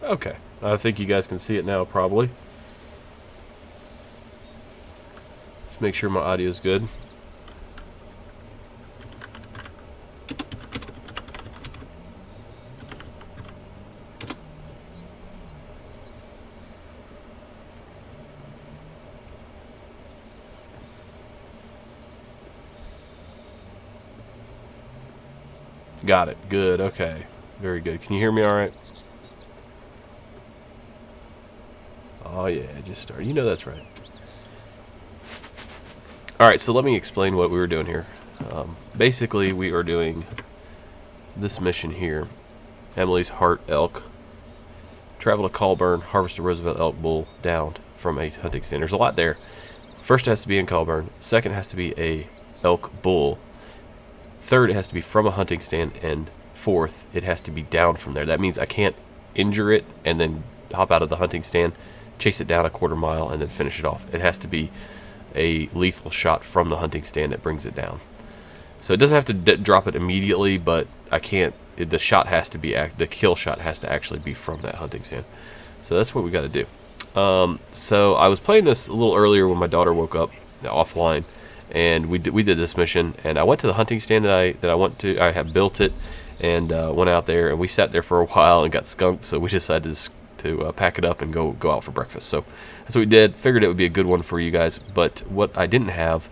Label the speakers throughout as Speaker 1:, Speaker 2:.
Speaker 1: Okay, I think you guys can see it now, probably. Just make sure my audio is good. Got it. Good. Okay. Very good. Can you hear me all right? Oh, yeah. Just started. You know that's right. All right. So let me explain what we were doing here. Basically, we are doing this mission here. Emily's Heart Elk. Travel to Colburn, harvest a Roosevelt elk bull downed from a hunting stand. There's a lot there. First, it has to be in Colburn. Second, it has to be a elk bull. Third, it has to be from a hunting stand, and fourth, it has to be down from there. That means I can't injure it and then hop out of the hunting stand, chase it down a quarter mile, and then finish it off. It has to be a lethal shot from the hunting stand that brings it down. So it doesn't have to drop it immediately, but I can't. The shot has to be the kill shot has to actually be from that hunting stand. So that's what we got to do. So I was playing this a little earlier when my daughter woke up offline. And we did this mission, and I went to the hunting stand that I went to. I had built it, and went out there, and we sat there for a while and got skunked. So we decided to pack it up and go out for breakfast. So that's what we did. Figured it would be a good one for you guys. But what I didn't have,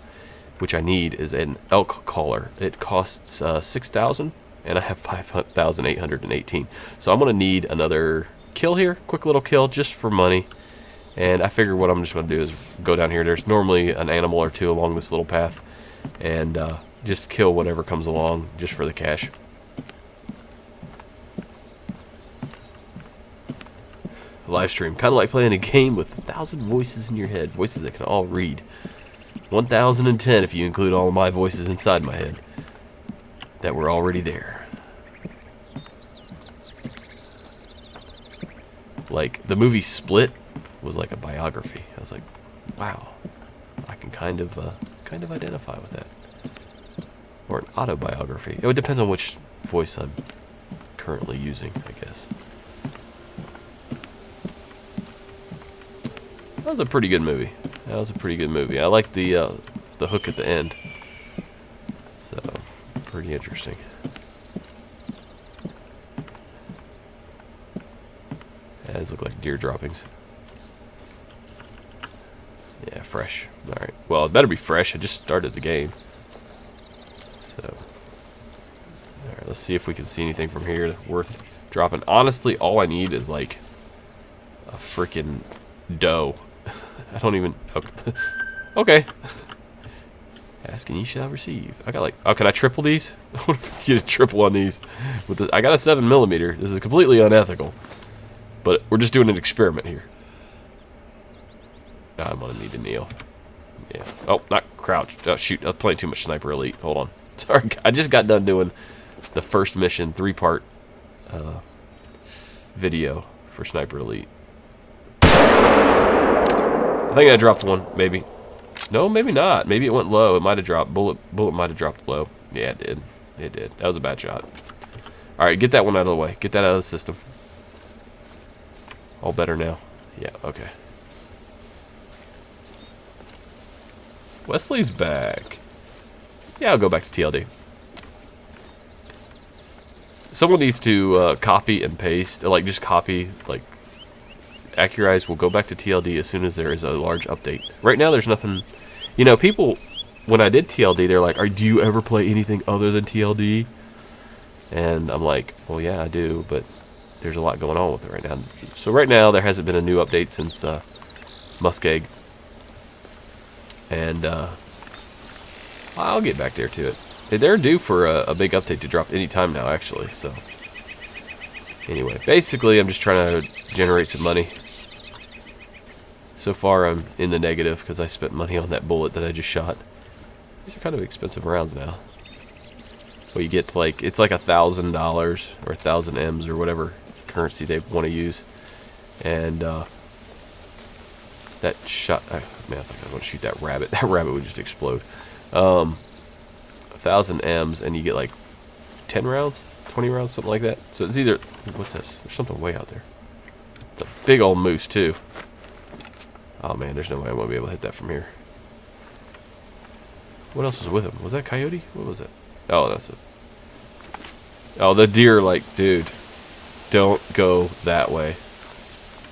Speaker 1: which I need, is an elk collar. It costs 6,000, and I have 5,818. So I'm gonna need another kill here, quick little kill, just for money. And I figure what I'm just going to do is go down here. There's normally an animal or two along this little path. And just kill whatever comes along just for the cash. Live stream. Kind of like playing a game with 1,000 voices in your head. Voices that can all read. 1,010 if you include all of my voices inside my head. That were already there. Like the movie Split was like a biography. I was like, wow, I can kind of identify with that. Or an autobiography. It depends on which voice I'm currently using, I guess. That was a pretty good movie. I like the hook at the end. So, pretty interesting. Yeah, these look like deer droppings. Yeah, fresh. Alright. Well, it better be fresh. I just started the game. So. Alright, let's see if we can see anything from here worth dropping. Honestly, all I need is like a freaking doe. I don't even... Okay. Ask and you shall receive. I got like... Oh, can I triple these? I want to get a triple on these. I got a 7mm. This is completely unethical. But we're just doing an experiment here. I'm gonna need to kneel. Yeah. Oh, not crouch. Oh, shoot. I'm playing too much Sniper Elite. Hold on. Sorry. I just got done doing the first mission, 3-part video for Sniper Elite. I think I dropped one, maybe. No, maybe not. Maybe it went low. It might have dropped. Bullet might have dropped low. Yeah, it did. It did. That was a bad shot. Alright, get that one out of the way. Get that out of the system. All better now. Yeah, okay. Wesley's back. Yeah, I'll go back to TLD. Someone needs to copy and paste, like just copy, like Accurize will go back to TLD as soon as there is a large update. Right now there's nothing, you know, people, when I did TLD, they're like, do you ever play anything other than TLD? And I'm like, well, yeah, I do, but there's a lot going on with it right now. So right now there hasn't been a new update since Muskeg. And I'll get back there to it. They're due for a big update to drop any time now, actually. So anyway, basically, I'm just trying to generate some money. So far, I'm in the negative because I spent money on that bullet that I just shot. These are kind of expensive rounds now. Well, you get like it's like $1,000 or 1,000 M's or whatever currency they want to use, and that shot. Man, it's like I want to shoot that rabbit. That rabbit would just explode. 1,000 M's, and you get like 10 rounds, 20 rounds, something like that. So it's either what's this? There's something way out there. a big old moose, too. Oh, man, there's no way I'm going to be able to hit that from here. What else was with him? Was that coyote? What was it? Oh, that's it. Oh, the deer, like, dude, don't go that way.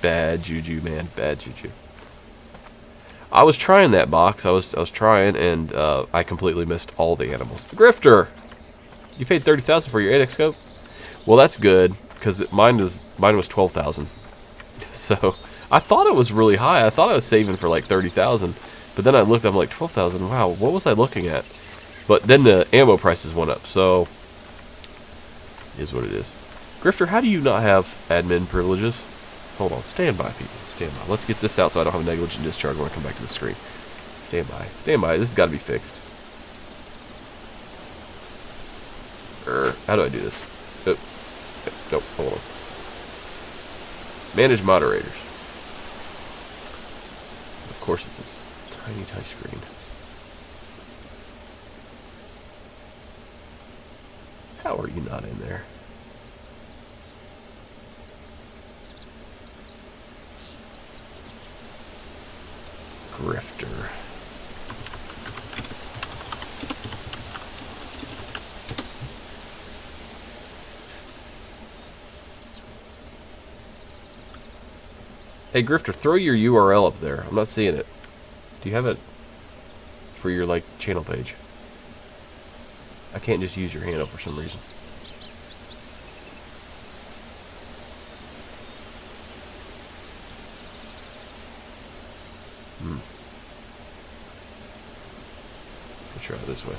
Speaker 1: Bad juju, man. Bad juju. I was trying that box. I was trying, and I completely missed all the animals. Grifter! You paid $30,000 for your 8X scope? Well, that's good, because mine was $12,000. So, I thought it was really high. I thought I was saving for like $30,000. But then I looked, I'm like, $12,000. Wow, what was I looking at? But then the ammo prices went up, so it is what it is. Grifter, how do you not have admin privileges? Hold on, stand by, people. Stand by. Let's get this out so I don't have a negligent discharge when I come back to the screen. Stand by. Stand by. This has got to be fixed. How do I do this? Oh. Nope, hold on. Manage moderators. Of course, it's a tiny touch screen. How are you not in there? Grifter. Hey, Grifter, throw your URL up there. I'm not seeing it. Do you have it for your, like, channel page? I can't just use your handle for some reason. Let's try it this way.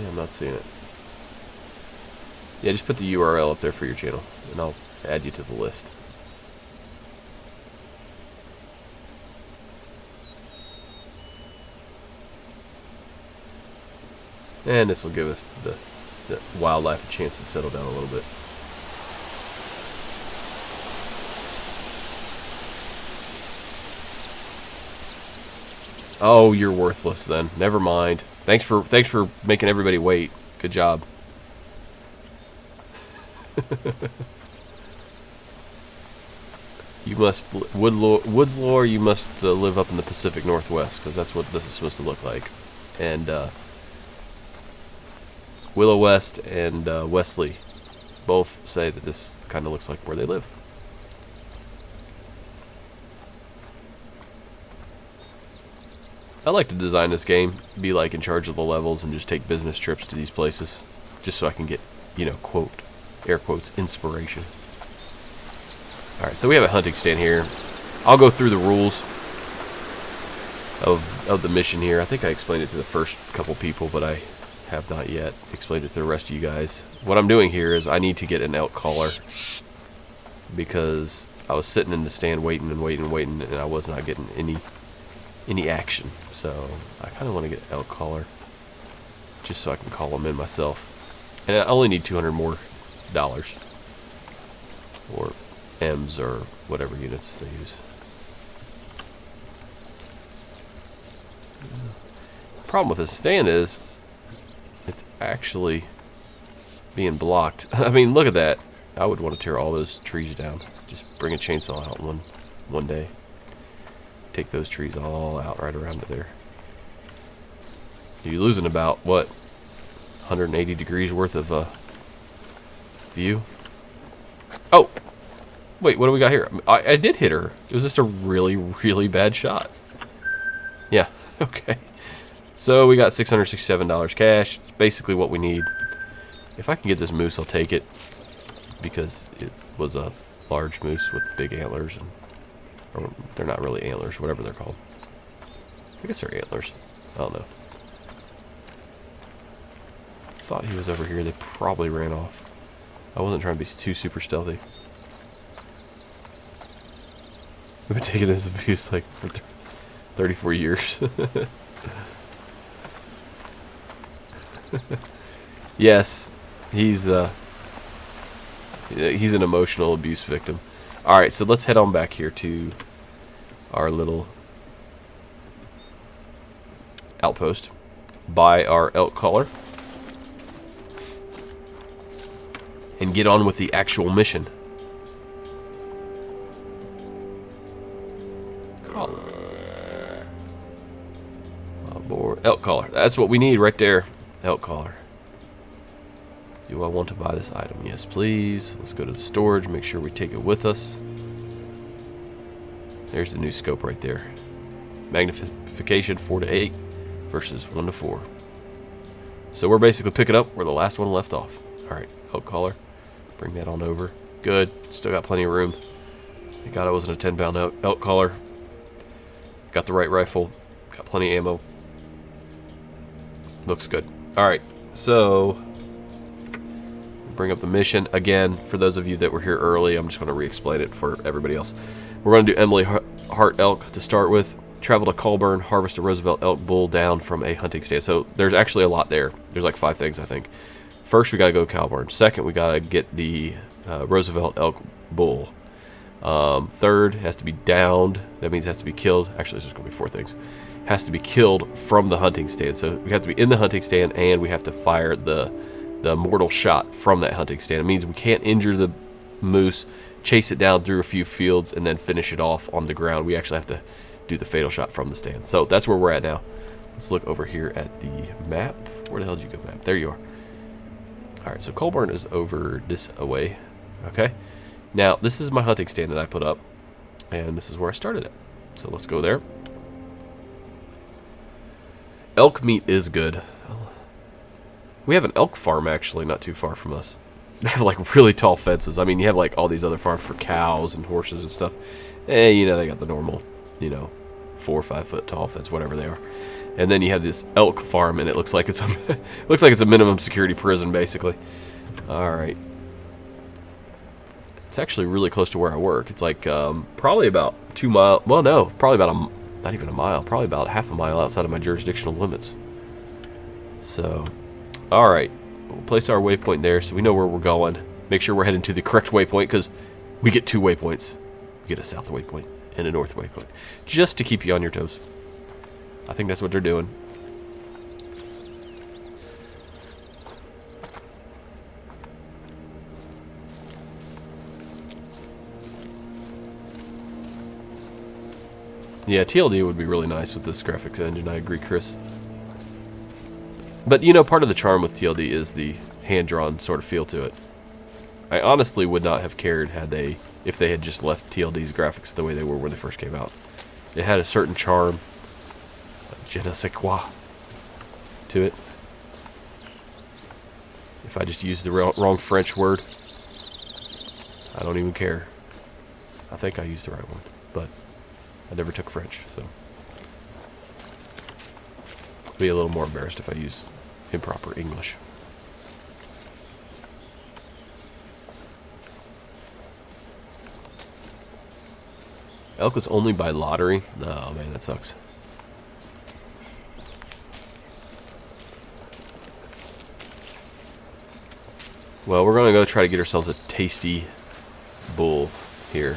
Speaker 1: Yeah, I'm not seeing it. Yeah, just put the URL up there for your channel, and I'll add you to the list. And this will give us the wildlife a chance to settle down a little bit. Oh, you're worthless then. Never mind. Thanks for making everybody wait. Good job. You must woods lore. You must live up in the Pacific Northwest, because that's what this is supposed to look like. And Willow West and Wesley both say that this kind of looks like where they live. I like to design this game, be like in charge of the levels, and just take business trips to these places, just so I can get, you know, quote, air quotes, inspiration. Alright, so we have a hunting stand here. I'll go through the rules of the mission here. I think I explained it to the first couple people, but I have not yet explained it to the rest of you guys. What I'm doing here is I need to get an elk collar, because I was sitting in the stand waiting and waiting and waiting, and I was not getting any action. So I kind of want to get an elk collar, just so I can call them in myself. And I only need $200 more, or M's, or whatever units they use. The problem with this stand is it's actually being blocked. I mean, look at that. I would want to tear all those trees down. Just bring a chainsaw out one day. Take those trees all out right around it there. You're losing about, what, 180 degrees worth of view? Oh! Wait, what do we got here? I did hit her. It was just a really, really bad shot. Yeah, okay. So we got $667 cash. It's basically what we need. If I can get this moose, I'll take it, because it was a large moose with big antlers, and or they're not really antlers, whatever they're called. I guess they're antlers. I don't know. Thought he was over here. They probably ran off. I wasn't trying to be too super stealthy. We've been taking this abuse like for 34 years. Yes, he's an emotional abuse victim. Alright, so let's head on back here to our little outpost. Buy our elk collar. and get on with the actual mission. Collar. Elk collar. That's what we need right there. Elk collar. Do I want to buy this item? Yes, please. Let's go to the storage. Make sure we take it with us. There's the new scope right there. Magnification 4 to 8 versus 1 to 4. So we're basically picking up where the last one left off. Alright, elk collar. Bring that on over. Good. Still got plenty of room. Thank God I wasn't a 10-pound elk collar. Got the right rifle. Got plenty of ammo. Looks good. Alright, so bring up the mission. Again, for those of you that were here early, I'm just going to re-explain it for everybody else. We're going to do Emily Heart Elk to start with. Travel to Colburn, harvest a Roosevelt elk bull down from a hunting stand. So there's actually a lot there. There's like 5 things, I think. First, we got to go to Colburn. Second, we got to get the Roosevelt elk bull. Third, it has to be downed. That means it has to be killed. Actually, there's going to be 4 things. It has to be killed from the hunting stand. So we have to be in the hunting stand, and we have to fire the mortal shot from that hunting stand. It means we can't injure the moose, chase it down through a few fields, and then finish it off on the ground. We actually have to do the fatal shot from the stand. So that's where we're at now. Let's look over here at the map. Where the hell did you go, map? There you are. Alright, so Colburn is over this away. Okay. Now, this is my hunting stand that I put up, and this is where I started it. So let's go there. Elk meat is good. We have an elk farm, actually, not too far from us. They have, like, really tall fences. I mean, you have, like, all these other farms for cows and horses and stuff. You know, they got the normal, 4 or 5 foot tall fence, whatever they are. And then you have this elk farm, and it looks like it's a looks like it's a minimum security prison, basically. All right. It's actually really close to where I work. It's like probably about 2 miles. Well, no, probably about not even a mile. Probably about half a mile outside of my jurisdictional limits. So, all right. We'll place our waypoint there so we know where we're going. Make sure we're heading to the correct waypoint, because we get 2 waypoints. We get a south waypoint and a north waypoint, just to keep you on your toes. I think that's what they're doing. Yeah, TLD would be really nice with this graphics engine. I agree, Chris. But, part of the charm with TLD is the hand-drawn sort of feel to it. I honestly would not have cared if they had just left TLD's graphics the way they were when they first came out. It had a certain charm, je ne sais quoi, to it. If I just used the wrong French word, I don't even care. I think I used the right one, but I never took French, so I'd be a little more embarrassed if I used improper English. Elk is only by lottery? Oh man, that sucks. Well, we're gonna go try to get ourselves a tasty bull here.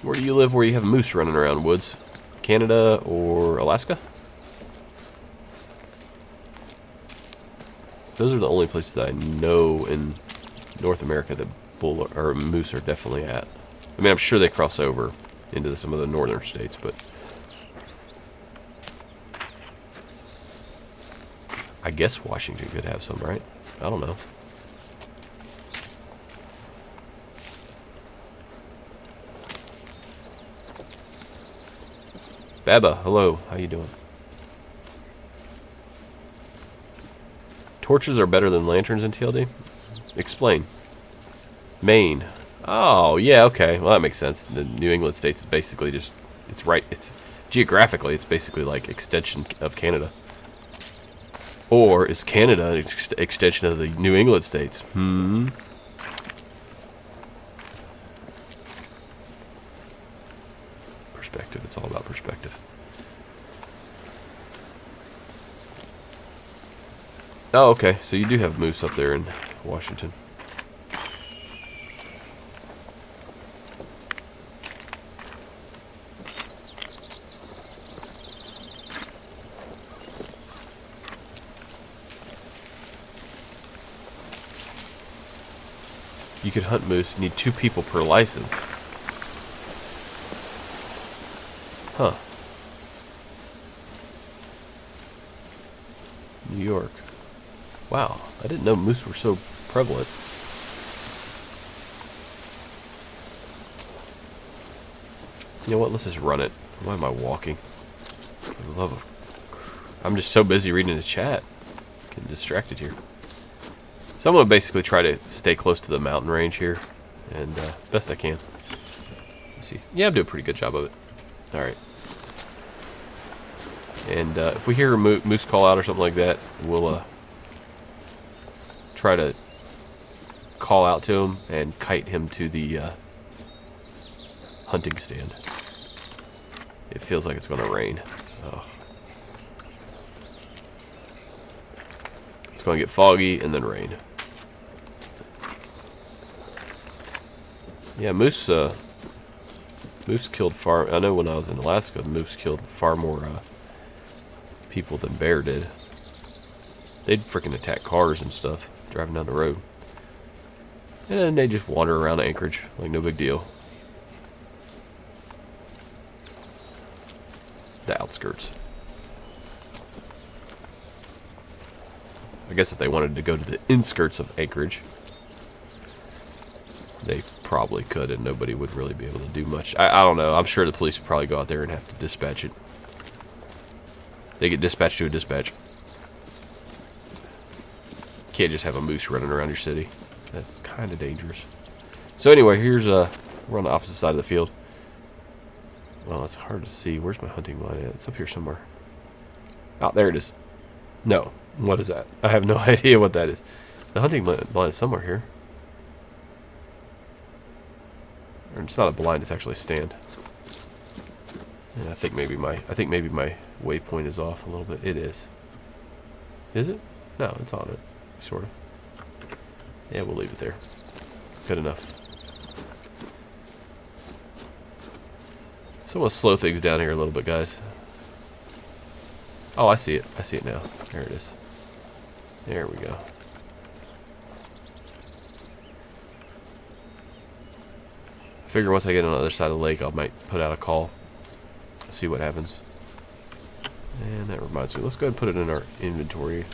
Speaker 1: Where do you live where you have moose running around, Woods? Canada or Alaska? Those are the only places that I know in North America that bull or moose are definitely at. I mean, I'm sure they cross over into some of the northern states, but I guess Washington could have some, right? I don't know. Baba, hello. How you doing? Torches are better than lanterns in TLD? Explain. Maine. Oh, yeah, okay. Well, that makes sense. The New England states is basically just, it's geographically, it's basically like extension of Canada. Or is Canada an extension of the New England states? Perspective. It's all about perspective. Oh, okay. So you do have moose up there in Washington. You could hunt moose. You need 2 people per license. Huh. New York. Wow, I didn't know moose were so prevalent. You know what? Let's just run it. Why am I walking? For the love of... I'm just so busy reading the chat. Getting distracted here. So I'm going to basically try to stay close to the mountain range here. And best I can. Let's see. Yeah, I'm doing a pretty good job of it. Alright. And if we hear a moose call out or something like that, we'll try to call out to him and kite him to the hunting stand. It feels like it's going to rain. Oh. It's going to get foggy and then rain. Yeah, moose killed far... I know when I was in Alaska, moose killed far more people than bear did. They'd freaking attack cars and stuff, driving down the road. And then they just wander around Anchorage, like no big deal. The outskirts. I guess if they wanted to go to the inskirts of Anchorage, they probably could, and nobody would really be able to do much. I don't know. I'm sure the police would probably go out there and have to dispatch it. They get dispatched to a dispatch. Can't just have a moose running around your city. That's kind of dangerous. So anyway, here's we're on the opposite side of the field. Well, it's hard to see. Where's my hunting line at? It's up here somewhere. Oh, there it is. No. What is that? I have no idea what that is. The hunting line is somewhere here. Or it's not a blind, it's actually a stand. And I think maybe my waypoint is off a little bit. It is. Is it? No, it's on it. Sort of. Yeah, we'll leave it there. Good enough. So I'm going to slow things down here a little bit, guys. Oh, I see it. I see it now. There it is. There we go. I figure once I get on the other side of the lake, I might put out a call. See what happens. And that reminds me, let's go ahead and put it in our inventory.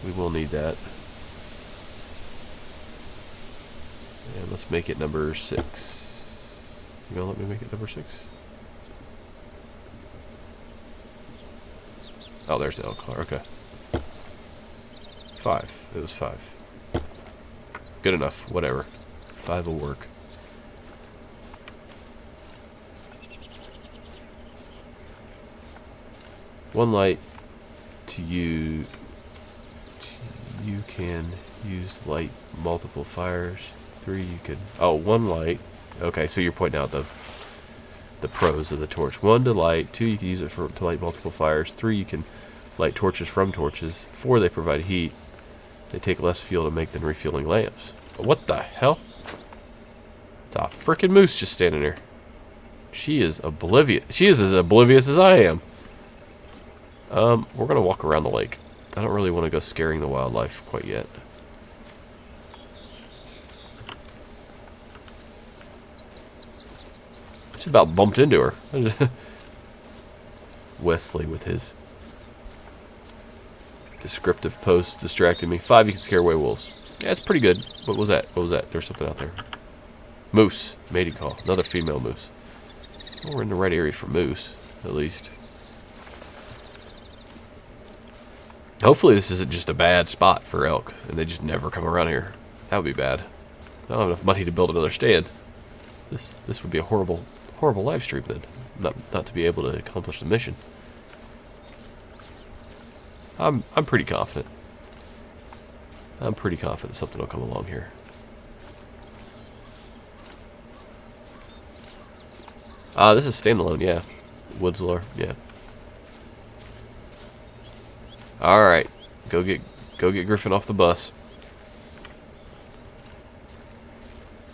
Speaker 1: We will need that. And let's make it number 6. You gonna let me make it number 6? Oh, there's the elk collar. Okay. 5. It was 5. Good enough. Whatever. 5 will work. One light to use. You can use light multiple fires. 3 you can. Oh, 1 light. Okay, so you're pointing out the pros of the torch. 1 to light. 2 you can use it to light multiple fires. 3 you can light torches from torches. 4 they provide heat. They take less fuel to make than refueling lamps. What the hell? It's a freaking moose just standing there. She is oblivious. She is as oblivious as I am. We're gonna walk around the lake. I don't really want to go scaring the wildlife quite yet. Just about bumped into her. Wesley with his descriptive posts distracted me. 5 you can scare away wolves. Yeah, it's pretty good. What was that? What was that? There's something out there. Moose. Mating call. Another female moose. Well, we're in the right area for moose, at least. Hopefully this isn't just a bad spot for elk, and they just never come around here. That would be bad. I don't have enough money to build another stand. This would be a horrible live stream then. Not to be able to accomplish the mission. I'm pretty confident. I'm pretty confident something will come along here. This is standalone, yeah. Woods lore, yeah. All right, go get Griffin off the bus.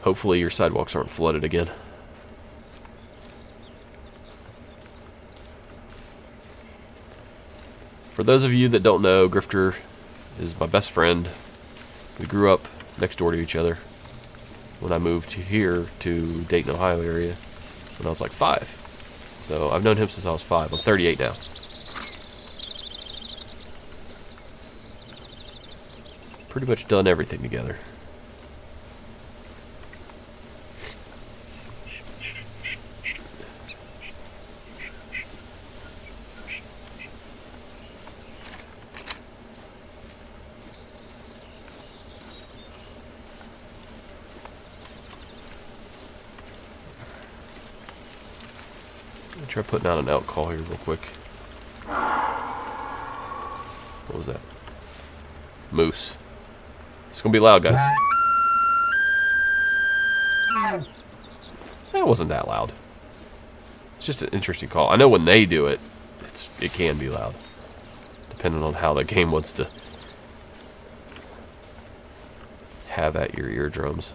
Speaker 1: Hopefully your sidewalks aren't flooded again. For those of you that don't know, Grifter is my best friend. We grew up next door to each other. when I moved here to Dayton, Ohio area when I was like 5. So I've known him since I was 5. I'm 38 now. Pretty much done everything together. Try putting out an elk call here real quick. What was that? Moose. It's gonna be loud, guys. That wasn't that loud. It's just an interesting call. I know when they do it, it can be loud, depending on how the game wants to have at your eardrums.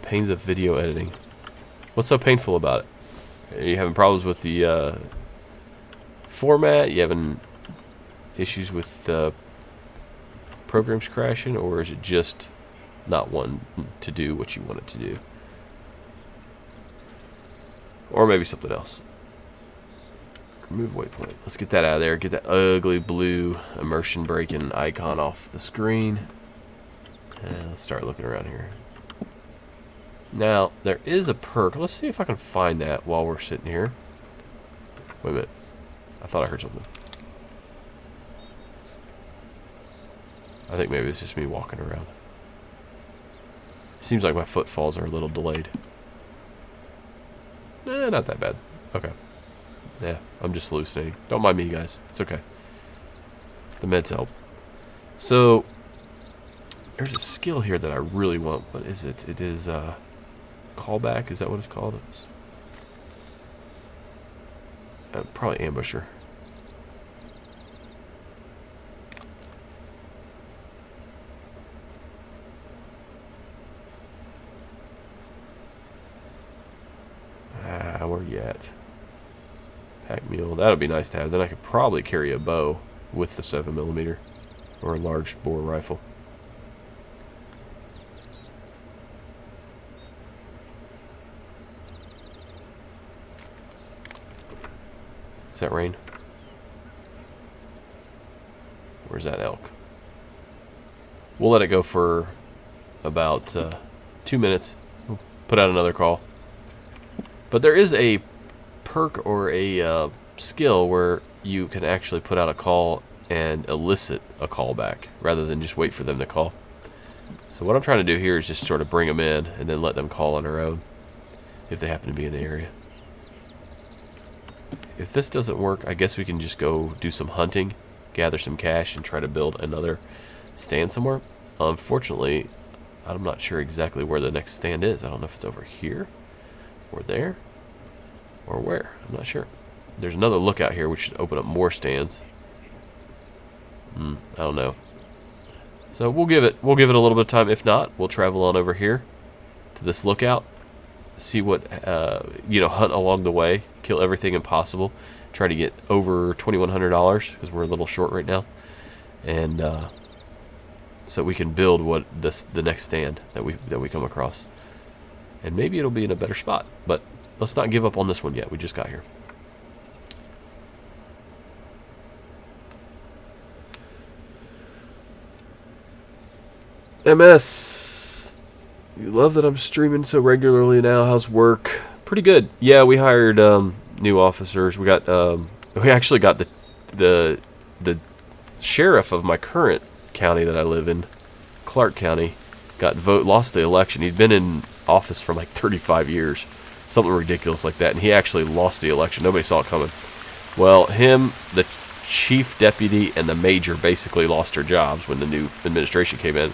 Speaker 1: Pains of video editing. What's so painful about it? Are you having problems with the format? You having issues with the programs crashing, or is it just not wanting to do what you want it to do? Or maybe something else. Remove waypoint. Let's get that out of there. Get that ugly blue immersion breaking icon off the screen. And let's start looking around here. Now, there is a perk. Let's see if I can find that while we're sitting here. Wait a minute. I thought I heard something. I think maybe it's just me walking around. Seems like my footfalls are a little delayed. Not that bad. Okay. Yeah, I'm just hallucinating. Don't mind me, guys. It's okay. The meds help. So, there's a skill here that I really want. What is it? It is, callback, is that what it's called? Probably ambusher. Where you at? Pack mule. That would be nice to have. Then I could probably carry a bow with the 7mm or a large bore rifle. Is that rain? Where's that elk? We'll let it go for about 2 minutes. We'll put out another call. But there is a perk or a skill where you can actually put out a call and elicit a call back rather than just wait for them to call. So what I'm trying to do here is just sort of bring them in and then let them call on their own if they happen to be in the area. If this doesn't work, I guess we can just go do some hunting, gather some cash, and try to build another stand somewhere. Unfortunately, I'm not sure exactly where the next stand is. I don't know if it's over here, or there, or where. I'm not sure. There's another lookout here, which should open up more stands. I don't know. So we'll give it a little bit of time. If not, we'll travel on over here to this lookout. See what, hunt along the way, kill everything impossible, try to get over $2,100 because we're a little short right now, and so we can build the next stand that we come across, and maybe it'll be in a better spot. But let's not give up on this one yet. We just got here. MS. You love that I'm streaming so regularly now. How's work? Pretty good. Yeah, we hired new officers. We actually got the sheriff of my current county that I live in, Clark County, lost the election. He'd been in office for like 35 years, something ridiculous like that, and he actually lost the election. Nobody saw it coming. Well, him, the chief deputy, and the major basically lost their jobs when the new administration came in.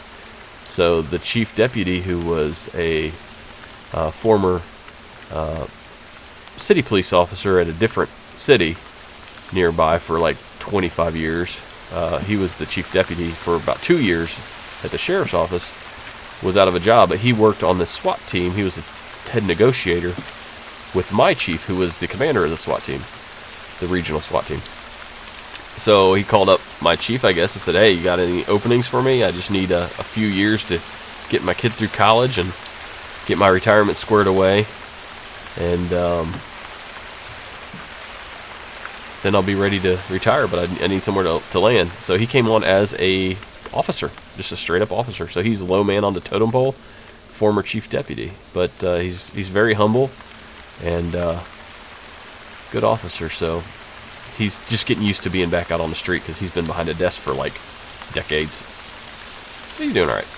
Speaker 1: So the chief deputy, who was a former city police officer at a different city nearby for like 25 years, he was the chief deputy for about 2 years at the sheriff's office, was out of a job, but he worked on the SWAT team. He was the head negotiator with my chief, who was the commander of the SWAT team, the regional SWAT team. So he called up my chief, I guess, and said, hey, you got any openings for me? I just need a few years to get my kid through college and get my retirement squared away, and then I'll be ready to retire, but I need somewhere to land. So he came on as a officer, just a straight up officer. So he's low man on the totem pole, former chief deputy, but he's very humble and good officer. So he's just getting used to being back out on the street because he's been behind a desk for like decades. He's doing all right.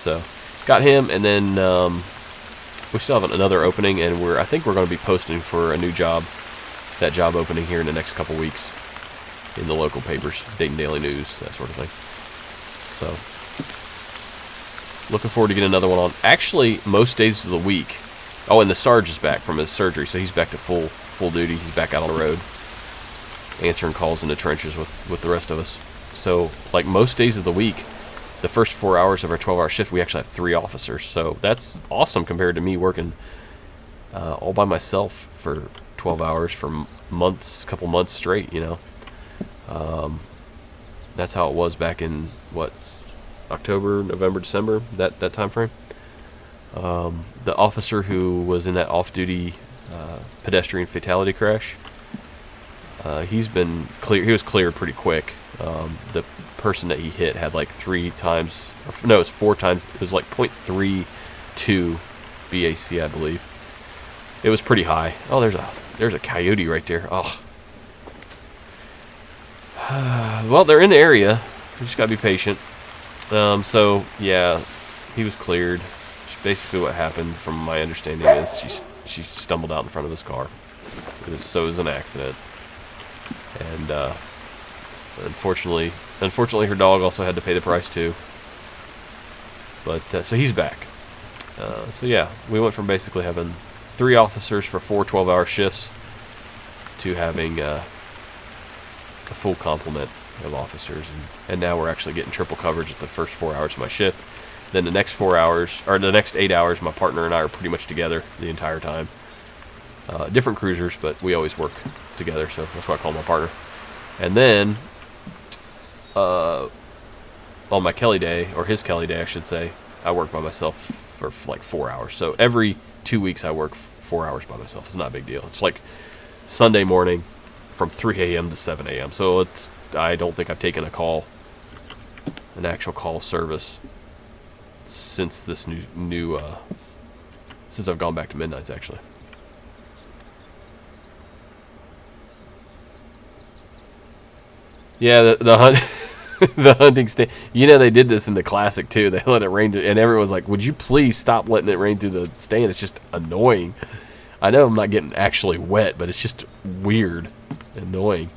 Speaker 1: So got him, and then we still have another opening, and I think we're going to be posting for a new job. That job opening here in the next couple weeks in the local papers, Dayton Daily News, that sort of thing. So, looking forward to getting another one on. Actually, most days of the week. Oh, and the Sarge is back from his surgery, so he's back to full duty. He's back out on the road, answering calls in the trenches with the rest of us. So, like most days of the week, the first 4 hours of our 12-hour shift, we actually have 3 officers. So that's awesome compared to me working all by myself for 12 hours for months, couple months straight, you know. That's how it was back in October, November, December, that time frame. The officer who was in that off-duty pedestrian fatality crash, he's been clear. He was cleared pretty quick. The person that he hit had like 3 times, no, it's 4 times. It was like 0.32 BAC, I believe. It was pretty high. Oh, there's a coyote right there. Oh. Well, they're in the area. We just gotta be patient. So yeah, he was cleared. Basically, what happened, from my understanding, is she stumbled out in front of his car. So it was an accident, and unfortunately, her dog also had to pay the price too. But so he's back. So yeah, we went from basically having 3 officers for 4 12-hour shifts to having a full complement of officers, and now we're actually getting triple coverage at the first 4 hours of my shift. Then the next 4 hours, or the next 8 hours, my partner and I are pretty much together the entire time. Different cruisers, but we always work together, so that's why I call him my partner. And then on my Kelly day, or his Kelly day I should say, I work by myself for like 4 hours. So every 2 weeks I work 4 hours by myself. It's not a big deal. It's like Sunday morning from 3 a.m. to 7 a.m. So I don't think I've taken an actual call service since this since I've gone back to midnights, actually. Yeah, the hunt. The hunting stand. You know, they did this in the classic too. They let it rain, and everyone's like, "Would you please stop letting it rain through the stand? It's just annoying." I know I'm not getting actually wet, but it's just weird, annoying.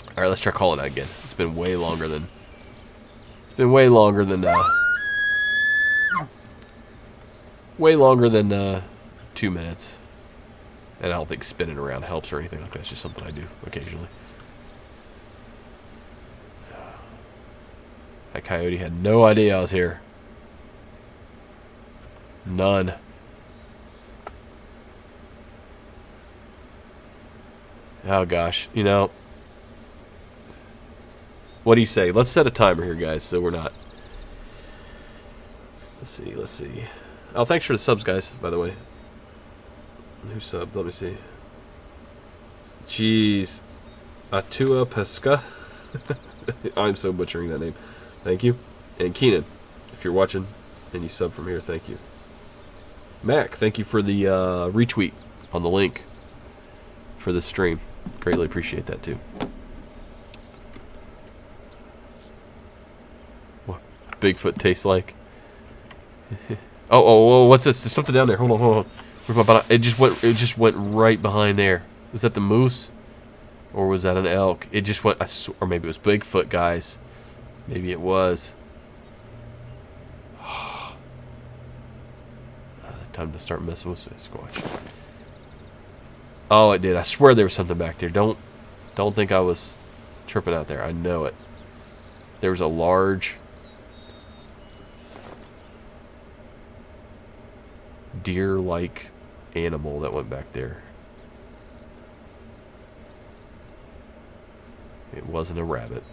Speaker 1: All right, let's try calling that again. It's been way longer than 2 minutes, and I don't think spinning around helps or anything like that. It's just something I do occasionally. That coyote had no idea I was here. None. Oh gosh, you know, what do you say? Let's set a timer here, guys, so we're not. Let's see. Oh, thanks for the subs, guys, by the way. Who subbed? Let me see. Jeez. Atua Pesca. I'm so butchering that name. Thank you. And Keenan, if you're watching and you sub from here, thank you. Mac, thank you for the retweet on the link for the stream. Greatly appreciate that too. What Bigfoot tastes like? oh, what's this? There's something down there. Hold on. Where's my bottom? It just went right behind there. Was that the moose, or was that an elk? It just went. Or maybe it was Bigfoot, guys. Maybe it was. Time to start messing with Sasquatch. Oh, it did. I swear there was something back there. Don't think I was tripping out there. I know it. There was a large deer-like animal that went back there. It wasn't a rabbit.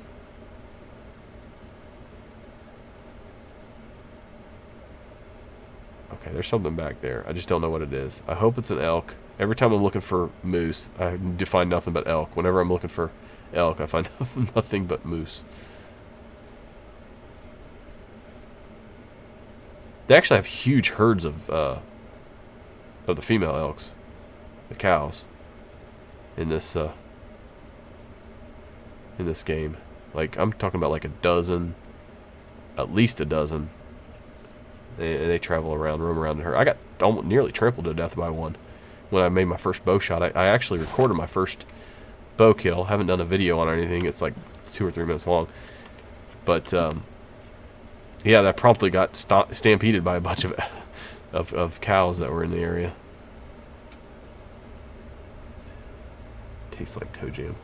Speaker 1: Okay, there's something back there. I just don't know what it is. I hope it's an elk. Every time I'm looking for moose, I find nothing but elk. Whenever I'm looking for elk, I find nothing but moose. They actually have huge herds of the female elks, the cows, in this game. Like, I'm talking about like a dozen, at least a dozen. They travel around, roam around in her. I got almost nearly trampled to death by one when I made my first bow shot. I actually recorded my first bow kill. Haven't done a video on or anything. It's like 2 or 3 minutes long. But yeah, that promptly got stampeded by a bunch of cows that were in the area. Tastes like toe jam.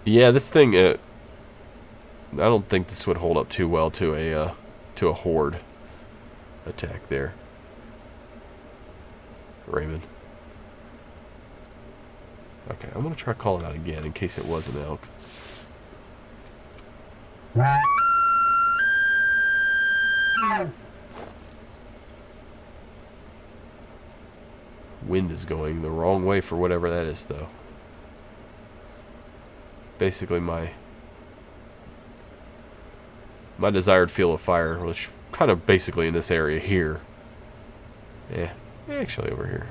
Speaker 1: Yeah, this thing, I don't think this would hold up too well to a horde attack there. Raven. Okay, I'm gonna try calling out again in case it was an elk. Wind is going the wrong way for whatever that is, though. Basically, my desired field of fire was kind of basically in this area here. Yeah, actually over here.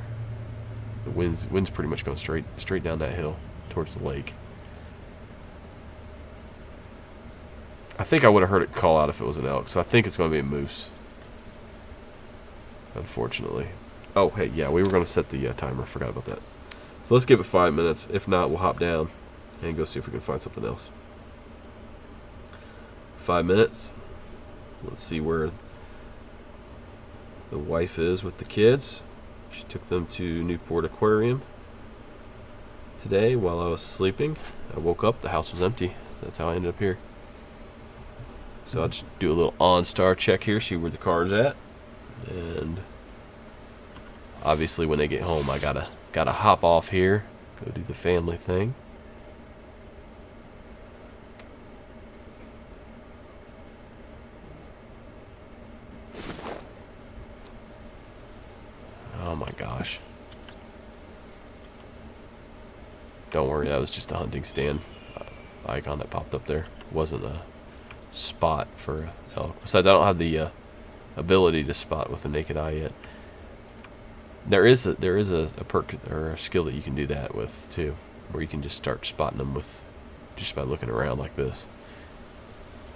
Speaker 1: The wind's pretty much going straight down that hill towards the lake. I think I would have heard it call out if it was an elk, so I think it's going to be a moose. Unfortunately. Oh, hey, yeah, we were going to set the timer. Forgot about that. So let's give it 5 minutes. If not, we'll hop down and go see if we can find something else. 5 minutes. Let's see where the wife is with the kids. She took them to Newport Aquarium today while I was sleeping. I woke up, the house was empty. That's how I ended up here. So I'll just do a little OnStar check here, see where the car's at. And obviously when they get home, I gotta hop off here, go do the family thing. Oh my gosh. Don't worry, that was just a hunting stand icon that popped up there. It wasn't a spot for elk. Besides, I don't have the ability to spot with the naked eye yet. There is a perk or a skill that you can do that with too, where you can just start spotting them with just by looking around like this.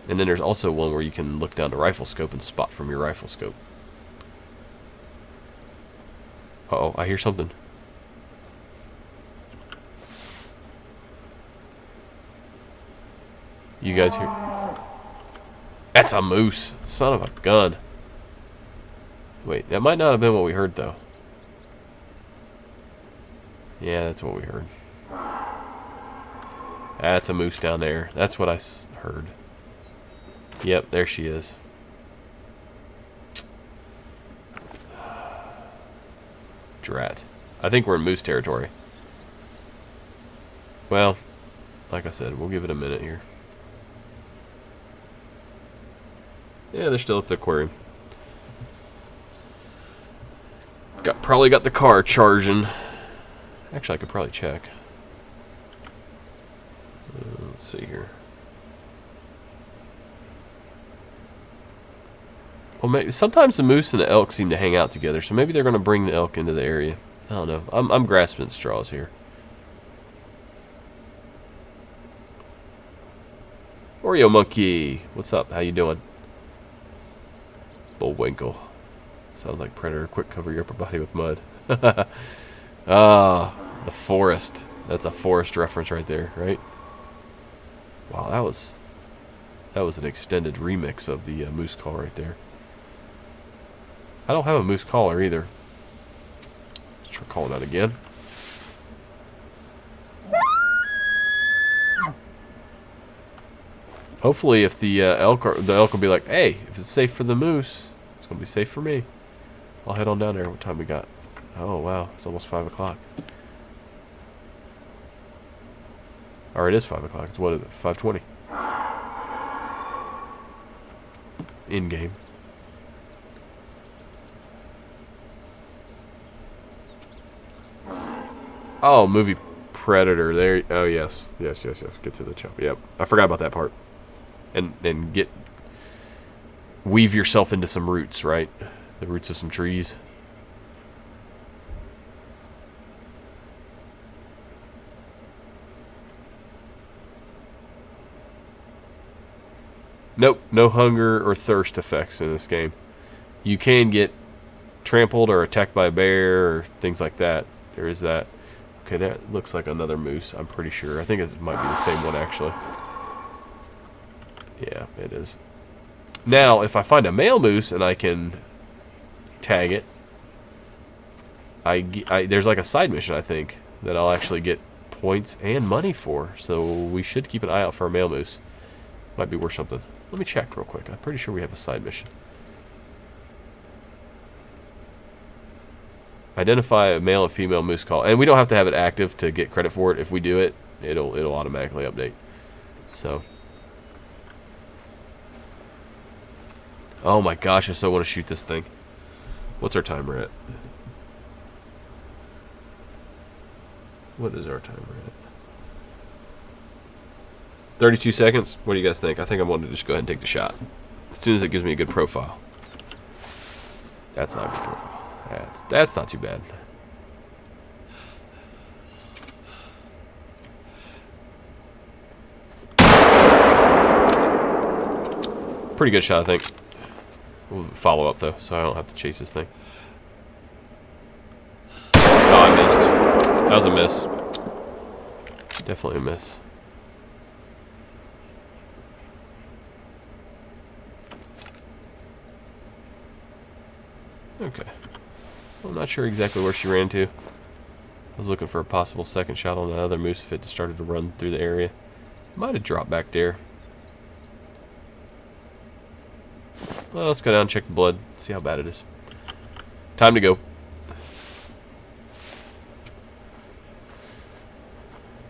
Speaker 1: And then there's also one where you can look down the rifle scope and spot from your rifle scope. Uh-oh, I hear something. You guys hear? That's a moose. Son of a gun. Wait, that might not have been what we heard, though. Yeah, that's what we heard. That's a moose down there. That's what I heard. Yep, there she is. Drat. I think we're in moose territory. Well, like I said, we'll give it a minute here. Yeah, they're still at the aquarium. Probably got the car charging. Actually, I could probably check. Let's see here. Well, maybe, sometimes the moose and the elk seem to hang out together, so maybe they're going to bring the elk into the area. I don't know. I'm grasping at straws here. Oreo monkey, what's up? How you doing? Bullwinkle. Sounds like Predator. Quick, cover your upper body with mud. Ah, the forest. That's a forest reference right there, right? Wow, that was an extended remix of the moose call right there. I don't have a moose caller either. Let's try calling that again. Hopefully, if the elk will be like, hey, if it's safe for the moose, it's gonna be safe for me. I'll head on down there. What time we got? Oh wow, it's almost 5 o'clock. Or it is 5 o'clock. It's what is it? 5:20. in game. Oh, movie Predator. There. Oh yes, yes. Get to the chopper. Yep. I forgot about that part. And weave yourself into some roots, right? The roots of some trees. Nope, no hunger or thirst effects in this game. You can get trampled or attacked by a bear or things like that. There is that. Okay, that looks like another moose, I'm pretty sure. I think it might be the same one, actually. Yeah, it is. Now, if I find a male moose and I can tag it, there's like a side mission, I think, that I'll actually get points and money for. So we should keep an eye out for a male moose. Might be worth something. Let me check real quick. I'm pretty sure we have a side mission. Identify a male and female moose call. And we don't have to have it active to get credit for it. If we do it, it'll automatically update. So. Oh my gosh, I so want to shoot this thing. What's our timer at? What is our timer at? 32 seconds? What do you guys think? I think I'm going to just go ahead and take the shot. As soon as it gives me a good profile. That's not a good profile. That's not too bad. Pretty good shot, I think. We'll follow up, though, so I don't have to chase this thing. Oh, I missed. That was a miss. Definitely a miss. Okay. I'm not sure exactly where she ran to. I was looking for a possible second shot on another moose if it started to run through the area. Might have dropped back there. Well, let's go down and check the blood, see how bad it is. Time to go.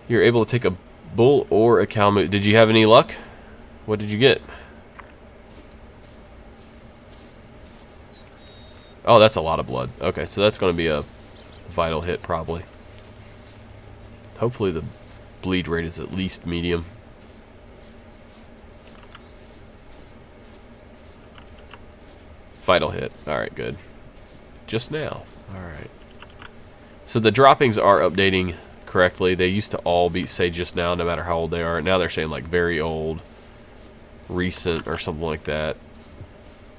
Speaker 1: You're able to take a bull or a cow moose. Did you have any luck? What did you get? Oh, that's a lot of blood. Okay, so that's going to be a vital hit, probably. Hopefully the bleed rate is at least medium. Vital hit. Alright, good. Just now. Alright. So the droppings are updating correctly. They used to all say just now, no matter how old they are. Now they're saying like very old, recent, or something like that.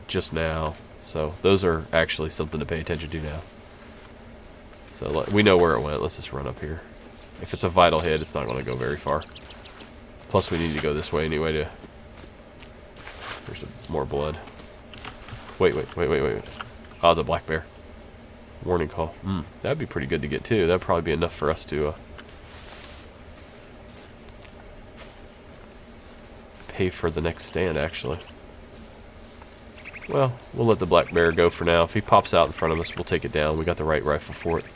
Speaker 1: Just now. So those are actually something to pay attention to now. So we know where it went. Let's just run up here. If it's a vital hit, it's not going to go very far. Plus we need to go this way anyway to... There's more blood. Wait. Oh, it's a black bear. Warning call. That'd be pretty good to get too. That'd probably be enough for us to pay for the next stand, actually. Well, we'll let the black bear go for now. If he pops out in front of us, we'll take it down. We got the right rifle for it.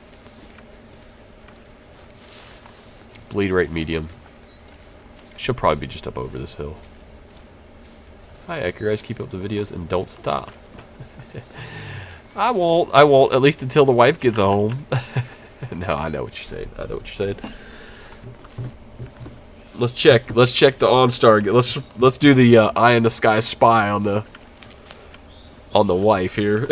Speaker 1: Bleed rate medium. She'll probably be just up over this hill. Hi, Ecker. Guys, keep up the videos and don't stop. I won't, at least until the wife gets home. No, I know what you're saying. Let's check the OnStar. Let's do the eye in the sky spy on the wife here.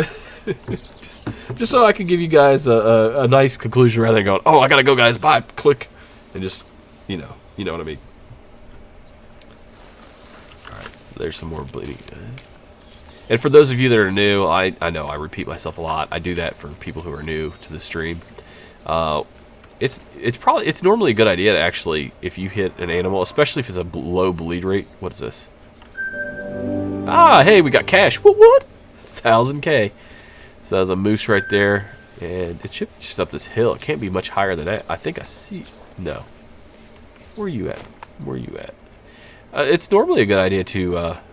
Speaker 1: just so I can give you guys a nice conclusion rather than going, oh, I gotta go, guys, bye, click, and just, you know what I mean. Alright, so there's some more bleeding. And for those of you that are new, I know I repeat myself a lot. I do that for people who are new to the stream. It's normally a good idea to actually, if you hit an animal, especially if it's a low bleed rate. What is this? Ah, hey, we got cash. What? 1,000K. So there's a moose right there, and it should be just up this hill. It can't be much higher than that. I think I see. No. Where are you at? It's normally a good idea to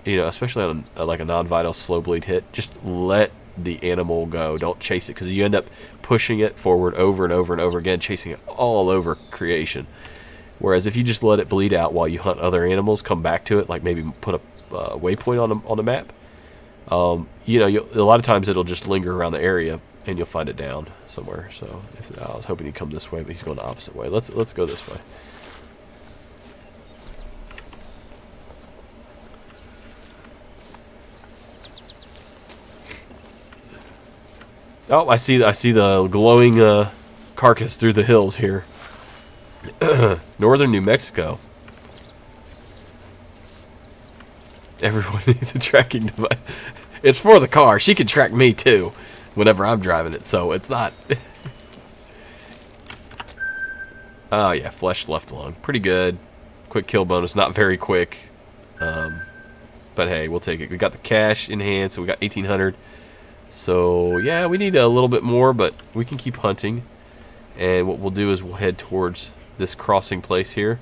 Speaker 1: especially on like a non-vital slow bleed hit, just let the animal go. Don't chase it, because you end up pushing it forward over and over and over again, chasing it all over creation, Whereas if you just let it bleed out while you hunt other animals, come back to it, like maybe put a waypoint on the map, you know, a lot of times it'll just linger around the area and you'll find it down somewhere. So I was hoping he'd come this way, but he's going the opposite way. Let's go this way. Oh, I see the glowing carcass through the hills here. Northern New Mexico. Everyone needs a tracking device. It's for the car. She can track me too whenever I'm driving it, so it's not. Oh yeah, flesh left alone. Pretty good. Quick kill bonus. Not very quick. But hey, we'll take it. We got the cash in hand, so we got 1,800. So yeah, we need a little bit more, but we can keep hunting. And what we'll do is we'll head towards this crossing place here.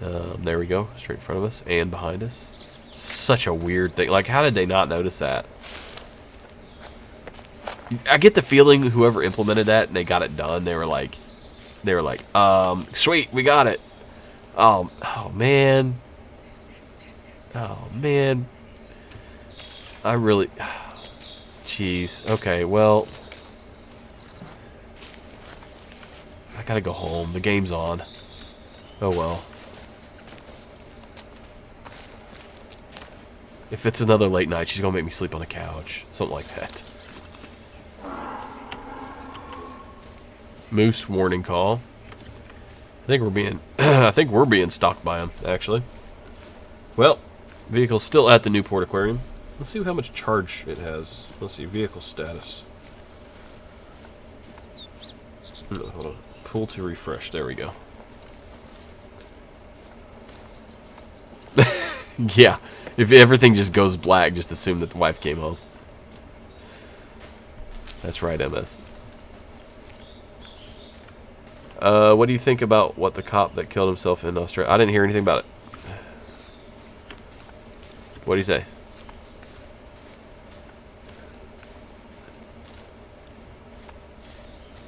Speaker 1: There we go, straight in front of us and behind us. Such a weird thing. Like, how did they not notice that? I get the feeling whoever implemented that and they got it done, they were like, sweet, we got it. Oh man. Oh man. I really. Jeez. Okay, well, I gotta go home. The game's on. Oh well. If it's another late night, she's gonna make me sleep on the couch. Something like that. Moose warning call. I think we're being stalked by them, actually. Well, vehicle's still at the Newport Aquarium. Let's see how much charge it has. Let's see, vehicle status. Hold on. Pull to refresh. There we go. Yeah, if everything just goes black, just assume that the wife came home. That's right, MS. What do you think about what the cop that killed himself in Australia? I didn't hear anything about it. What do you say?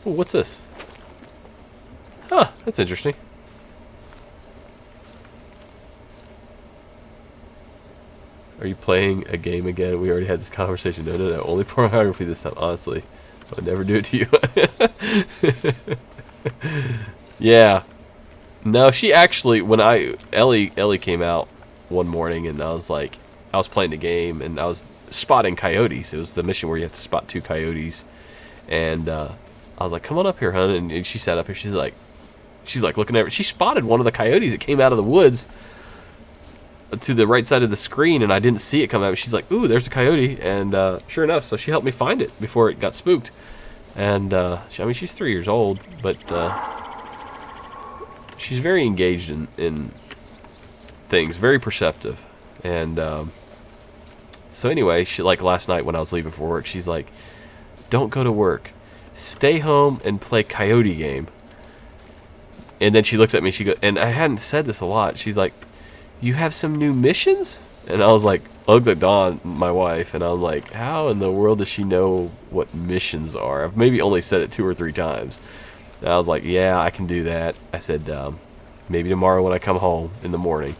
Speaker 1: Ooh, what's this? Huh, that's interesting. Are you playing a game again? We already had this conversation. No. Only pornography this time, honestly. I would never do it to you. Yeah. No, she actually, when Ellie came out one morning and I was playing the game and I was spotting coyotes. It was the mission where you have to spot 2 coyotes. And I was like, come on up here, hon. And she sat up here. She's like looking at it. She spotted one of the coyotes that came out of the woods to the right side of the screen, and I didn't see it come out. She's like, ooh, there's a coyote. And sure enough, so she helped me find it before it got spooked. And I mean, she's 3 years old, but she's very engaged in things, very perceptive. And so anyway, she, like last night when I was leaving for work, she's like, don't go to work, stay home and play coyote game. And then she looks at me, she goes, and I hadn't said this a lot, she's like, you have some new missions? And I was like, I looked at Dawn, my wife, and I'm like, how in the world does she know what missions are? I've maybe only said it 2 or 3 times. And I was like, yeah, I can do that. I said, maybe tomorrow when I come home in the morning.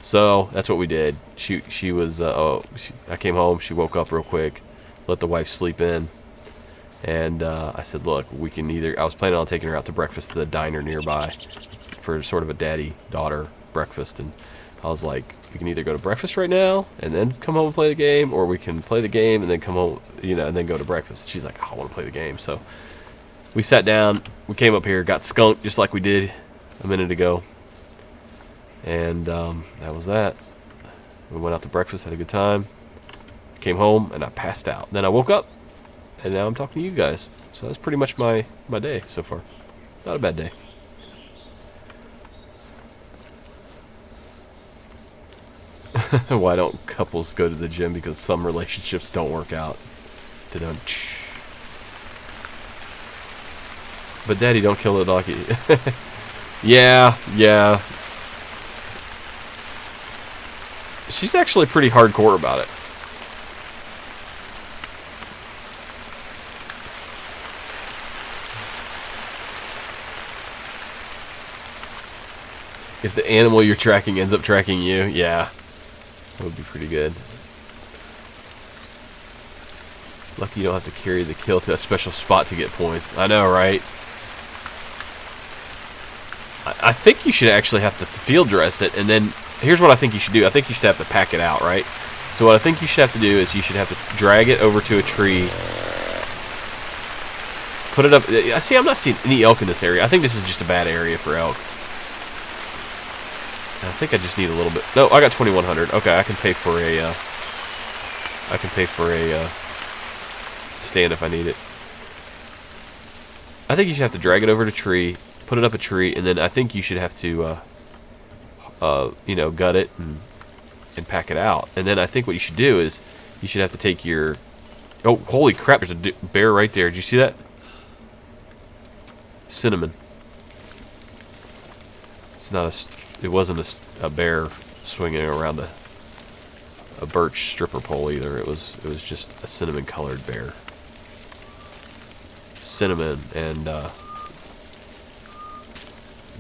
Speaker 1: So that's what we did. She was, I came home, she woke up real quick, let the wife sleep in. And I said, look, we can either, I was planning on taking her out to breakfast to the diner nearby for sort of a daddy-daughter breakfast. And I was like, we can either go to breakfast right now and then come home and play the game, or we can play the game and then come home, you know, and then go to breakfast. She's like, I want to play the game. So we sat down, we came up here, got skunked just like we did a minute ago. And that was that. We went out to breakfast, had a good time, came home, and I passed out. Then I woke up, and now I'm talking to you guys. So that's pretty much my day so far. Not a bad day. Why don't couples go to the gym? Because some relationships don't work out. They don't. But Daddy, don't kill the doggy. Yeah. She's actually pretty hardcore about it. If the animal you're tracking ends up tracking you, yeah, that would be pretty good. Lucky you don't have to carry the kill to a special spot to get points. I know, right? I think you should actually have to field dress it, and then here's what I think you should do. I think you should have to pack it out, right? So what I think you should have to do is you should have to drag it over to a tree, put it up. I see. I'm not seeing any elk in this area. I think this is just a bad area for elk. I think I just need a little bit. No, I got 2,100. Okay, I can pay for a. I can pay for a stand if I need it. I think you should have to drag it over to a tree, put it up a tree, and then I think you should have to, you know, gut it and pack it out. And then I think what you should do is you should have to take your. Oh, holy crap! There's a bear right there. Did you see that? Cinnamon. It's not a. It wasn't a bear swinging around a birch stripper pole either. It was just a cinnamon colored bear. Cinnamon and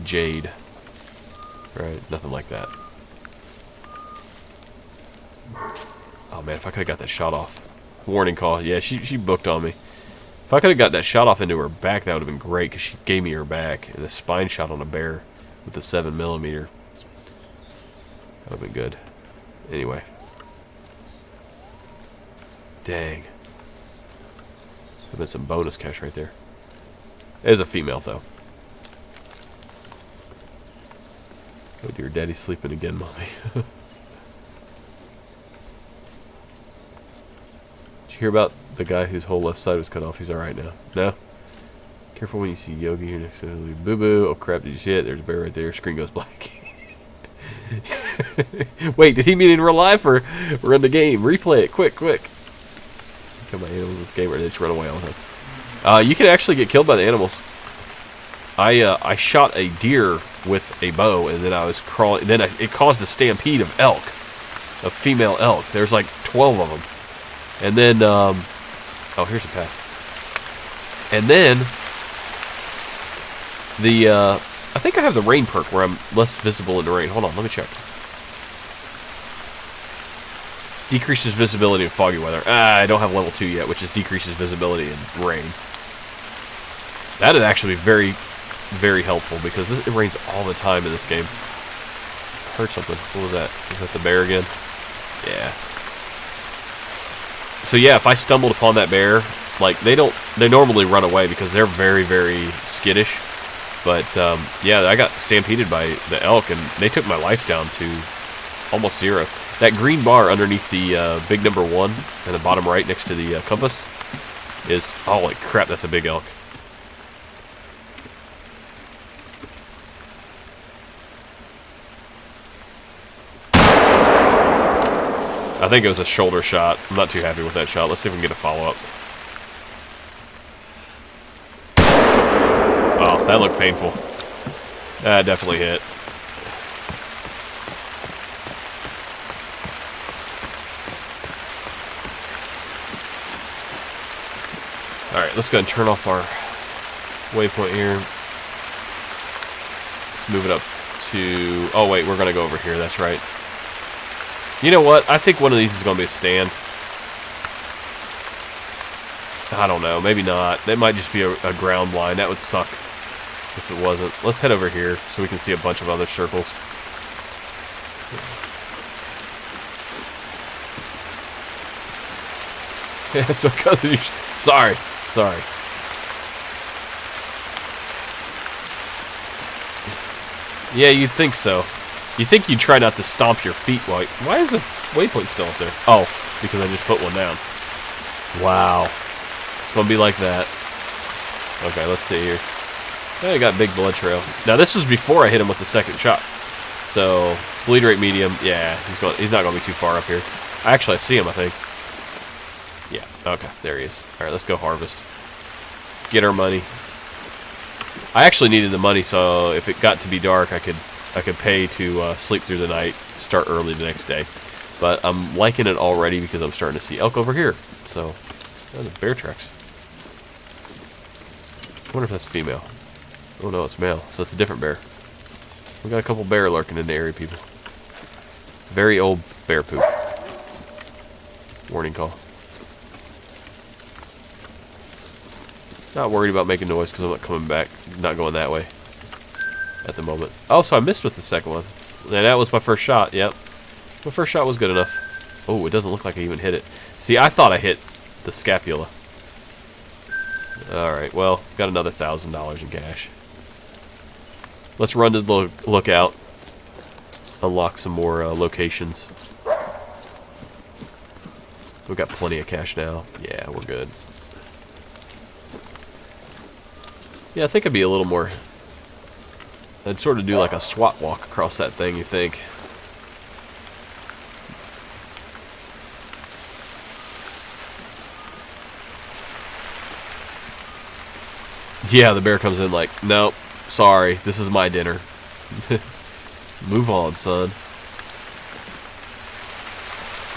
Speaker 1: jade. Right? Nothing like that. Oh man, if I could have got that shot off. Warning call. Yeah, she booked on me. If I could have got that shot off into her back, that would have been great because she gave me her back. And a spine shot on a bear with the 7mm. That would have been good. Anyway. Dang. Would have been some bonus cash right there. There's a female, though. Oh dear, daddy's sleeping again, mommy. Did you hear about the guy whose whole left side was cut off? He's alright now. No? Careful when you see Yogi here next to Boo Boo. Oh crap, did you see it? There's a bear right there. Screen goes black. Wait, did he mean in real life or we're in the game? Replay it, quick. Look at my animals in this game, or they just run away all the time. You can actually get killed by the animals. I shot a deer with a bow, and then I was crawling. Then it caused a stampede of elk, of female elk. There's like 12 of them, and then oh, here's a path. And then the I think I have the rain perk where I'm less visible in the rain. Hold on, let me check. Decreases visibility in foggy weather. I don't have level 2 yet, which is decreases visibility in rain. That would actually be very, very helpful because it rains all the time in this game. I heard something. What was that? Was that the bear again? Yeah. So yeah, if I stumbled upon that bear, like they normally run away because they're very, very skittish. But yeah, I got stampeded by the elk, and they took my life down to almost 0. That green bar underneath the big number 1 in the bottom right next to the compass is, holy crap, that's a big elk. I think it was a shoulder shot. I'm not too happy with that shot. Let's see if we can get a follow-up. Oh, that looked painful. That definitely hit. Alright, let's go and turn off our waypoint here. Let's move it up to... Oh, wait, we're going to go over here. That's right. You know what? I think one of these is going to be a stand. I don't know. Maybe not. That might just be a ground line. That would suck if it wasn't. Let's head over here so we can see a bunch of other circles. It's because of you. Sorry. Yeah, you'd think so. You think you'd try not to stomp your feet while... Why is the waypoint still up there? Oh, because I just put one down. Wow. It's going to be like that. Okay, let's see here. I got a big blood trail. Now, this was before I hit him with the second shot. So, bleed rate medium. Yeah, he's not going to be too far up here. Actually, I see him, I think. Yeah, okay, there he is. Alright, let's go harvest. Get our money. I actually needed the money, so if it got to be dark, I could pay to sleep through the night, start early the next day. But I'm liking it already because I'm starting to see elk over here. So, those are bear tracks. I wonder if that's female. Oh no, it's male, so it's a different bear. We got a couple bear lurking in the area, people. Very old bear poop. Warning call. Not worried about making noise because I'm not coming back. Not going that way at the moment. Oh, so I missed with the second one. And that was my first shot. Yep. My first shot was good enough. Oh, it doesn't look like I even hit it. See, I thought I hit the scapula. Alright, well, got another $1,000 in cash. Let's run to the lookout. Unlock some more locations. We've got plenty of cash now. Yeah, we're good. Yeah, I think I'd be a little more... I'd sort of do like a SWAT walk across that thing, you think. Yeah, the bear comes in like, nope, sorry, this is my dinner. Move on, son.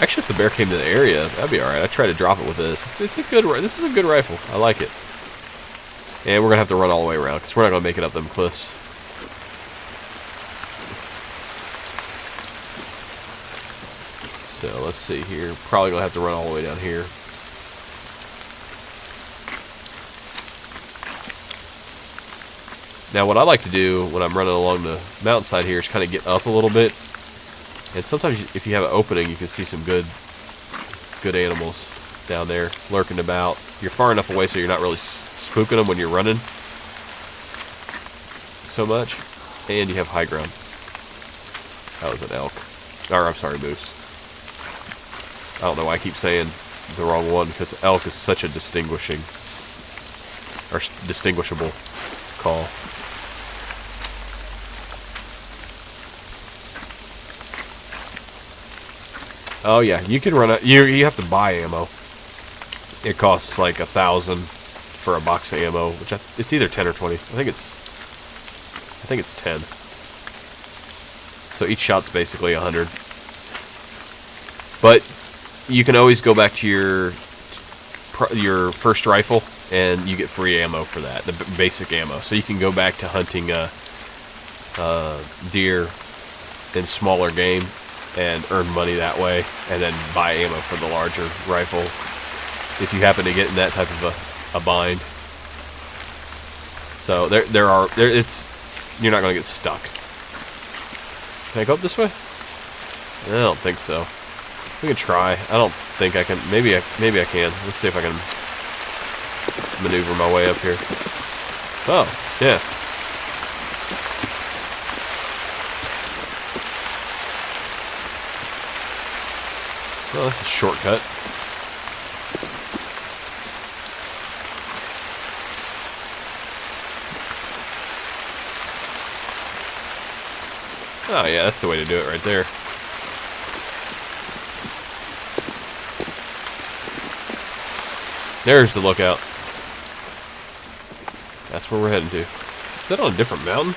Speaker 1: Actually, if the bear came to the area, that'd be alright. I'd try to drop it with this. It's a good. This is a good rifle. I like it. And we're gonna have to run all the way around because we're not gonna make it up them cliffs. So let's see here. Probably gonna have to run all the way down here. Now, what I like to do when I'm running along the mountainside here is kind of get up a little bit. And sometimes, if you have an opening, you can see some good animals down there lurking about. You're far enough away so you're not really spooking them when you're running so much. And you have high ground. That was an elk. Or, I'm sorry, moose. I don't know why I keep saying the wrong one, because elk is such a distinguishable call. Oh yeah, you can run out. You have to buy ammo. It costs like 1,000 for a box of ammo, which it's either 10 or 20. I think it's 10. So each shot's basically 100. But you can always go back to your first rifle, and you get free ammo for that, the basic ammo. So you can go back to hunting deer and smaller game and earn money that way, and then buy ammo for the larger rifle if you happen to get in that type of a bind. So you're not going to get stuck. Can I go up this way? I don't think so. We can try. I don't think I can. Maybe I can. Let's see if I can maneuver my way up here. Oh, yeah. Oh, that's a shortcut. Oh yeah, that's the way to do it right there. There's the lookout. That's where we're heading to. Is that on a different mountain?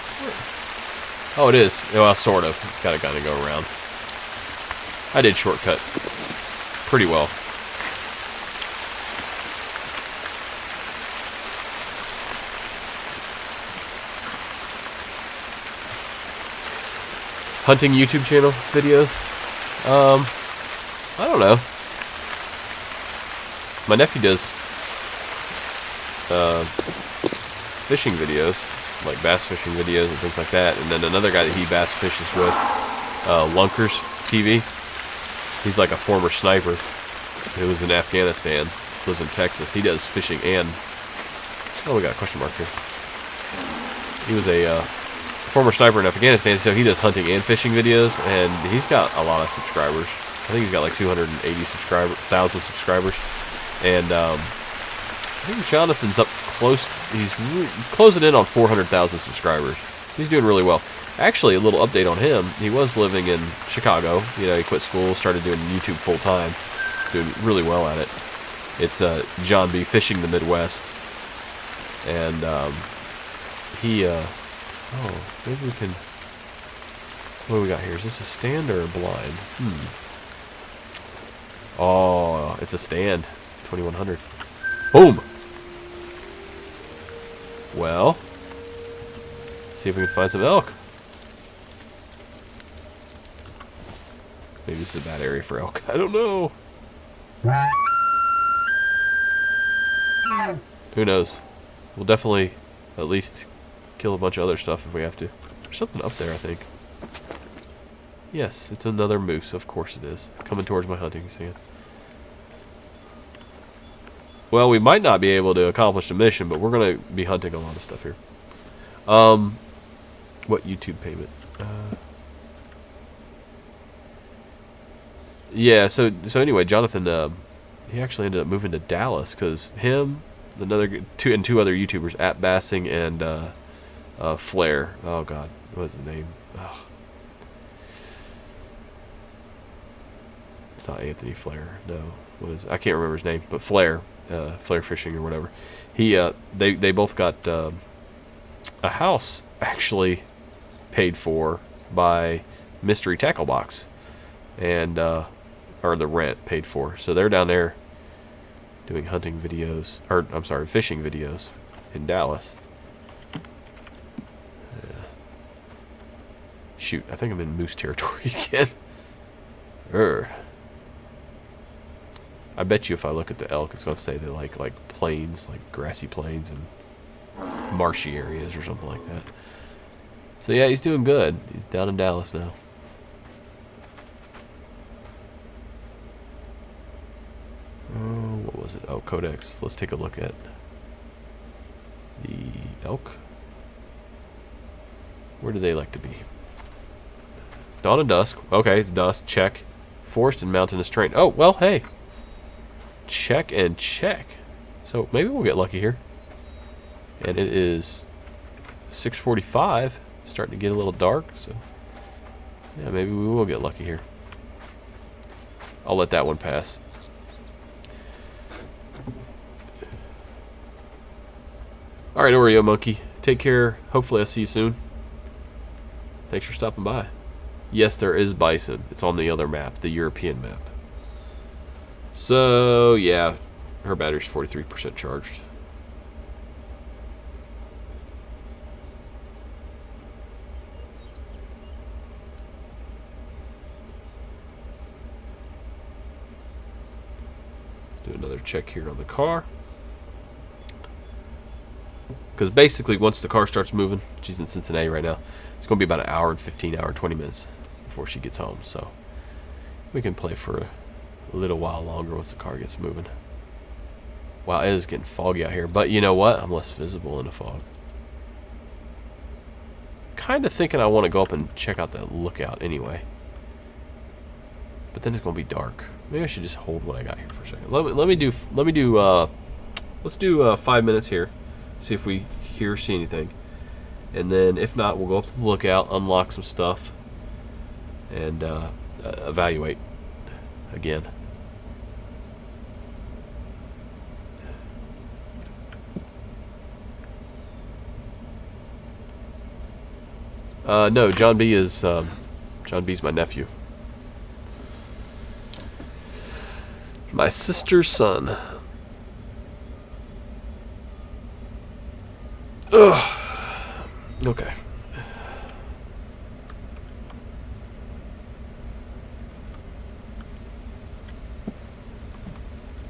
Speaker 1: Oh, it is. Well, sort of. It's got to kind of go around. I did shortcut pretty well. Hunting YouTube channel videos? I don't know. My nephew does fishing videos, like bass fishing videos and things like that. And then another guy that he bass fishes with, Lunkers TV. He's like a former sniper who was in Afghanistan, lives in Texas. He does fishing and... Oh, we got a question mark here. He was a former sniper in Afghanistan, so he does hunting and fishing videos, and he's got a lot of subscribers. I think he's got like 280,000 subscribers. And I think Jonathan's up close. He's closing in on 400,000 subscribers. So he's doing really well. Actually, a little update on him. He was living in Chicago. You know, he quit school, started doing YouTube full time, doing really well at it. It's John B. Fishing the Midwest, and he. Oh, maybe we can. What do we got here? Is this a stand or a blind? Oh, it's a stand. 2100. Boom. Well, let's see if we can find some elk. Maybe this is a bad area for elk. I don't know. Who knows? We'll definitely at least kill a bunch of other stuff if we have to. There's something up there, I think. Yes, it's another moose. Of course it is. Coming towards my hunting stand. Well, we might not be able to accomplish the mission, but we're going to be hunting a lot of stuff here. What YouTube payment? Yeah, so anyway, Jonathan, he actually ended up moving to Dallas because him, two other YouTubers, at Bassing and Flair. Oh God, what was the name? Oh. It's not Anthony Flair. No, what is? I can't remember his name, but Flair, Flair Fishing or whatever. They both got a house actually paid for by Mystery Tackle Box, and or the rent paid for. So they're down there doing hunting videos, or I'm sorry, fishing videos in Dallas. Shoot, I think I'm in moose territory again. I bet you if I look at the elk, it's going to say they like plains, like grassy plains and marshy areas or something like that. So yeah, he's doing good. He's down in Dallas now. What was it? Oh, Codex. Let's take a look at the elk. Where do they like to be? Dawn and dusk. Okay, it's dusk. Check. Forest and mountainous terrain. Oh, well, hey. Check and check. So maybe we'll get lucky here. And it is 6:45. Starting to get a little dark. So yeah, maybe we will get lucky here. I'll let that one pass. Alright, Oreo Monkey. Take care. Hopefully I'll see you soon. Thanks for stopping by. Yes, there is bison. It's on the other map, the European map. So, yeah. Her battery's 43% charged. Do another check here on the car. Because basically, once the car starts moving, she's in Cincinnati right now, it's going to be about an hour and 15, hour and 20 minutes before she gets home. So we can play for a little while longer once the car gets moving. Wow, it is getting foggy out here. But you know what? I'm less visible in the fog. Kind of thinking I want to go up and check out that lookout anyway. But then it's going to be dark. Maybe I should just hold what I got here for a second. Let's do 5 minutes here. See if we see anything. And then if not, we'll go up to the lookout, unlock some stuff, and evaluate again. No, John B is John B's my nephew. My sister's son. Ugh. Okay.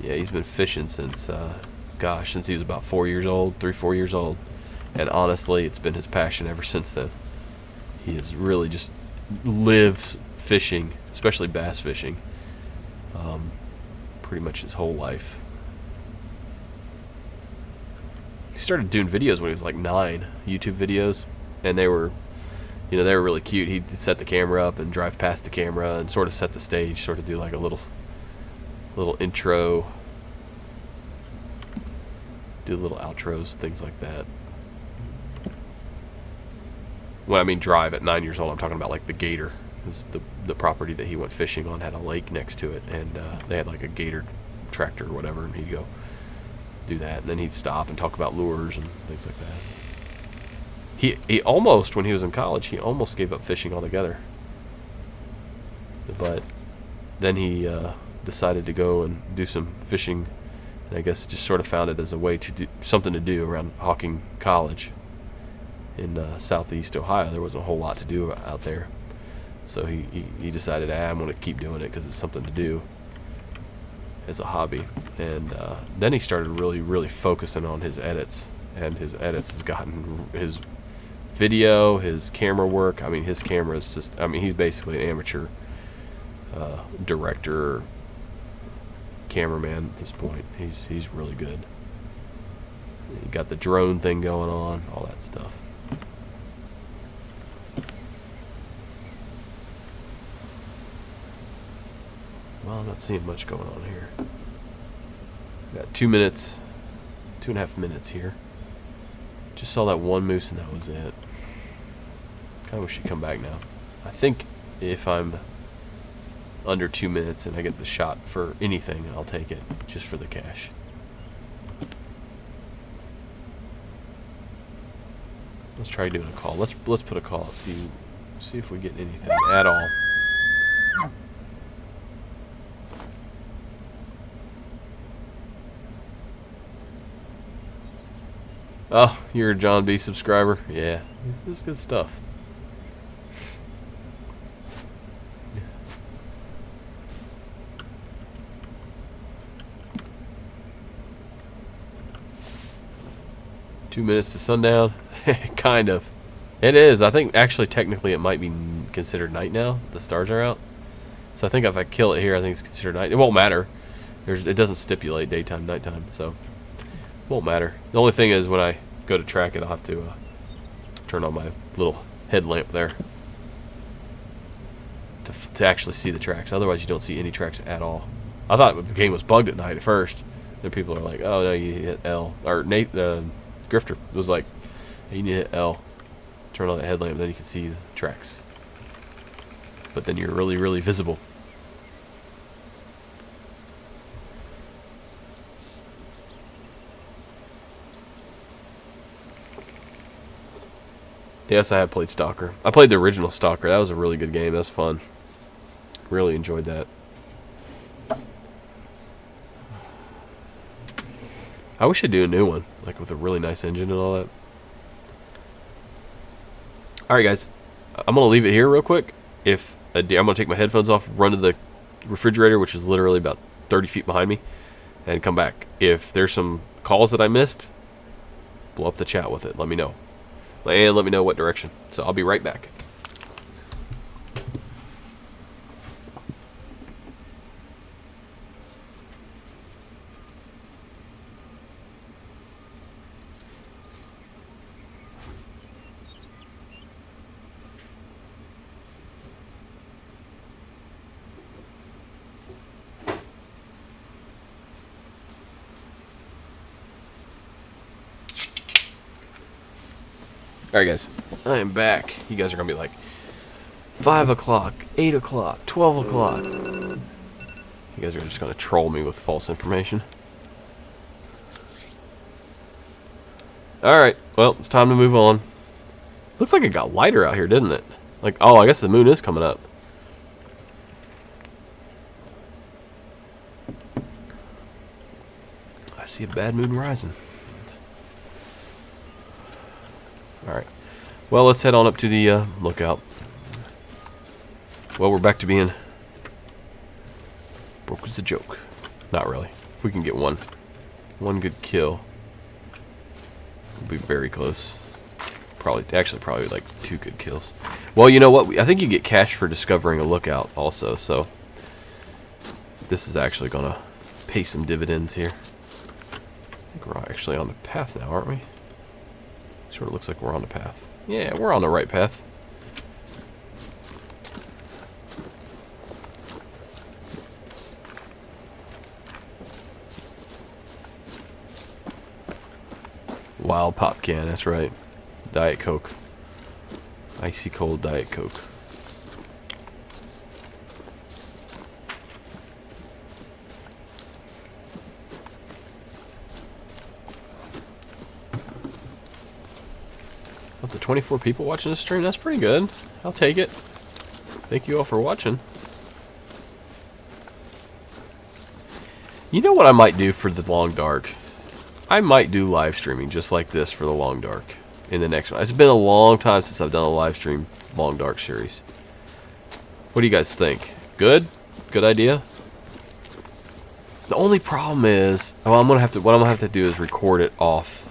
Speaker 1: Yeah, he's been fishing since, gosh, since he was about 4 years old, 4 years old. And honestly, it's been his passion ever since then. He has really just lived fishing, especially bass fishing, pretty much his whole life. He started doing videos when he was like 9, YouTube videos, and they were, you know, they were really cute. He'd set the camera up and drive past the camera and sort of set the stage, sort of do like a little intro, do little outros, things like that. When I mean drive at 9 years old, I'm talking about like the gator. Because the property that he went fishing on had a lake next to it, and they had like a gator tractor or whatever, and he'd go do that, and then he'd stop and talk about lures and things like that. He almost, when he was in college, he almost gave up fishing altogether. But then he decided to go and do some fishing, and I guess just sort of found it as a way to do something to do around Hawking College in southeast Ohio. There wasn't a whole lot to do out there. So he decided, I'm going to keep doing it because it's something to do as a hobby. And then he started really focusing on his edits, and his edits has gotten his video, his camera work. I mean, his camera is just, I mean, he's basically an amateur director, cameraman at this point. He's really good. You got the drone thing going on, all that stuff. Well, I'm not seeing much going on here. Got 2 minutes, 2.5 minutes here. Just saw that one moose and that was it. Kind of wish she'd come back now. I think if I'm under 2 minutes and I get the shot for anything, I'll take it just for the cash. Let's try doing a call. Let's put a call. See if we get anything at all. Oh, you're a John B subscriber? Yeah, this is good stuff. Two minutes to sundown. Kind of. It is. I think actually technically it might be considered night now. The stars are out. So I think if I kill it here, I think it's considered night. It won't matter. It doesn't stipulate daytime, nighttime, so it won't matter. The only thing is when I go to track it, I'll have to turn on my little headlamp there to actually see the tracks. Otherwise, you don't see any tracks at all. I thought the game was bugged at night at first. Then people are like, "Oh no, you hit L." Or Nate, Grifter, was like, hey, "You need to hit L. Turn on the headlamp, then you can see the tracks." But then you're really visible. Yes, I have played Stalker. I played the original Stalker. That was a really good game. That's fun. Really enjoyed that. I wish I'd do a new one, like with a really nice engine and all that. Alright guys, I'm going to leave it here real quick. I'm going to take my headphones off, run to the refrigerator, which is literally about 30 feet behind me, and come back. If there's some calls that I missed, blow up the chat with it. Let me know. And let me know what direction. So I'll be right back. Alright guys, I am back. You guys are going to be like, 5 o'clock, 8 o'clock, 12 o'clock. You guys are just going to troll me with false information. Alright, well, it's time to move on. Looks like it got lighter out here, didn't it? Like, oh, I guess the moon is coming up. I see a bad moon rising. Alright, well, let's head on up to the lookout. Well, we're back to being broke as a joke. Not really. If we can get one good kill, we'll be very close. Probably like 2 good kills. Well, you know what? I think you get cash for discovering a lookout also, so this is actually going to pay some dividends here. I think we're actually on the path now, aren't we? Sort of looks like we're on the path. Yeah, we're on the right path. Wild pop can, that's right. Diet Coke. Icy cold Diet Coke. Up to 24 people watching this stream. That's pretty good. I'll take it. Thank you all for watching. You know what I might do for the long dark? I might do live streaming just like this for the long dark in the next one. It's been a long time since I've done a live stream long dark series. What do you guys think? Good? Good idea? The only problem is, well, what I'm gonna have to do is record it off.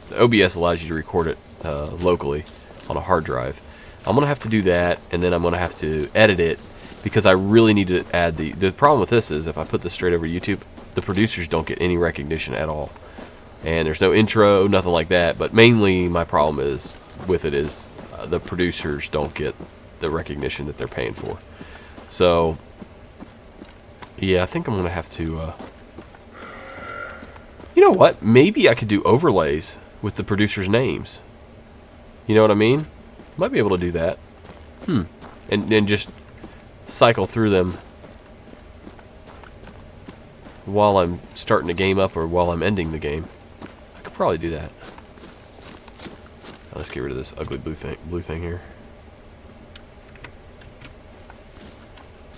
Speaker 1: The OBS allows you to record it locally on a hard drive. I'm gonna have to do that, and then I'm gonna have to edit it because I really need to add the problem with this is if I put this straight over YouTube, the producers don't get any recognition at all, and there's no intro, nothing like that. But mainly my problem is with it is the producers don't get the recognition that they're paying for. So yeah, I think I'm gonna have to you know what, maybe I could do overlays with the producers' names. You know what I mean? Might be able to do that. And just cycle through them while I'm starting the game up or while I'm ending the game. I could probably do that. Now let's get rid of this ugly blue thing here.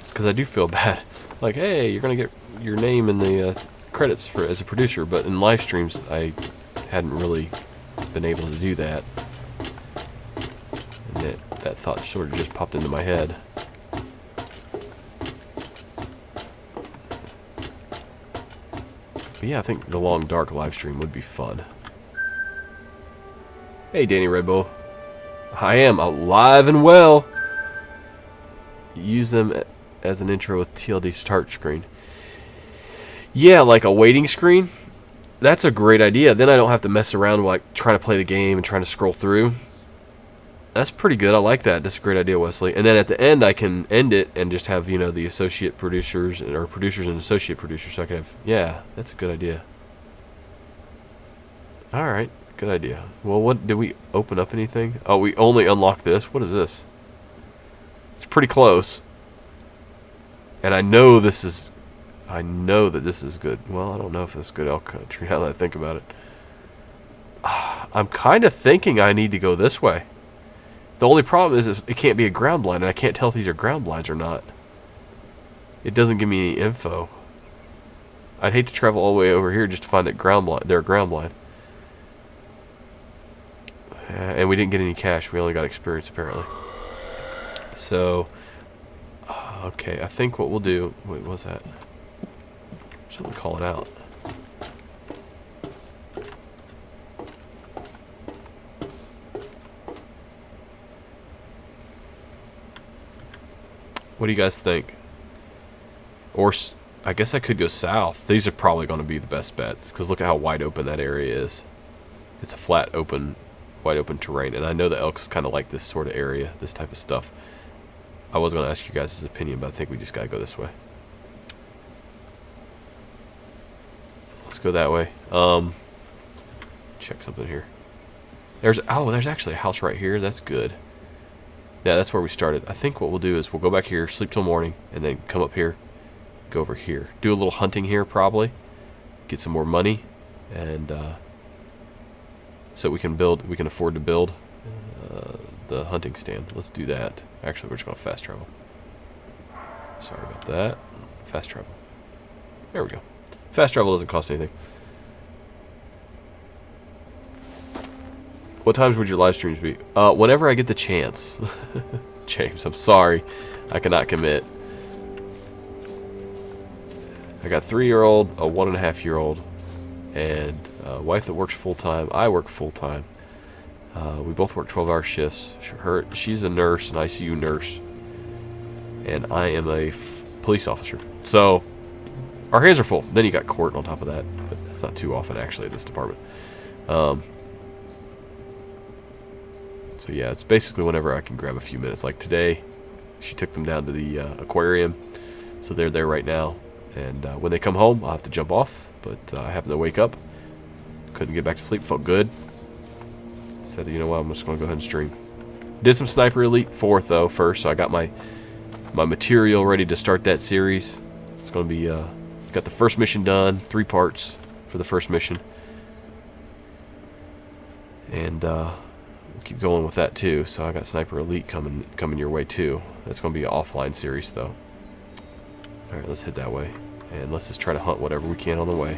Speaker 1: Because I do feel bad. Like, hey, you're gonna get your name in the credits for as a producer, but in live streams I hadn't really been able to do that. And that thought sort of just popped into my head. But yeah, I think the long dark live stream would be fun. Hey, Danny Red Bull. I am alive and well. Use them as an intro with TLD start screen. Yeah, like a waiting screen. That's a great idea. Then I don't have to mess around like trying to play the game and trying to scroll through. That's pretty good. I like that. That's a great idea, Wesley. And then at the end, I can end it and just have, you know, the associate producers or producers and associate producers. So I can have, yeah, that's a good idea. All right, good idea. Well, what did we open up anything? Oh, we only unlocked this. What is this? It's pretty close. And I know that this is good. Well, I don't know if this is good elk country now that I think about it. I'm kind of thinking I need to go this way. The only problem is it can't be a ground blind, and I can't tell if these are ground blinds or not. It doesn't give me any info. I'd hate to travel all the way over here just to find that they're a ground blind. And we didn't get any cash. We only got experience, apparently. So, okay, I think what we'll do... Wait, what was that? Someone call it out. What do you guys think? Or I guess I could go south. These are probably going to be the best bets because look at how wide open that area is. It's a flat, open, wide open terrain, and I know the elks kind of like this sort of area, this type of stuff. I was going to ask you guys' opinion, but I think we just got to go this way. Let's go that way. Check something here. There's actually a house right here. That's good. Yeah, that's where we started. I think what we'll do is we'll go back here, sleep till morning, and then come up here, go over here. Do a little hunting here probably. Get some more money, and so we can afford to build the hunting stand. Let's do that. Actually, we're just going to fast travel. Sorry about that. Fast travel. There we go. Fast travel doesn't cost anything. What times would your live streams be? Whenever I get the chance. James, I'm sorry. I cannot commit. I got a 3-year-old, a 1.5-year-old, and a wife that works full-time. I work full-time. We both work 12-hour shifts. She's a nurse, an ICU nurse, and I am a police officer. So, our hands are full. Then you got court on top of that, but it's not too often, actually, at this department. So yeah, it's basically whenever I can grab a few minutes. Like today, she took them down to the aquarium, so they're there right now. And when they come home, I'll have to jump off. But I happened to wake up, couldn't get back to sleep, felt good. Said, you know what, I'm just going to go ahead and stream. Did some Sniper Elite 4th though first, so I got my material ready to start that series. It's going to be got the first mission done, 3 parts for the first mission, and keep going with that too. So I got Sniper Elite coming your way too. That's going to be an offline series though. Alright, let's head that way, and let's just try to hunt whatever we can on the way.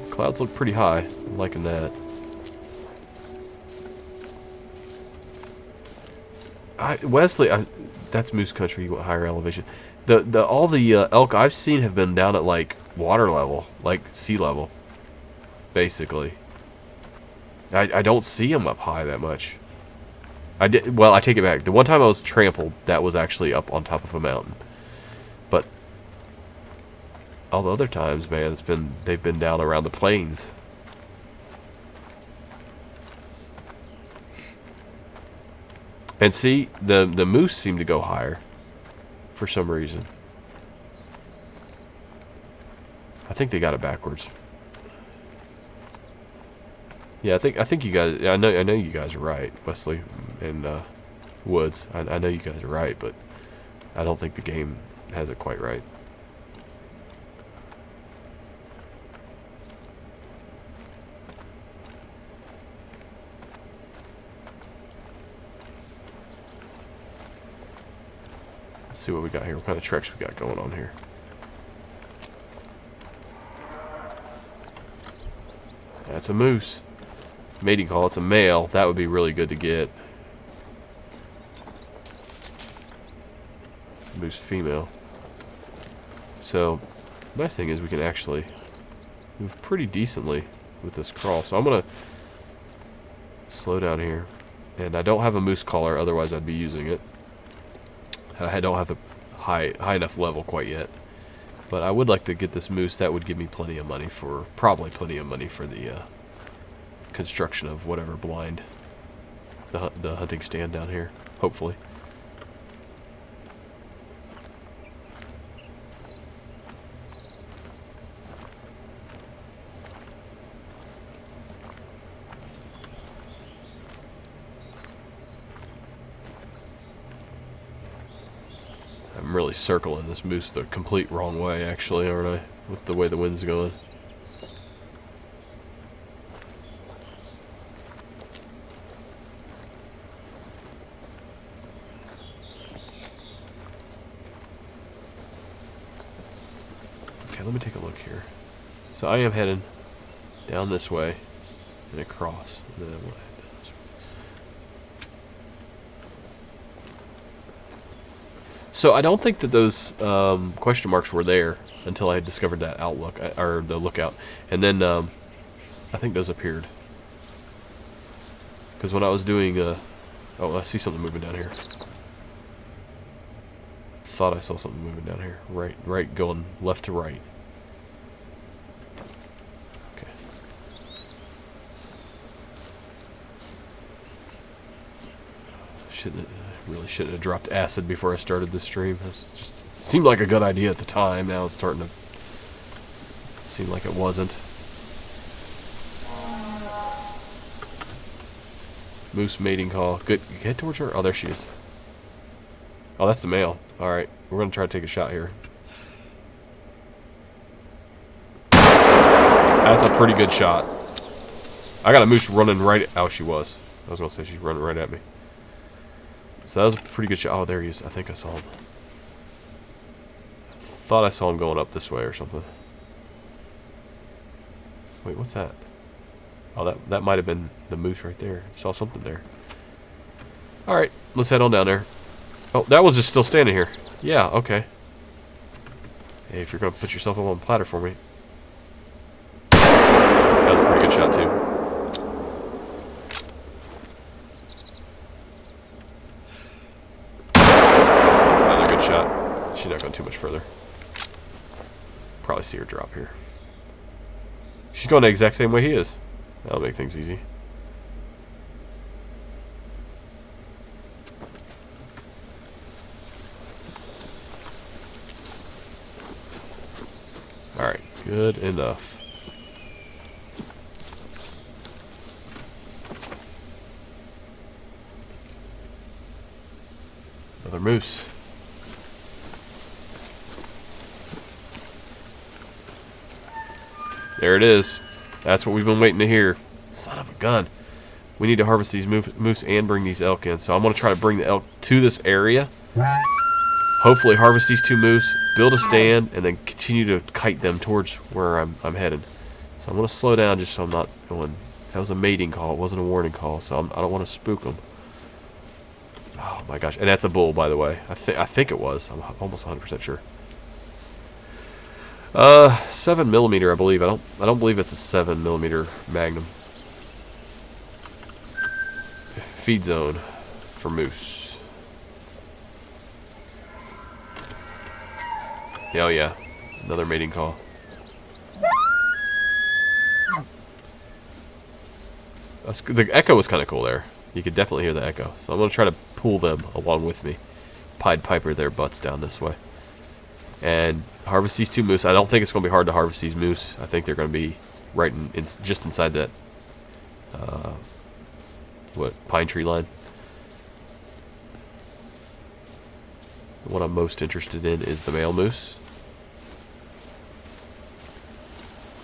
Speaker 1: Clouds look pretty high. I'm liking that. Wesley, that's moose country. You want higher elevation. All the elk I've seen have been down at like water level, like sea level, basically. I don't see them up high that much. Well, I take it back. The one time I was trampled, that was actually up on top of a mountain. But all the other times, man, they've been down around the plains. And see, the moose seem to go higher for some reason. I think they got it backwards. Yeah, I think you guys. I know you guys are right, Wesley and Woods. I know you guys are right, but I don't think the game has it quite right. Let's see what we got here. What kind of tricks we got going on here? That's a moose. Mating call. It's a male. That would be really good to get. Moose female. So, nice thing is we can actually move pretty decently with this crawl. So I'm gonna slow down here, and I don't have a moose collar. Otherwise, I'd be using it. I don't have the high enough level quite yet, but I would like to get this moose. That would give me plenty of money for the construction of whatever blind the hunting stand down here, hopefully. I'm really circling this moose the complete wrong way, actually, aren't I? With the way the wind's going. Okay, let me take a look here. So I am heading down this way and across. And then I'm gonna head down this way. So I don't think that those question marks were there until I had discovered that outlook, or the lookout. And then I think those appeared. Because when I was doing... oh, I see something moving down here. Thought I saw something moving down here. Right, going left to right. Okay. Really shouldn't have dropped acid before I started this stream. It just seemed like a good idea at the time. Now it's starting to seem like it wasn't. Moose mating call. Good. Head towards her. Oh, there she is. Oh, that's the male. Alright, we're going to try to take a shot here. That's a pretty good shot. I got a moose running right... Oh, she was. I was going to say she's running right at me. So that was a pretty good shot. Oh, there he is. I think I saw him. Thought I saw him going up this way or something. Wait, what's that? Oh, that might have been the moose right there. Saw something there. Alright, let's head on down there. Oh, that was just still standing here. Yeah, okay. Hey, if you're going to put yourself up on the platter for me. That was a pretty good shot, too. That's another good shot. She's not going too much further. Probably see her drop here. She's going the exact same way he is. That'll make things easy. Alright, good enough. Another moose. There it is. That's what we've been waiting to hear. Son of a gun. We need to harvest these moose and bring these elk in. So I'm going to try to bring the elk to this area. Hopefully harvest these two moose, build a stand, and then continue to kite them towards where I'm headed. So I'm going to slow down just so I'm not going... That was a mating call. It wasn't a warning call, so I don't want to spook them. Oh my gosh, and that's a bull, by the way. I think it was. I'm almost 100% sure. 7mm, I believe. I don't believe it's a 7mm Magnum. Feed zone for moose. Hell yeah, another mating call. The echo was kind of cool there. You could definitely hear the echo. So I'm going to try to pull them along with me. Pied Piper their butts down this way. And harvest these 2 moose. I don't think it's going to be hard to harvest these moose. I think they're going to be right just inside that pine tree line. What I'm most interested in is the male moose.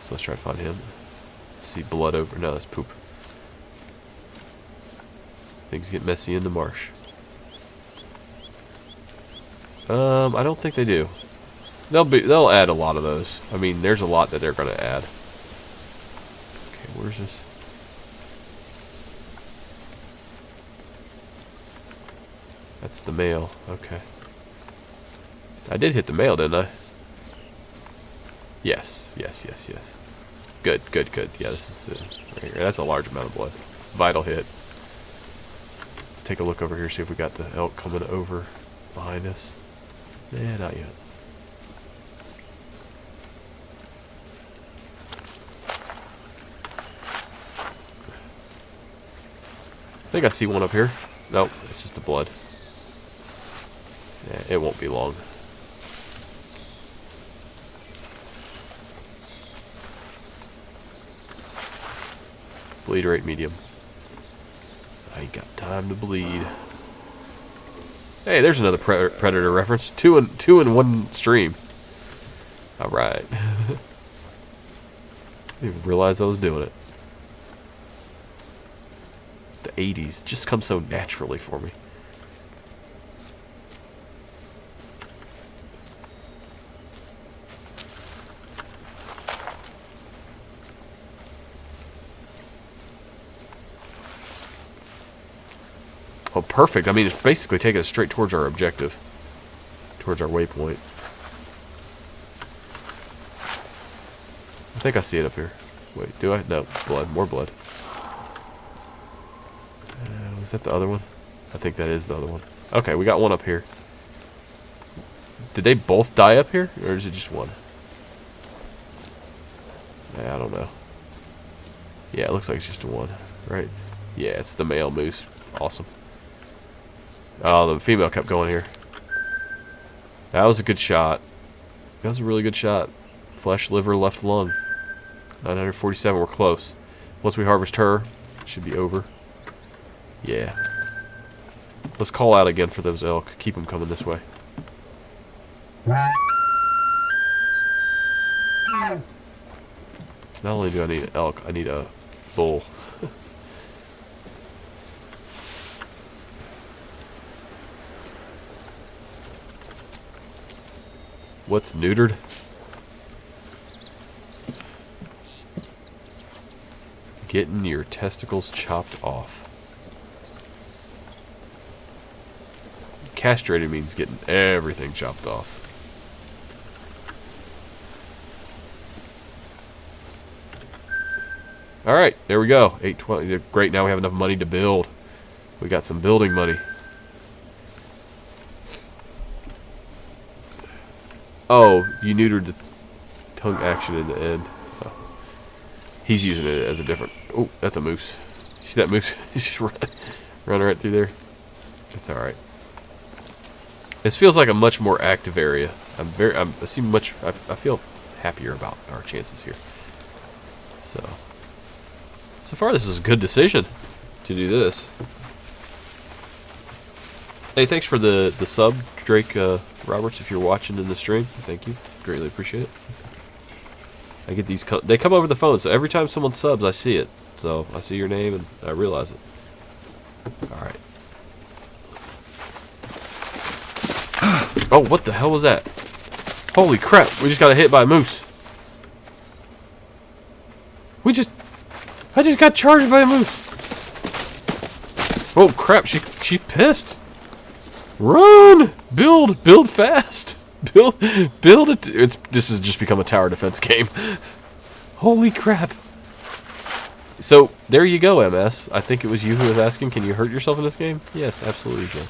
Speaker 1: So let's try to find him. See blood over. No, that's poop. Things get messy in the marsh. I don't think they do. They'll add a lot of those. I mean, there's a lot that they're gonna add. Okay, where's this? That's the male. Okay. I did hit the male, didn't I? Yes. Good. Yeah, this is right here. That's a large amount of blood. Vital hit. Let's take a look over here, see if we got the elk coming over behind us. Yeah, not yet. I think I see one up here. Nope, it's just the blood. Yeah, it won't be long. Bleed rate medium. I ain't got time to bleed. Hey, there's another predator reference. Two in one stream. All right. I didn't even realize I was doing it. The 80s just come so naturally for me. Oh, perfect. I mean, it's basically taking us straight towards our objective. Towards our waypoint. I think I see it up here. Wait, do I? No, blood. More blood. Was that the other one? I think that is the other one. Okay, we got one up here. Did they both die up here? Or is it just one? Yeah, I don't know. Yeah, it looks like it's just one, right? Yeah, it's the male moose. Awesome. Oh, the female kept going here. That was a good shot. That was a really good shot. Flesh, liver, left lung. 947, we're close. Once we harvest her, it should be over. Yeah. Let's call out again for those elk. Keep them coming this way. Not only do I need an elk, I need a bull. What's neutered? Getting your testicles chopped off. Castrated means getting everything chopped off. Alright, there we go. 820. Great, now we have enough money to build. We got some building money. Oh, you neutered the tongue action in the end. Oh. He's using it as a different... Oh, that's a moose. You see that moose? He's just running right through there. It's alright. This feels like a much more active area. I feel happier about our chances here. So far this is a good decision to do this. Hey, thanks for the sub, Drake Roberts, if you're watching in the stream. Thank you. Greatly appreciate it. I get these... They come over the phone, so every time someone subs, I see it. So I see your name and I realize it. Alright. Oh, what the hell was that? Holy crap, we just got hit by a moose. I just got charged by a moose. Oh crap, she pissed. Run! Build fast! Build it. This has just become a tower defense game. Holy crap. So, there you go, MS. I think it was you who was asking, can you hurt yourself in this game? Yes, absolutely you can.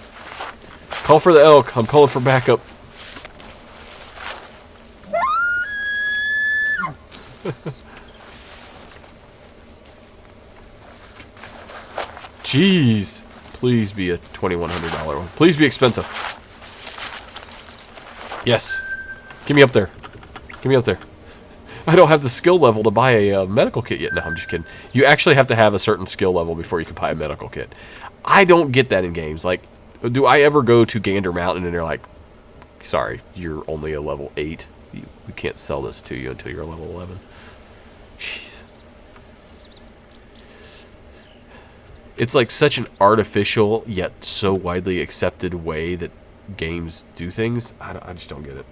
Speaker 1: Call for the elk. I'm calling for backup. Jeez. Please be a $2,100 one. Please be expensive. Yes. Get me up there. Get me up there. I don't have the skill level to buy a medical kit yet. No, I'm just kidding. You actually have to have a certain skill level before you can buy a medical kit. I don't get that in games. Like, do I ever go to Gander Mountain and they're like, sorry, you're only a level 8. We can't sell this to you until you're a level 11. Jeez. It's like such an artificial yet so widely accepted way that games do things. I just don't get it.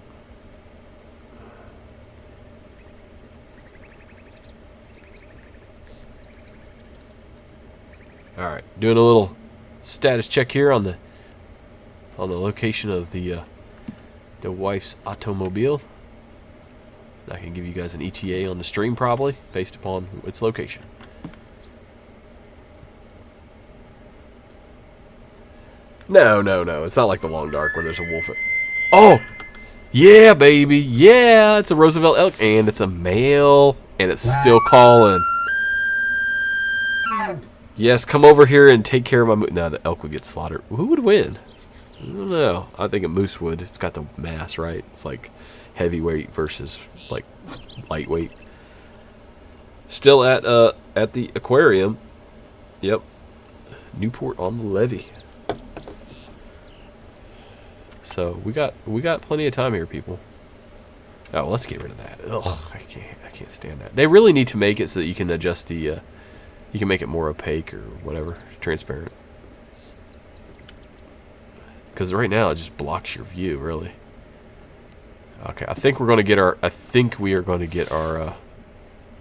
Speaker 1: All right, doing a little status check here on the location of the wife's automobile. I can give you guys an ETA on the stream probably based upon its location. No. It's not like the Long Dark where there's a wolf. Oh! Yeah, baby. Yeah, it's a Roosevelt elk. And it's a male. And it's still calling. Yes, come over here and take care of my moose. No, the elk would get slaughtered. Who would win? I don't know. I think a moose would. It's got the mass, right? It's like heavyweight versus like lightweight. Still at the aquarium. Yep. Newport on the Levee. So we got plenty of time here, people. Oh, let's get rid of that. Ugh, I can't stand that. They really need to make it so that you can adjust the you can make it more opaque or whatever, transparent. Because right now it just blocks your view, really. Okay, I think we are going to get our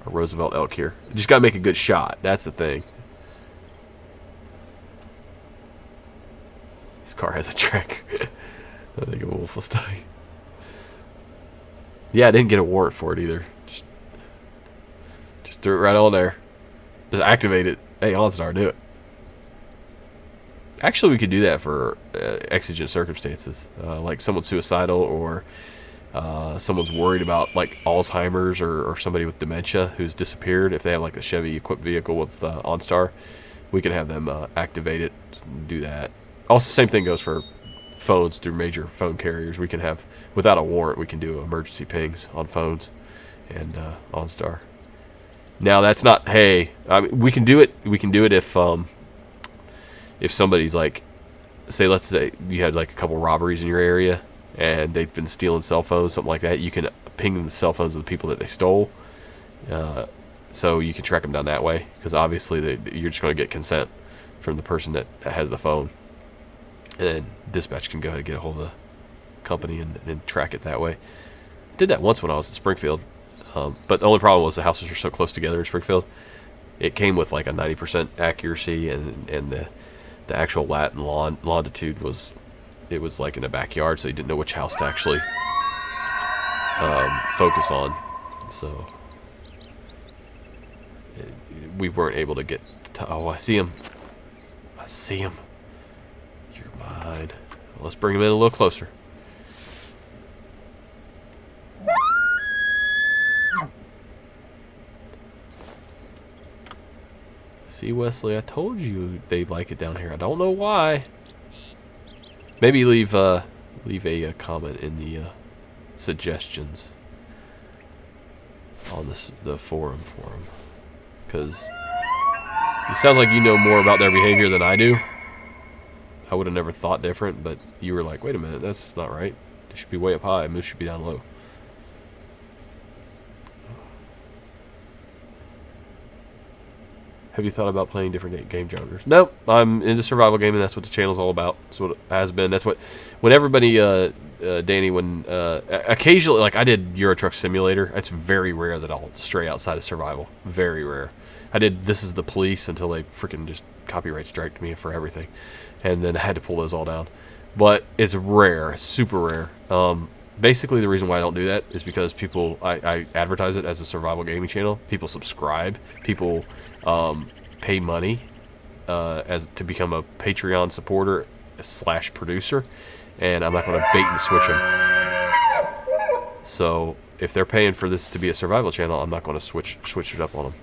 Speaker 1: Roosevelt elk here. Just got to make a good shot. That's the thing. This car has a tracker. I think a wolf will stay. Yeah, I didn't get a warrant for it either. Just threw it right on there. Just activate it. Hey, OnStar, do it. Actually, we could do that for exigent circumstances, like someone's suicidal or someone's worried about like Alzheimer's or somebody with dementia who's disappeared. If they have like a Chevy equipped vehicle with OnStar, we can have them activate it. Do that. Also, same thing goes for phones through major phone carriers. We can have, without a warrant, we can do emergency pings on phones and OnStar. Now that's not, hey, I mean, we can do it. We can do it if somebody's like, let's say you had like a couple robberies in your area and they've been stealing cell phones, something like that. You can ping the cell phones of the people that they stole, so you can track them down that way. Because obviously you're just going to get consent from the person that has the phone. And then dispatch can go ahead and get a hold of the company and track it that way. Did that once when I was in Springfield. But the only problem was the houses were so close together in Springfield. It came with like a 90% accuracy, and the actual lat and longitude was like in a backyard, so you didn't know which house to actually focus on. So we weren't able to get oh, I see him. I see him. You're mine. Well, let's bring him in a little closer. See, Wesley, I told you they like it down here. I don't know why. Maybe leave a comment in the suggestions on the forum for them, because it sounds like you know more about their behavior than I do. I would have never thought different, but you were like, wait a minute, that's not right. They should be way up high. Moose should be down low. Have you thought about playing different game genres? Nope. I'm into survival gaming. That's what the channel's all about. That's what it has been. That's what, when everybody, Danny, when, occasionally, like I did Euro Truck Simulator. It's very rare that I'll stray outside of survival. Very rare. I did This Is the Police until they freaking just copyright striked me for everything. And then I had to pull those all down. but it's rare. It's super rare. Basically, the reason why I don't do that is because people, I advertise it as a survival gaming channel. People subscribe. People pay money as to become a Patreon supporter / producer, and I'm not going to bait and switch them. So if they're paying for this to be a survival channel, I'm not going to switch it up on them.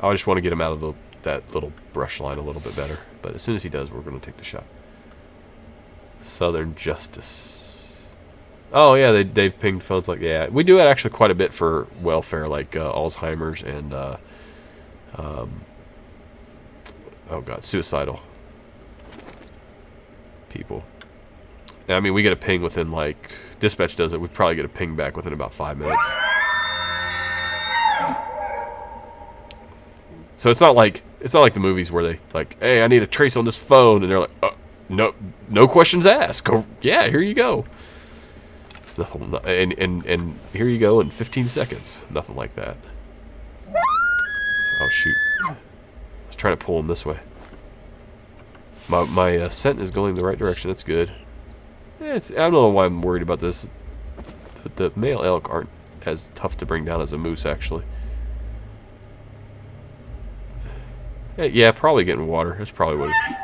Speaker 1: I just want to get him out of that little brush line a little bit better. But as soon as he does, we're going to take the shot. Southern Justice. Oh yeah, they've pinged phones like, yeah. We do it actually quite a bit for welfare, like Alzheimer's and oh god, suicidal people. I mean, we get a ping within, like, dispatch does it. We probably get a ping back within about 5 minutes. So it's not like the movies where they like, hey, I need a trace on this phone, and they're like, no questions asked. Go, yeah, here you go. It's nothing, and here you go in 15 seconds. Nothing like that. Oh shoot! I was trying to pull him this way. My scent is going the right direction. That's good. I don't know why I'm worried about this. But the male elk aren't as tough to bring down as a moose, actually. Yeah, probably getting water. That's probably what it is.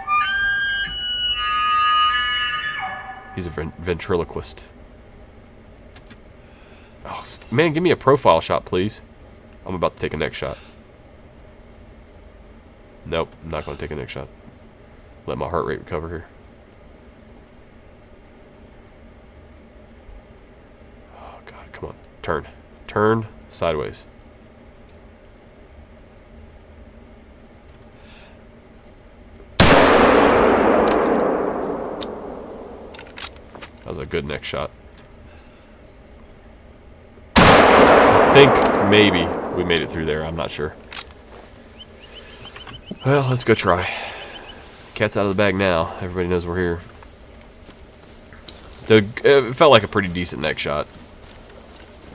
Speaker 1: He's a ventriloquist. Oh, man, give me a profile shot, please. I'm about to take a neck shot. Nope, I'm not going to take a neck shot. Let my heart rate recover here. Oh, God, come on. Turn. Turn sideways. That was a good neck shot. I think maybe we made it through there. I'm not sure. Well, let's go try. Cat's out of the bag now. Everybody knows we're here. It felt like a pretty decent neck shot.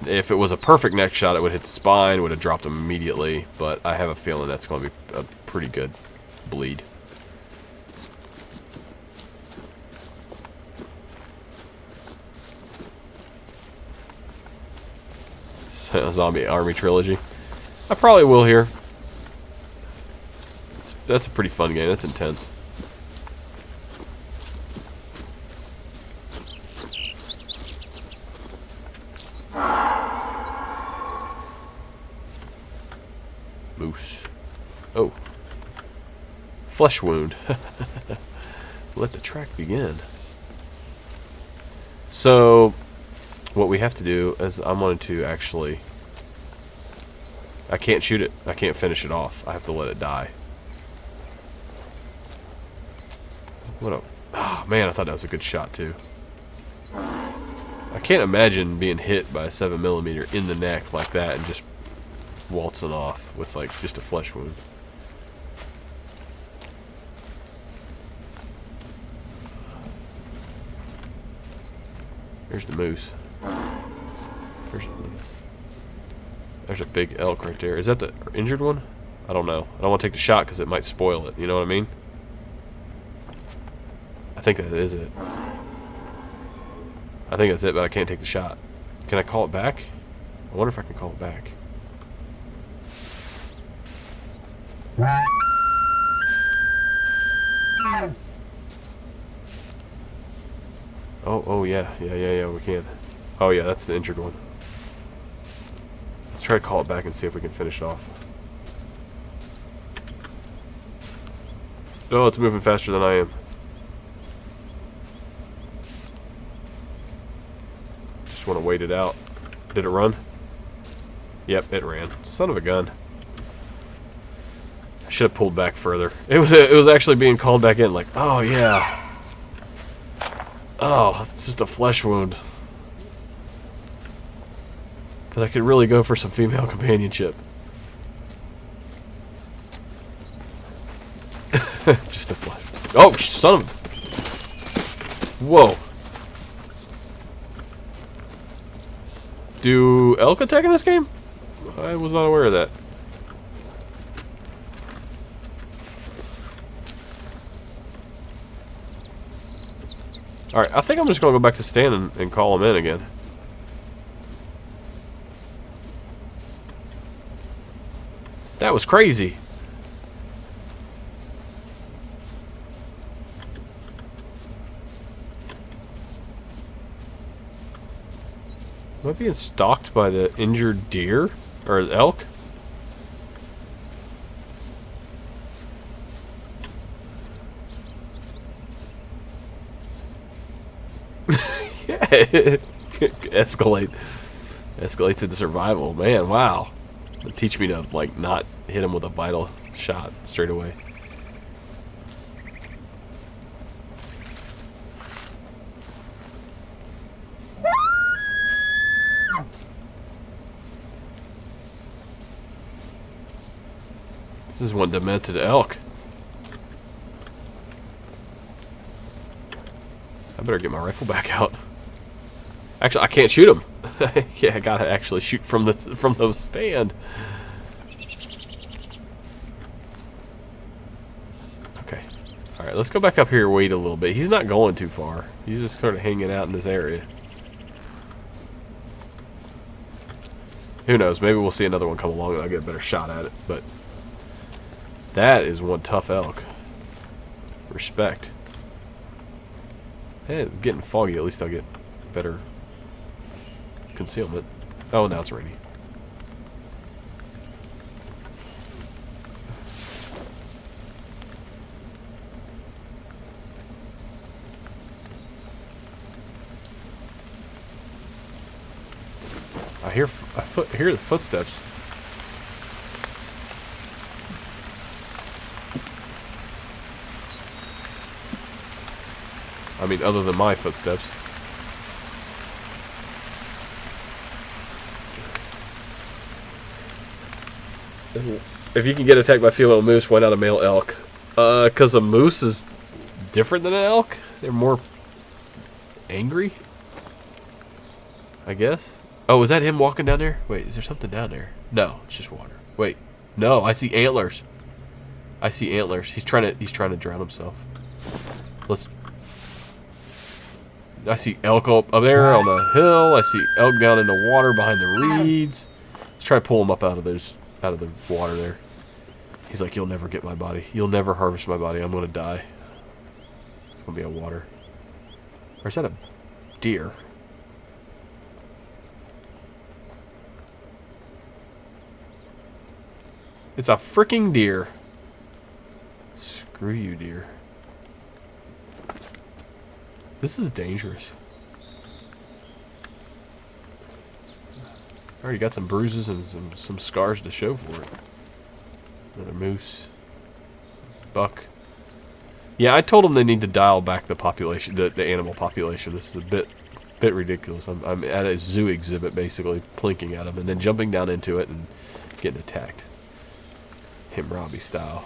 Speaker 1: If it was a perfect neck shot, it would hit the spine, would have dropped him immediately. But I have a feeling that's going to be a pretty good bleed. Zombie Army Trilogy. I probably will here. That's a pretty fun game. That's intense. Moose. Oh. Flesh wound. Let the track begin. So, what we have to do is I'm going to actually... I can't shoot it. I can't finish it off. I have to let it die. What a... Oh, man, I thought that was a good shot, too. I can't imagine being hit by a 7mm in the neck like that and just waltzing off with, like, just a flesh wound. There's the moose. There's a big elk right there. Is that the injured one? I don't know. I don't want to take the shot because it might spoil it. You know what I mean? I think that is it. I think that's it, but I can't take the shot. Can I call it back? I wonder if I can call it back. Oh yeah, we can. Oh yeah, that's the injured one. Let's try to call it back and see if we can finish it off. Oh, it's moving faster than I am. Just want to wait it out. Did it run? Yep, it ran. Son of a gun. I should have pulled back further. It was actually being called back in. Like, oh yeah. Oh, it's just a flesh wound. But I could really go for some female companionship. Just a flesh. Oh, son of... Whoa. Do elk attack in this game? I was not aware of that. Alright, I think I'm just going to go back to stand and call him in again. That was crazy. Am I being stalked by the injured deer? Or elk? Yeah. Escalates into survival. Man, wow. It'll teach me to, like, not hit him with a vital shot straight away. This is one demented elk. I better get my rifle back out. Actually, I can't shoot him. Yeah, I gotta actually shoot from the stand. Okay. All right, let's go back up here and wait a little bit. He's not going too far. He's just sort of hanging out in this area. Who knows? Maybe we'll see another one come along and I'll get a better shot at it. But that is one tough elk. Respect. Hey, it's getting foggy. At least I'll get better concealment. Oh, now it's rainy. I hear the footsteps. I mean, other than my footsteps. If you can get attacked by female moose, why not a male elk? Because a moose is different than an elk. They're more angry, I guess. Oh, is that him walking down there? Wait, is there something down there? No, it's just water. Wait, no, I see antlers. I see antlers. He's trying to drown himself. I see elk up there on the hill. I see elk down in the water behind the reeds. Let's try to pull him up out of the water there. He's like, you'll never get my body. You'll never harvest my body. I'm gonna die. It's gonna be a water. Or is that a deer? It's a freaking deer. Screw you, deer. This is dangerous. I already got some bruises and some scars to show for it. Another moose. Buck. Yeah, I told them they need to dial back the population, the animal population. This is a bit ridiculous. I'm at a zoo exhibit, basically, plinking at them and then jumping down into it and getting attacked. Him Robbie style.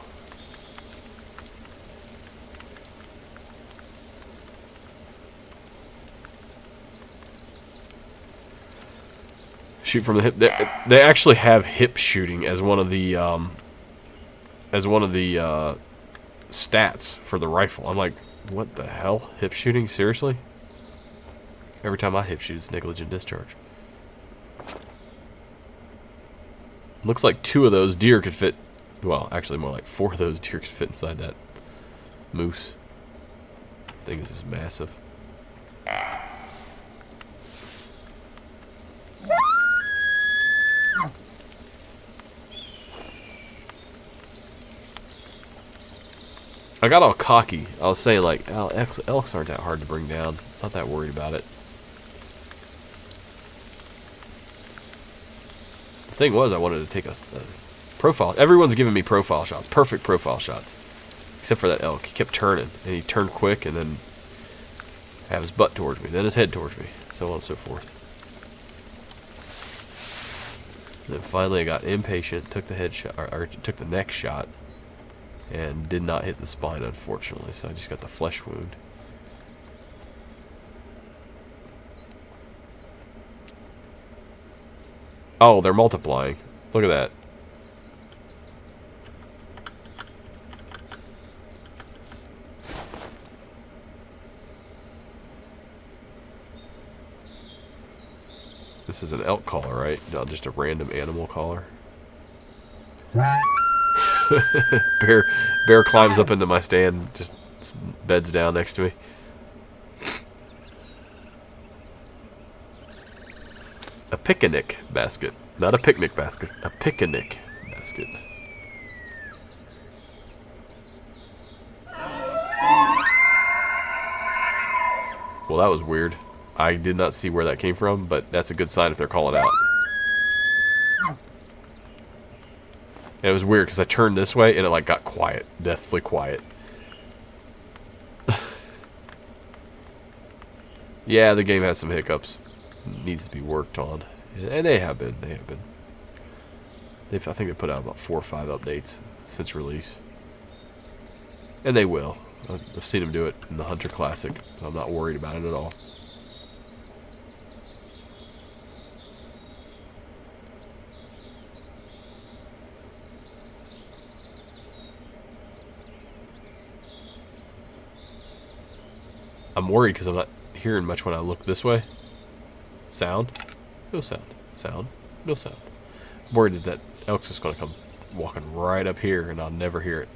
Speaker 1: Shoot from the hip. They actually have hip shooting as one of the stats for the rifle. I'm like, what the hell? Hip shooting? Seriously? Every time I hip shoot, it's negligent discharge. Looks like 2 of those deer could fit. Well, actually, more like 4 of those deer could fit inside that moose. Thing is massive. I got all cocky. I was saying, like, elks aren't that hard to bring down. Not that worried about it. The thing was, I wanted to take a profile. Everyone's giving me profile shots. Perfect profile shots. Except for that elk. He kept turning. And he turned quick and then have his butt towards me. Then his head towards me. So on and so forth. And then finally I got impatient. Took the headshot, or took the neck shot. And did not hit the spine, unfortunately, so I just got the flesh wound. Oh, they're multiplying. Look at that. This is an elk collar, right? Not just a random animal collar. Bear climbs up into my stand, just beds down next to me. A picnic basket. Not a picnic basket. A picnic basket. Well, that was weird. I did not see where that came from, but that's a good sign if they're calling out. And it was weird because I turned this way and it like got quiet. Deathly quiet. Yeah, the game has some hiccups. Needs to be worked on. And they have been. They have been. I think they put out about 4 or 5 updates since release. And they will. I've seen them do it in the Hunter Classic, so I'm not worried about it at all. I'm worried because I'm not hearing much when I look this way. Sound? No sound. Sound? No sound. I'm worried that that elk's just going to come walking right up here and I'll never hear it.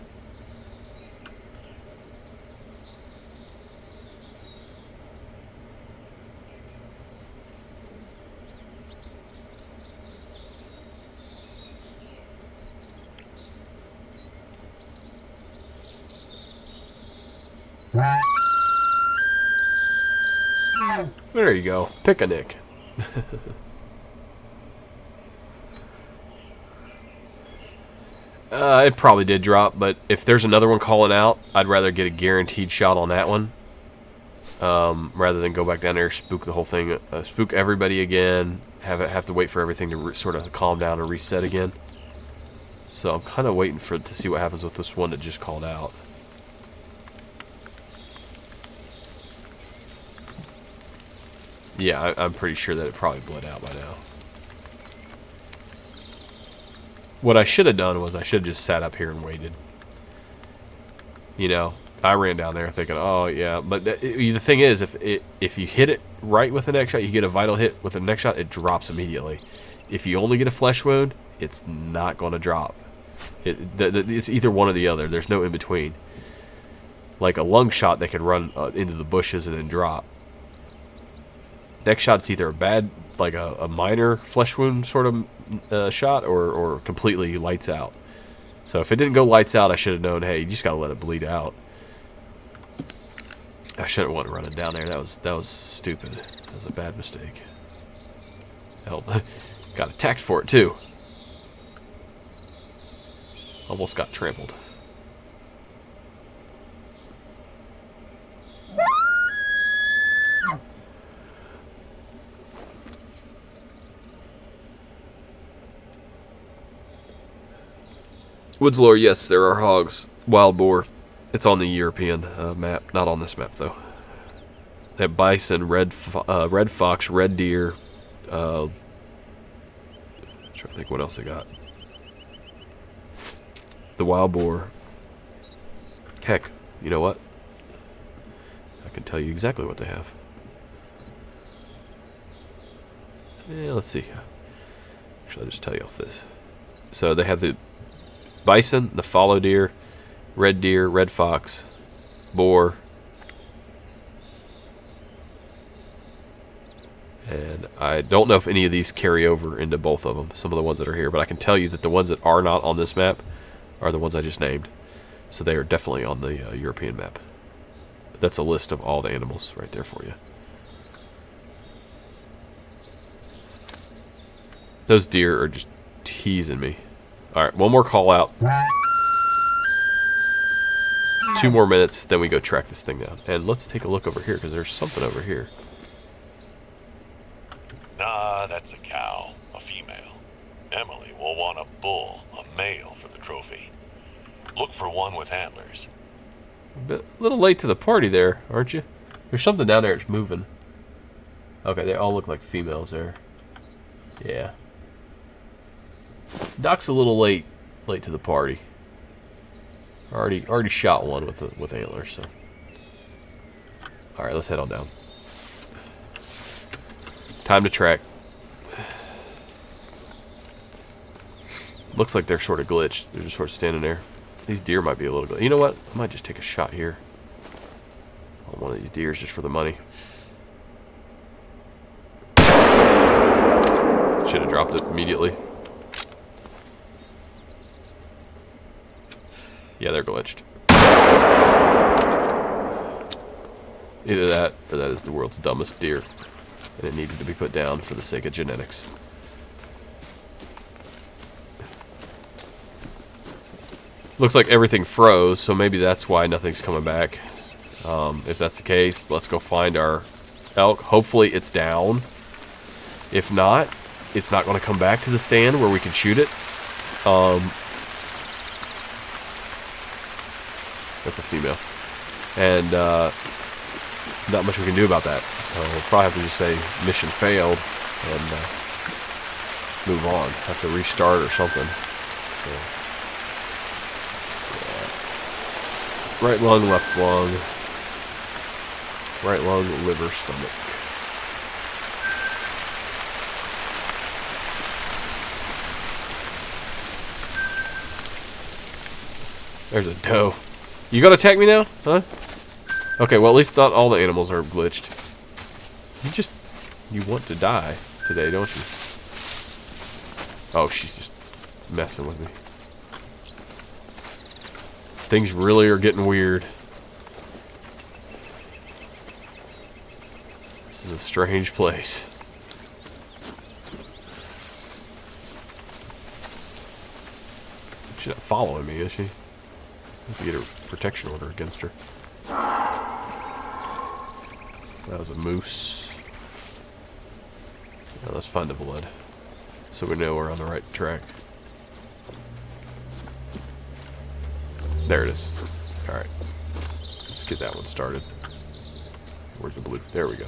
Speaker 1: There you go. Picnic. It probably did drop, but if there's another one calling out, I'd rather get a guaranteed shot on that one. Rather than go back down there, spook the whole thing, spook everybody again, have to wait for everything to sort of calm down and reset again. So I'm kind of waiting to see what happens with this one that just called out. Yeah, I'm pretty sure that it probably bled out by now. What I should have done was I should have just sat up here and waited. You know, I ran down there thinking, oh yeah, but the thing is, if you hit it right with the next shot, you get a vital hit with the next shot, it drops immediately. If you only get a flesh wound, it's not going to drop. It's either one or the other. There's no in between. Like a lung shot, they could run into the bushes and then drop. Next shot's either a bad, like a minor flesh wound sort of shot, or completely lights out. So if it didn't go lights out, I should have known, hey, you just gotta let it bleed out. I shouldn't want to run it down there. That was stupid. That was a bad mistake. Hell, got attacked for it too. Almost got trampled. Woods lore, yes, there are hogs. Wild boar. It's on the European map, not on this map though. They have bison, red fox, red deer. I'm trying to think what else they got. The wild boar. Heck, you know what? I can tell you exactly what they have. Yeah, let's see. Actually, I'll just tell you off this. So they have the bison, the fallow deer, red fox, boar, and I don't know if any of these carry over into both of them, some of the ones that are here, but I can tell you that the ones that are not on this map are the ones I just named, so they are definitely on the European map. But that's a list of all the animals right there for you. Those deer are just teasing me. Alright, one more call out. 2 more minutes, then we go track this thing down. And let's take a look over here, because there's something over here.
Speaker 2: Nah, that's a cow, a female. Emily will want a bull, a male, for the trophy. Look for one with antlers.
Speaker 1: A little late to the party there, aren't you? There's something down there that's moving. Okay, they all look like females there. Yeah. Doc's a little late to the party. Already shot one with antlers. So, all right, let's head on down. Time to track. Looks like they're sort of glitched. They're just sort of standing there. These deer might be a little glitched. You know what? I might just take a shot here on one of these deers just for the money. Should have dropped it immediately. Yeah, they're glitched. Either that, or that is the world's dumbest deer, and it needed to be put down for the sake of genetics. Looks like everything froze, so maybe that's why nothing's coming back. If that's the case, let's go find our elk. Hopefully it's down. If not, it's not going to come back to the stand where we can shoot it. That's a female. And not much we can do about that. So we'll probably have to just say mission failed and move on. Have to restart or something. So, yeah. Right lung, left lung. Right lung, liver, stomach. There's a doe. You gonna attack me now? Huh? Okay, well at least not all the animals are glitched. You want to die today, don't you? Oh, she's just messing with me. Things really are getting weird. This is a strange place. She's not following me, is she? I have to get a protection order against her. That was a moose. Now let's find the blood, so we know we're on the right track. There it is. Alright. Let's get that one started. Where's the blue? There we go.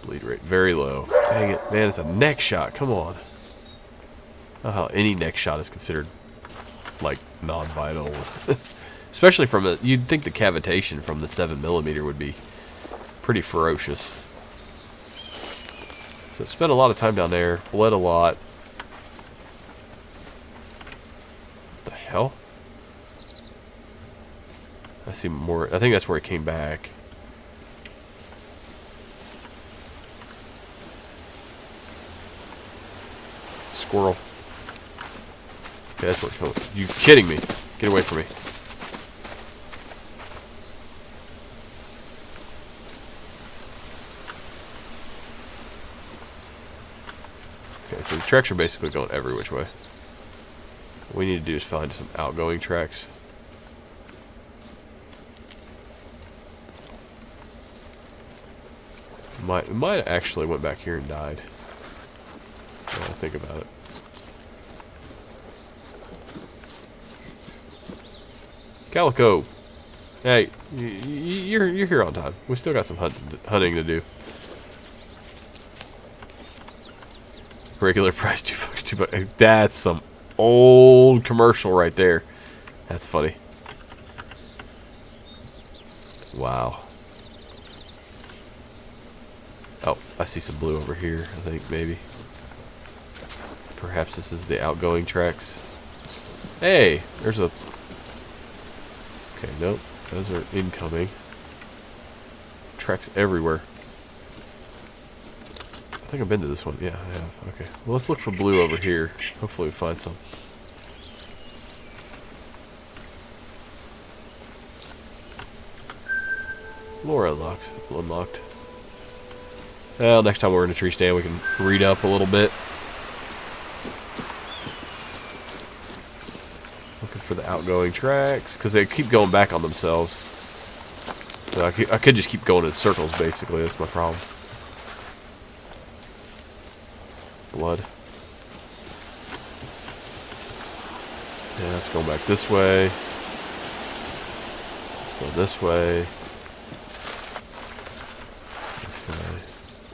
Speaker 1: Bleed rate very low. Dang it. Man, it's a neck shot. Come on. Not how any neck shot is considered, like, non-vital. Especially from a... You'd think the cavitation from the 7mm would be pretty ferocious. So it spent a lot of time down there. Bled a lot. What the hell? I see more... I think that's where it came back. Squirrel. Okay, that's where it's going. You kidding me? Get away from me. Okay, so the tracks are basically going every which way. What we need to do is find some outgoing tracks. Might actually went back here and died. Now I think about it. Calico, hey, you're here on time. We still got some hunting to do. Regular price $2, $2. That's some old commercial right there. That's funny. Wow. Oh, I see some blue over here. I think maybe. Perhaps this is the outgoing tracks. Hey, there's a... Okay, nope. Those are incoming. Tracks everywhere. I think I've been to this one. Yeah, I have. Okay. Well, let's look for blue over here. Hopefully we find some. More unlocked. Unlocked. Well, next time we're in a tree stand, we can read up a little bit. Looking for the outgoing tracks, because they keep going back on themselves. So I could just keep going in circles, basically. That's my problem. Blood. Yeah, it's going back this way. Let's go this way.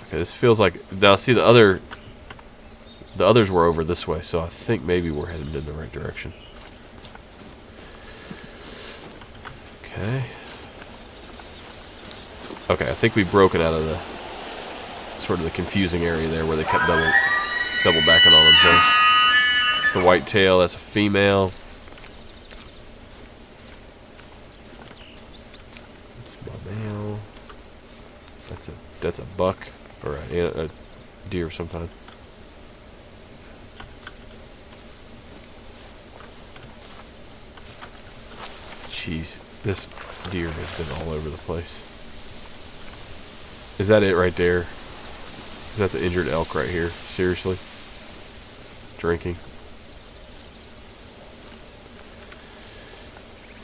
Speaker 1: Okay, this feels like... Now, see, the others were over this way, so I think maybe we're headed in the right direction. Okay. Okay, I think we've broken out of the... sort of the confusing area there where they kept Double backing on themselves. It's the white tail. That's a female. That's my male. That's a buck or a deer of some kind. Jeez, this deer has been all over the place. Is that it right there? Is that the injured elk right here? Seriously? Drinking.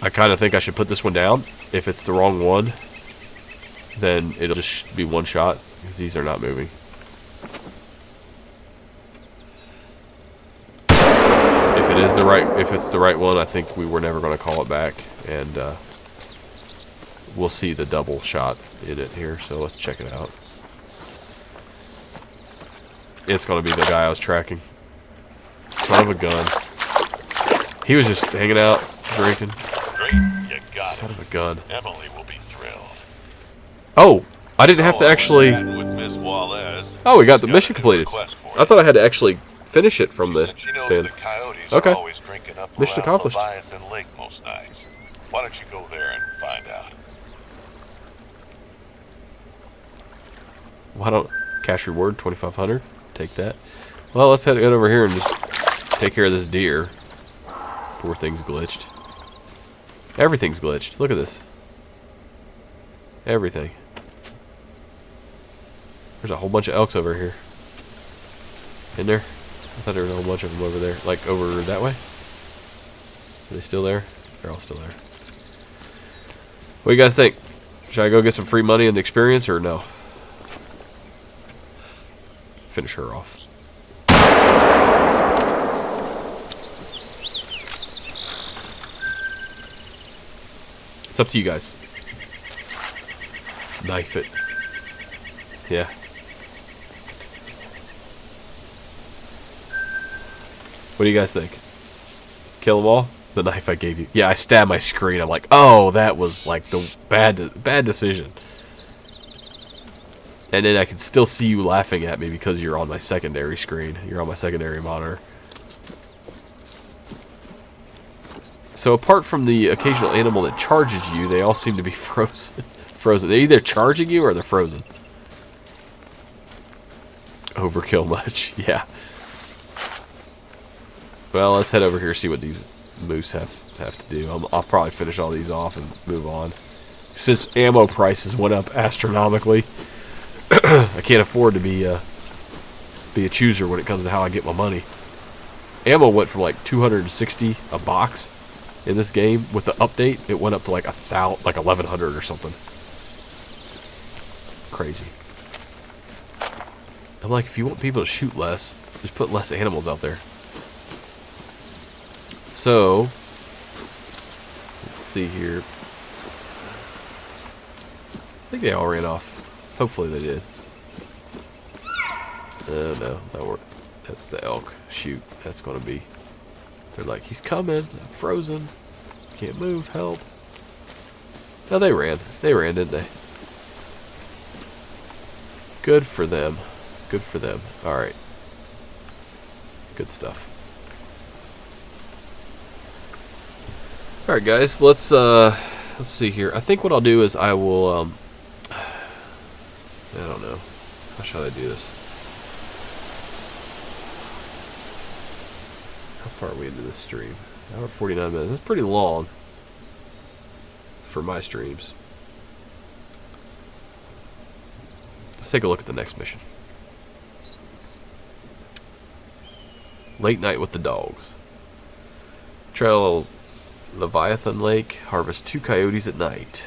Speaker 1: I kind of think I should put this one down. If it's the wrong one, then it'll just be one shot, because these are not moving. If it's the right one, I think we were never going to call it back, and we'll see the double shot in it here. So let's check it out. It's going to be the guy I was tracking. Son of a gun. He was just hanging out, drinking.
Speaker 2: Great, you got
Speaker 1: Son
Speaker 2: it.
Speaker 1: of a gun.
Speaker 2: Emily will be thrilled.
Speaker 1: Oh, I didn't have to actually.
Speaker 2: With Ms. Juarez.
Speaker 1: Oh, we got the mission completed. I thought I had to actually finish it from the stand.
Speaker 2: The coyotes
Speaker 1: Okay.
Speaker 2: are always drinking up
Speaker 1: Mission
Speaker 2: around
Speaker 1: accomplished.
Speaker 2: Leviathan Lake most nights. Why don't you go there and find out?
Speaker 1: Why don't cash reward 2,500? Take that. Well, let's head over here and just take care of this deer. Poor thing's glitched. Everything's glitched. Look at this. Everything. There's a whole bunch of elks over here. In there? I thought there was a whole bunch of them over there. Like over that way? Are they still there? They're all still there. What do you guys think? Should I go get some free money and experience or no? Finish her off. It's up to you guys. Knife it. Yeah. What do you guys think? Kill them all? The knife I gave you. Yeah, I stabbed my screen. I'm like, oh, that was like the bad decision. And then I can still see you laughing at me because you're on my secondary screen. You're on my secondary monitor. So apart from the occasional animal that charges you, they all seem to be frozen. They're either charging you or they're frozen. Overkill much, yeah. Well, let's head over here and see what these moose have to do. I'll probably finish all these off and move on. Since ammo prices went up astronomically, I can't afford to be a chooser when it comes to how I get my money. Ammo went from like 260 a box in this game. With the update, it went up to like 1,100 or something. Crazy. I'm like, if you want people to shoot less, just put less animals out there. So, let's see here. I think they all ran off. Hopefully they did. No, that's the elk. Shoot, that's gonna be. They're like, he's coming. I'm frozen. Can't move. Help. No, they ran. They ran, didn't they? Good for them. Good for them. All right. Good stuff. All right, guys. Let's see here. I think what I'll do is I will. I don't know. How shall I do this? How far are we into this stream? Hour 49 minutes. That's pretty long for my streams. Let's take a look at the next mission. Late night with the dogs. Trail Leviathan Lake. Harvest 2 coyotes at night.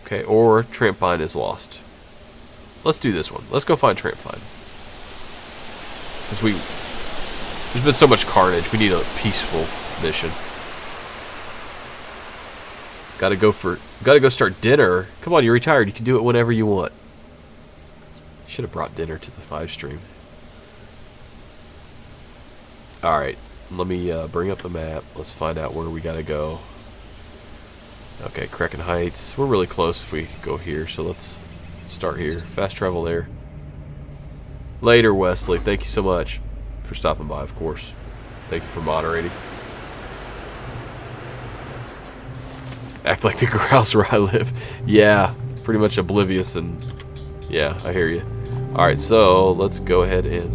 Speaker 1: Okay, or Trampvine is lost. Let's do this one. Let's go find Trampvine. Because there's been so much carnage. We need a peaceful mission. Gotta go start dinner. Come on, you're retired. You can do it whenever you want. Should have brought dinner to the live stream. Alright, let me bring up the map. Let's find out where we gotta go. Okay, Kraken Heights. We're really close if we go here, so let's start here. Fast travel there. Later, Wesley. Thank you so much for stopping by, of course. Thank you for moderating. Act like the grouse where I live. Yeah, pretty much oblivious and... Yeah, I hear you. Alright, so let's go ahead and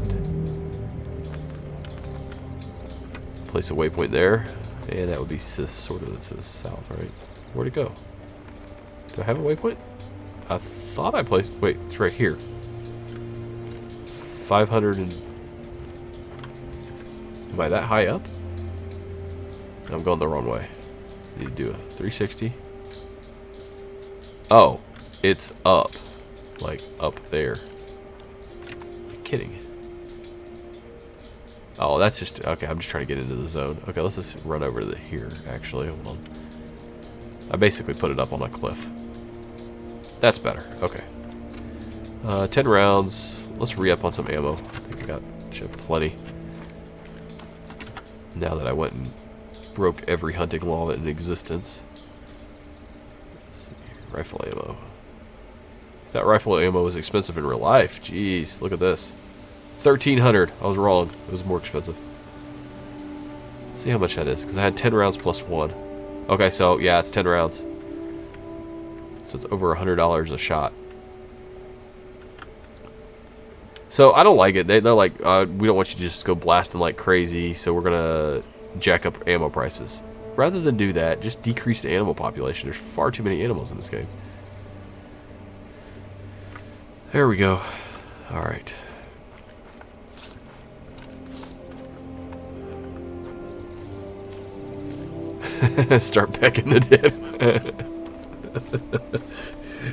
Speaker 1: place a waypoint there. And that would be sort of to the south, right? Where'd it go? Do I have a waypoint? I thought I placed... Wait, it's right here. 500 and... Am I that high up? I'm going the wrong way. I need to do a 360. Oh, it's up. Like, up there. You're kidding. Oh, that's just... Okay, I'm just trying to get into the zone. Okay, let's just run over to here, actually. Hold on. I basically put it up on a cliff. That's better. Okay. 10 rounds. Let's re-up on some ammo. I think I got plenty. Now that I went and broke every hunting law in existence. Let's see. Rifle ammo. That rifle ammo was expensive in real life. Jeez, look at this. 1,300. I was wrong. It was more expensive. Let's see how much that is, because I had 10 rounds plus 1. Okay, so yeah, it's 10 rounds. So it's over $100 a shot. So I don't like it. They're like, we don't want you to just go blasting like crazy, so we're gonna jack up ammo prices. Rather than do that, just decrease the animal population. There's far too many animals in this game. There we go. All right. Start pecking the dip.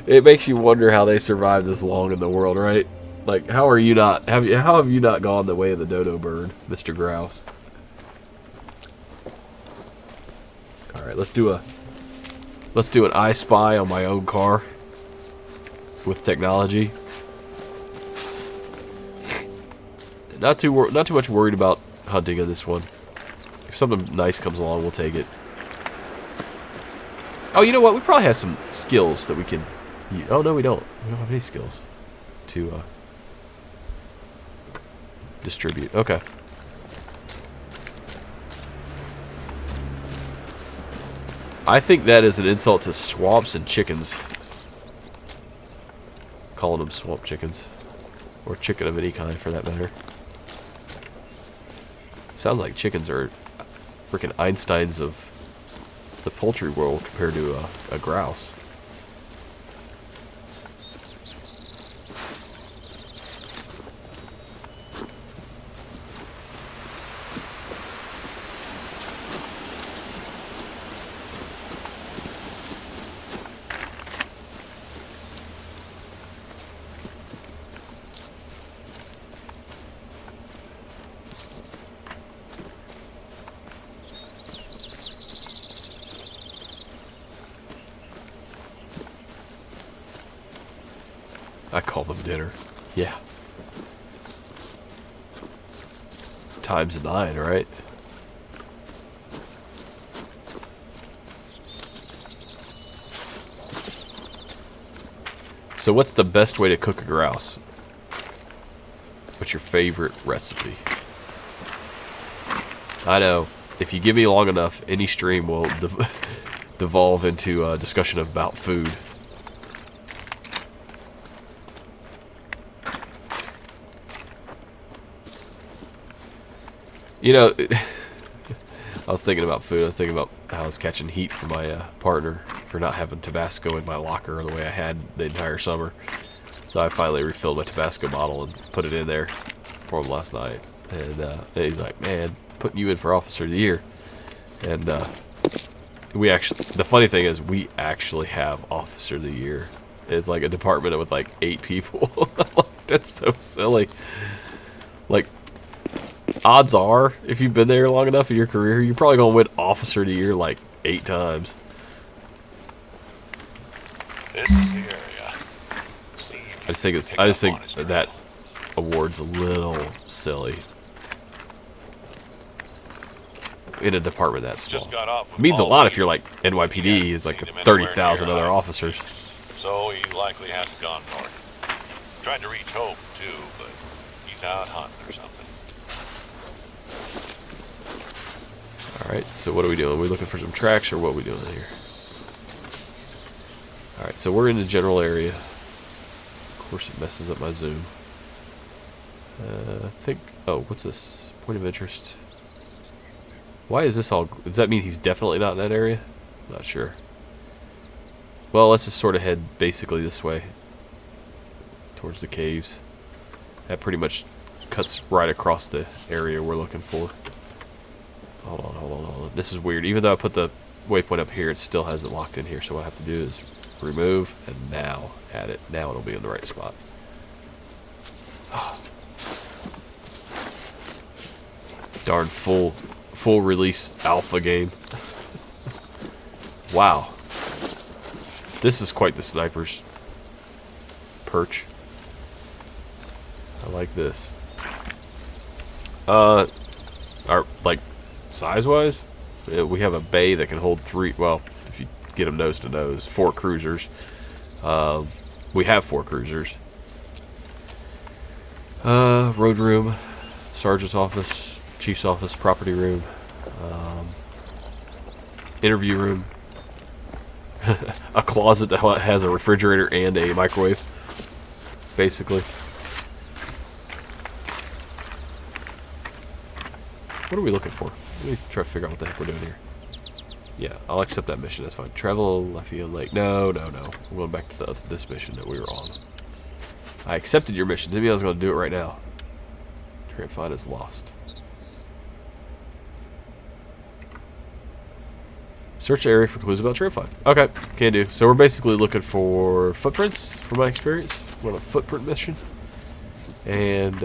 Speaker 1: It makes you wonder how they survived this long in the world, right? Like, how are you not? How have you not gone the way of the dodo bird, Mr. Grouse? All right, let's do an I Spy on my own car with technology. Not too much worried about hunting in this one. If something nice comes along, we'll take it. Oh, you know what? We probably have some skills that we can... Oh, no, we don't. We don't have any skills to distribute. Okay. I think that is an insult to swamps and chickens. Calling them swamp chickens. Or chicken of any kind, for that matter. Sounds like chickens are freaking Einsteins of the poultry world compared to a grouse. I call them dinner. Yeah. Times 9, right? So what's the best way to cook a grouse? What's your favorite recipe? I know. If you give me long enough, any stream will devolve into a discussion about food. You know, I was thinking about food. I was thinking about how I was catching heat from my partner for not having Tabasco in my locker the way I had the entire summer. So I finally refilled my Tabasco bottle and put it in there for him last night. And he's like, man, putting you in for Officer of the Year. And we actually, the funny thing is, we actually have Officer of the Year. It's like a department with like 8 people. That's so silly. Like, odds are, if you've been there long enough in your career, you're probably gonna win Officer of the Year like 8 times.
Speaker 2: This is the area.
Speaker 1: I just think that award's a little silly in a department that small. It means a lot if you're like NYPD is like 30,000 other officers.
Speaker 2: So he likely hasn't gone north. Tried to reach Hope too, but he he's out hunting or something.
Speaker 1: Alright, so what are we doing? Are we looking for some tracks or what are we doing here? Alright, so we're in the general area. Of course it messes up my zoom. I think... Oh, what's this? Point of interest. Why is this all... Does that mean he's definitely not in that area? Not sure. Well, let's just sort of head basically this way. Towards the caves. That pretty much cuts right across the area we're looking for. Hold on, hold on, hold on. This is weird. Even though I put the waypoint up here, it still has it locked in here. So what I have to do is remove and now add it. Now it'll be in the right spot. Darn full release alpha game. Wow. This is quite the sniper's perch. I like this. Our, like, size-wise, we have a bay that can hold 3, well, if you get them nose to nose, 4 cruisers. We have 4 cruisers. Road room, sergeant's office, chief's office, property room, interview room, a closet that has a refrigerator and a microwave, basically. What are we looking for? Let me try to figure out what the heck we're doing here. Yeah, I'll accept that mission. That's fine. Travel Layton Lakes. No, no, no. We're going back to this mission that we were on. I accepted your mission. Maybe I was going to do it right now. Tramp find is lost. Search area for clues about tramp find. Okay, can do. So we're basically looking for footprints, from my experience. We're on a footprint mission. And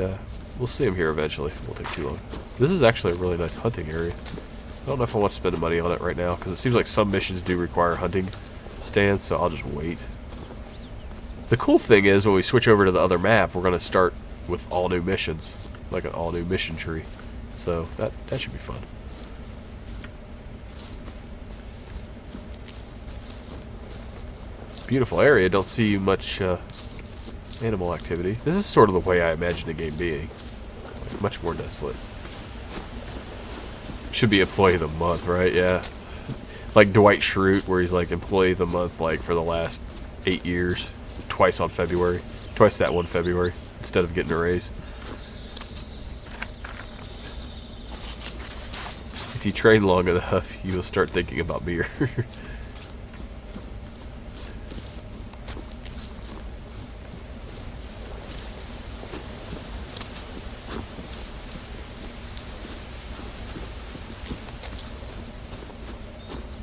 Speaker 1: we'll see them here eventually. It won't take too long. This is actually a really nice hunting area. I don't know if I want to spend the money on it right now, because it seems like some missions do require hunting stands, so I'll just wait. The cool thing is, when we switch over to the other map, we're going to start with all new missions. Like an all new mission tree. So, that should be fun. Beautiful area. Don't see much animal activity. This is sort of the way I imagine the game being. Like, much more desolate. Should be employee of the month, right? Yeah. Like Dwight Schrute, where he's like employee of the month like for the last 8 years. Twice on February. Twice that one February. Instead of getting a raise. If you train long enough, you will start thinking about beer.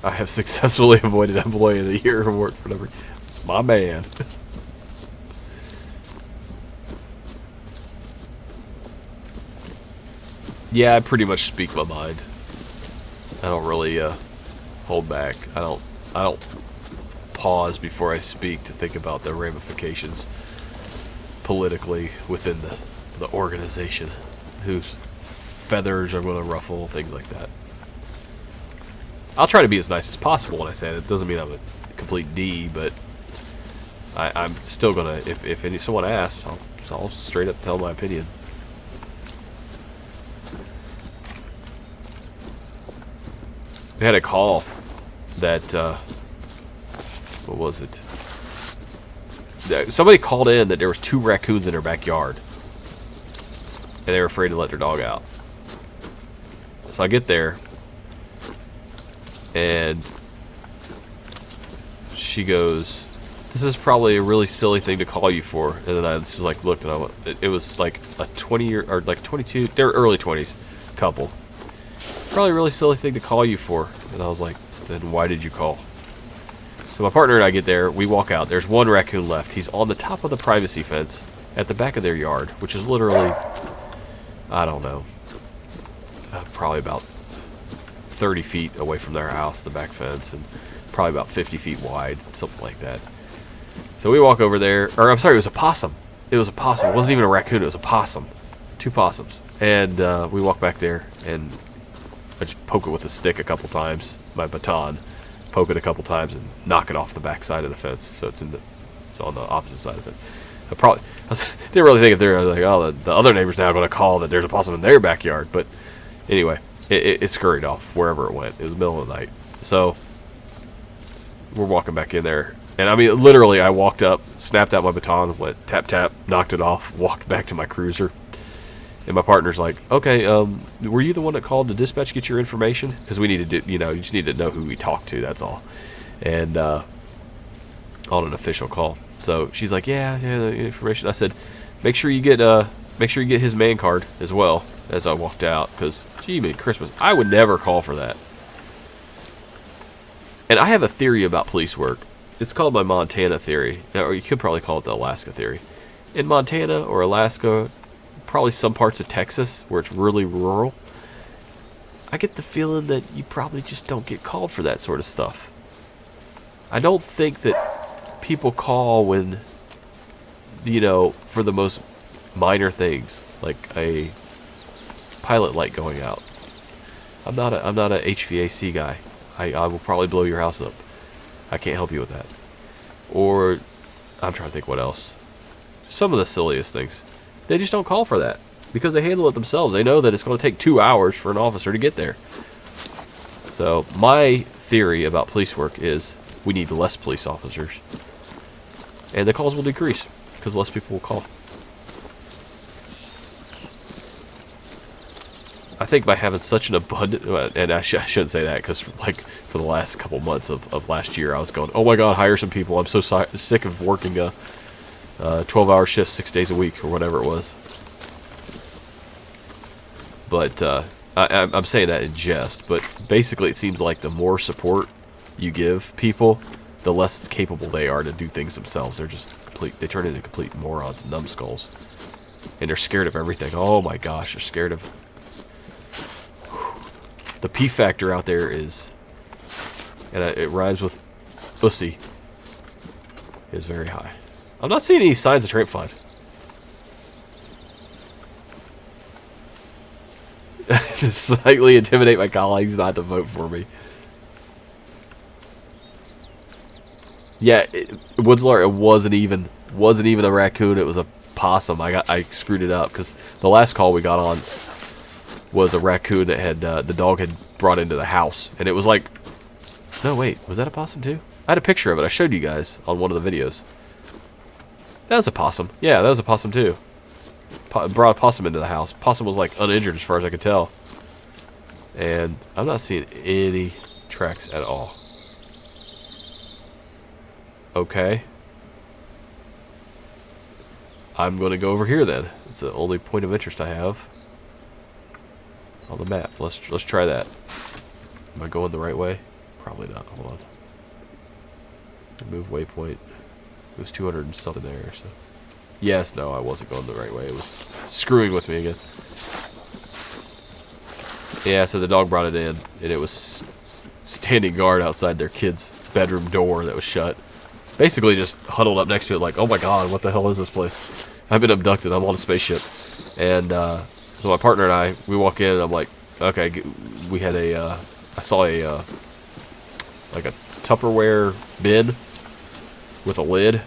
Speaker 1: I have successfully avoided Employee of the Year award for number. My man. Yeah, I pretty much speak my mind. I don't really hold back. I don't pause before I speak to think about the ramifications politically within the organization, whose feathers are going to ruffle, things like that. I'll try to be as nice as possible when I say it. It doesn't mean I'm a complete D, but I'm still gonna. If someone asks, I'll straight up tell my opinion. We had a call that what was it? Somebody called in that there was 2 raccoons in their backyard, and they were afraid to let their dog out. So I get there. And she goes, "This is probably a really silly thing to call you for." And then I just like looked, and I went, it was like a 20-year or like 22, they're early 20s couple. Probably a really silly thing to call you for. And I was like, then why did you call? So my partner and I get there, we walk out. There's 1 raccoon left. He's on the top of the privacy fence at the back of their yard, which is literally, I don't know, probably about 30 feet away from their house, the back fence, and probably about 50 feet wide, something like that. So we walk over there, or I'm sorry, it was a possum. It was a possum. It wasn't even a raccoon, it was a possum. 2 possums. And we walk back there, and I just poke it with a stick a couple times, my baton, poke it a couple times, and knock it off the back side of the fence. So it's on the opposite side of it. didn't really think if they're like, oh, the other neighbor's now going to call that there's a possum in their backyard. But anyway, it scurried off wherever it went. It was the middle of the night. So we're walking back in there. And I mean, literally, I walked up, snapped out my baton, went tap, tap, knocked it off, walked back to my cruiser. And my partner's like, okay, were you the one that called the dispatch to get your information? Because we needed to, you just need to know who we talked to, that's all. And on an official call. So she's like, yeah, the information. I said, make sure you get his man card as well, as I walked out. Because, gee, man, Christmas, I would never call for that. And I have a theory about police work. It's called my Montana theory, or you could probably call it the Alaska theory. In Montana or Alaska, probably some parts of Texas where it's really rural, I get the feeling that you probably just don't get called for that sort of stuff. I don't think that people call when, for the most minor things, like a pilot light going out. I'm not a HVAC guy. I will probably blow your house up. I can't help you with that. Or, I'm trying to think what else. Some of the silliest things. They just don't call for that. Because they handle it themselves. They know that it's going to take 2 hours for an officer to get there. So, my theory about police work is we need less police officers. And the calls will decrease. Because less people will call. I think by having such an abundant, and I shouldn't say that because like for the last couple months of last year, I was going, oh my God, hire some people. I'm so sick of working a 12-hour shift 6 days a week or whatever it was. But I'm saying that in jest. But basically, it seems like the more support you give people, the less capable they are to do things themselves. They're just they turn into complete morons and numbskulls, and they're scared of everything. Oh my gosh, they're scared of. The P factor out there is, and it rhymes with pussy, is very high. I'm not seeing any signs of tramp fine. To slightly intimidate my colleagues not to vote for me. Yeah, Woodslar, it wasn't even a raccoon. It was a possum. I screwed it up because the last call we got on was a raccoon that had the dog had brought into the house, and it was like, no wait, was that a possum too? I had a picture of it. I showed you guys on one of the videos. That was a possum. Yeah, that was a possum too. Brought a possum into the house. Possum was like uninjured as far as I could tell, and I'm not seeing any tracks at all. Okay, I'm going to go over here then. It's the only point of interest I have on the map. Let's try that. Am I going the right way? Probably not. Hold on. Remove waypoint. It was 200 and something there. So yes, no, I wasn't going the right way. It was screwing with me again. Yeah, so the dog brought it in, and it was standing guard outside their kid's bedroom door that was shut. Basically just huddled up next to it like, oh my God, what the hell is this place? I've been abducted. I'm on a spaceship. And so my partner and I, we walk in, and I'm like, okay, we had I saw a like a Tupperware bin with a lid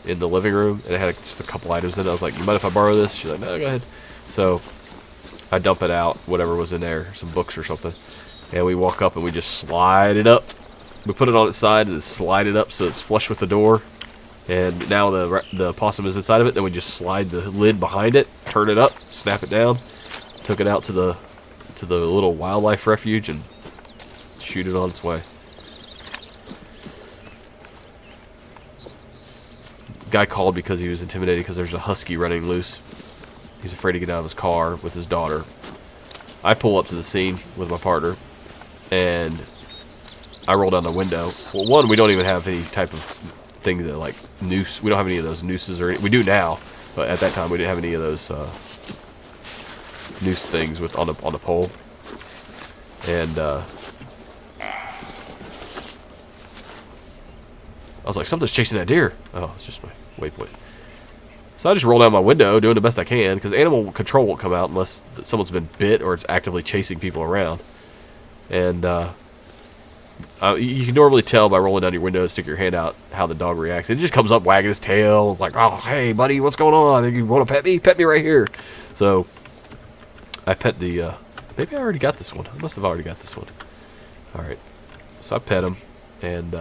Speaker 1: in the living room, and it had just a couple items in it. I was like, you mind if I borrow this? She's like, no, go ahead. So I dump it out, whatever was in there, some books or something, and we walk up and we just slide it up. We put it on its side and slide it up so it's flush with the door. And now the possum is inside of it. Then we just slide the lid behind it, turn it up, snap it down, took it out to the little wildlife refuge and shoot it on its way. Guy called because he was intimidated because there's a husky running loose. He's afraid to get out of his car with his daughter. I pull up to the scene with my partner, and I roll down the window. Well, one, we don't even have any type of thing that like noose. We don't have any of those nooses, or we do now, but at that time we didn't have any of those noose things with on the pole. And I was like, something's chasing that deer. Oh, it's just my waypoint. So I just roll down my window, doing the best I can, because animal control won't come out unless someone's been bit or it's actively chasing people around. And You can normally tell by rolling down your window and stick your hand out how the dog reacts. It just comes up wagging his tail, like, "Oh, hey, buddy, what's going on? You want to pet me? Pet me right here." So I pet the. Maybe I already got this one. I must have already got this one. All right. So I pet him, and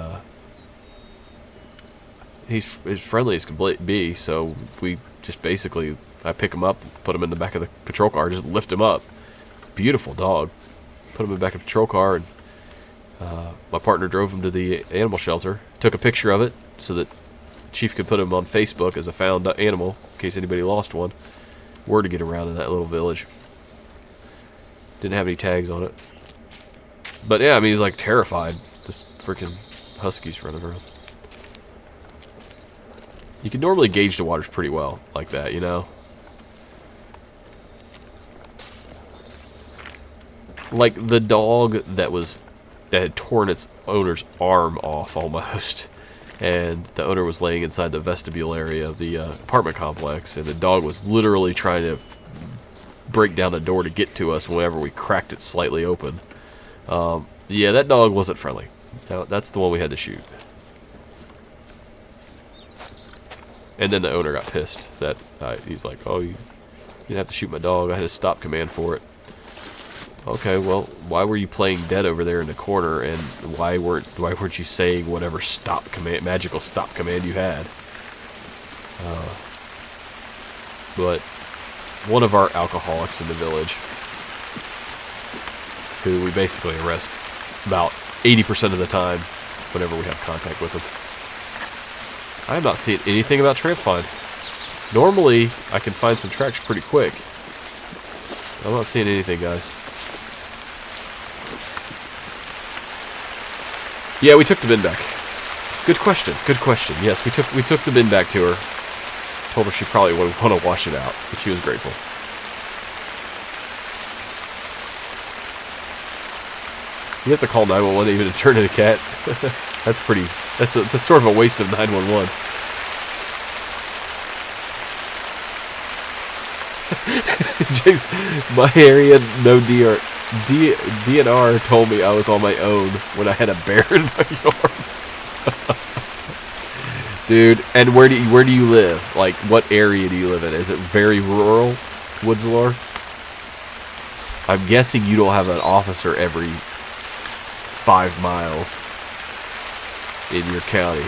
Speaker 1: he's as friendly as can be. So we just basically, I pick him up, put him in the back of the patrol car, just lift him up. Beautiful dog. Put him in the back of the patrol car, and my partner drove him to the animal shelter. Took a picture of it so that Chief could put him on Facebook as a found animal in case anybody lost one. Word to get around in that little village. Didn't have any tags on it. But yeah, I mean, he's like terrified. This freaking husky's running around. You can normally gauge the waters pretty well like that, you know? Like the dog that had torn its owner's arm off almost. And the owner was laying inside the vestibule area of the apartment complex. And the dog was literally trying to break down the door to get to us whenever we cracked it slightly open. Yeah, that dog wasn't friendly. That's the one we had to shoot. And then the owner got pissed that he's like, "Oh, you didn't have to shoot my dog. I had a stop command for it." Okay, well, why were you playing dead over there in the corner, and why weren't you saying whatever stop command, magical stop command you had? But one of our alcoholics in the village, who we basically arrest about 80% of the time whenever we have contact with them. I'm not seeing anything about tramp find. Normally, I can find some tracks pretty quick. I'm not seeing anything, guys. Yeah, we took the bin back. Good question. Good question. Yes, we took the bin back to her. Told her she probably would want to wash it out, but she was grateful. You have to call 911 even to turn in a cat. That's sort of a waste of 911. James, my area, no DNR told me I was on my own when I had a bear in my yard. Dude, and where do you live? Like, what area do you live in? Is it very rural, Woodslore? I'm guessing you don't have an officer every 5 miles in your county.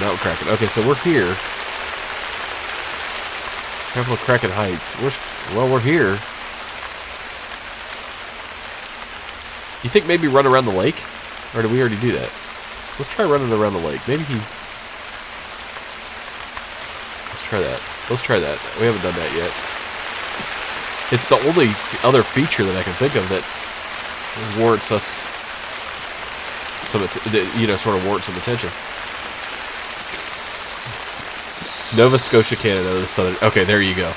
Speaker 1: Mountain Kraken. Okay, so we're here. Careful of Kraken Heights. We're here. You think maybe run around the lake? Or did we already do that? Let's try running around the lake. Maybe he... Let's try that. Let's try that. We haven't done that yet. It's the only other feature that I can think of that warrants us some, sort of warrants some attention. Nova Scotia, Canada, the southern... Okay, there you go.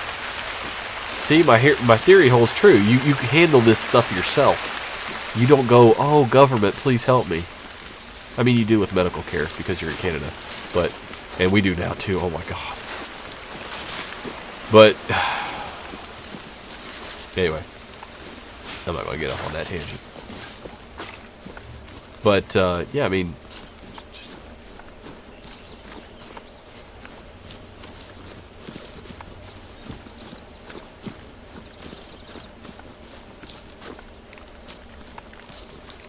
Speaker 1: See, my theory holds true. You handle this stuff yourself. You don't go, "Oh, government, please help me." I mean, you do with medical care because you're in Canada. And we do now, too. Oh, my God. But... Anyway. I'm not going to get off on that tangent. But, yeah, I mean...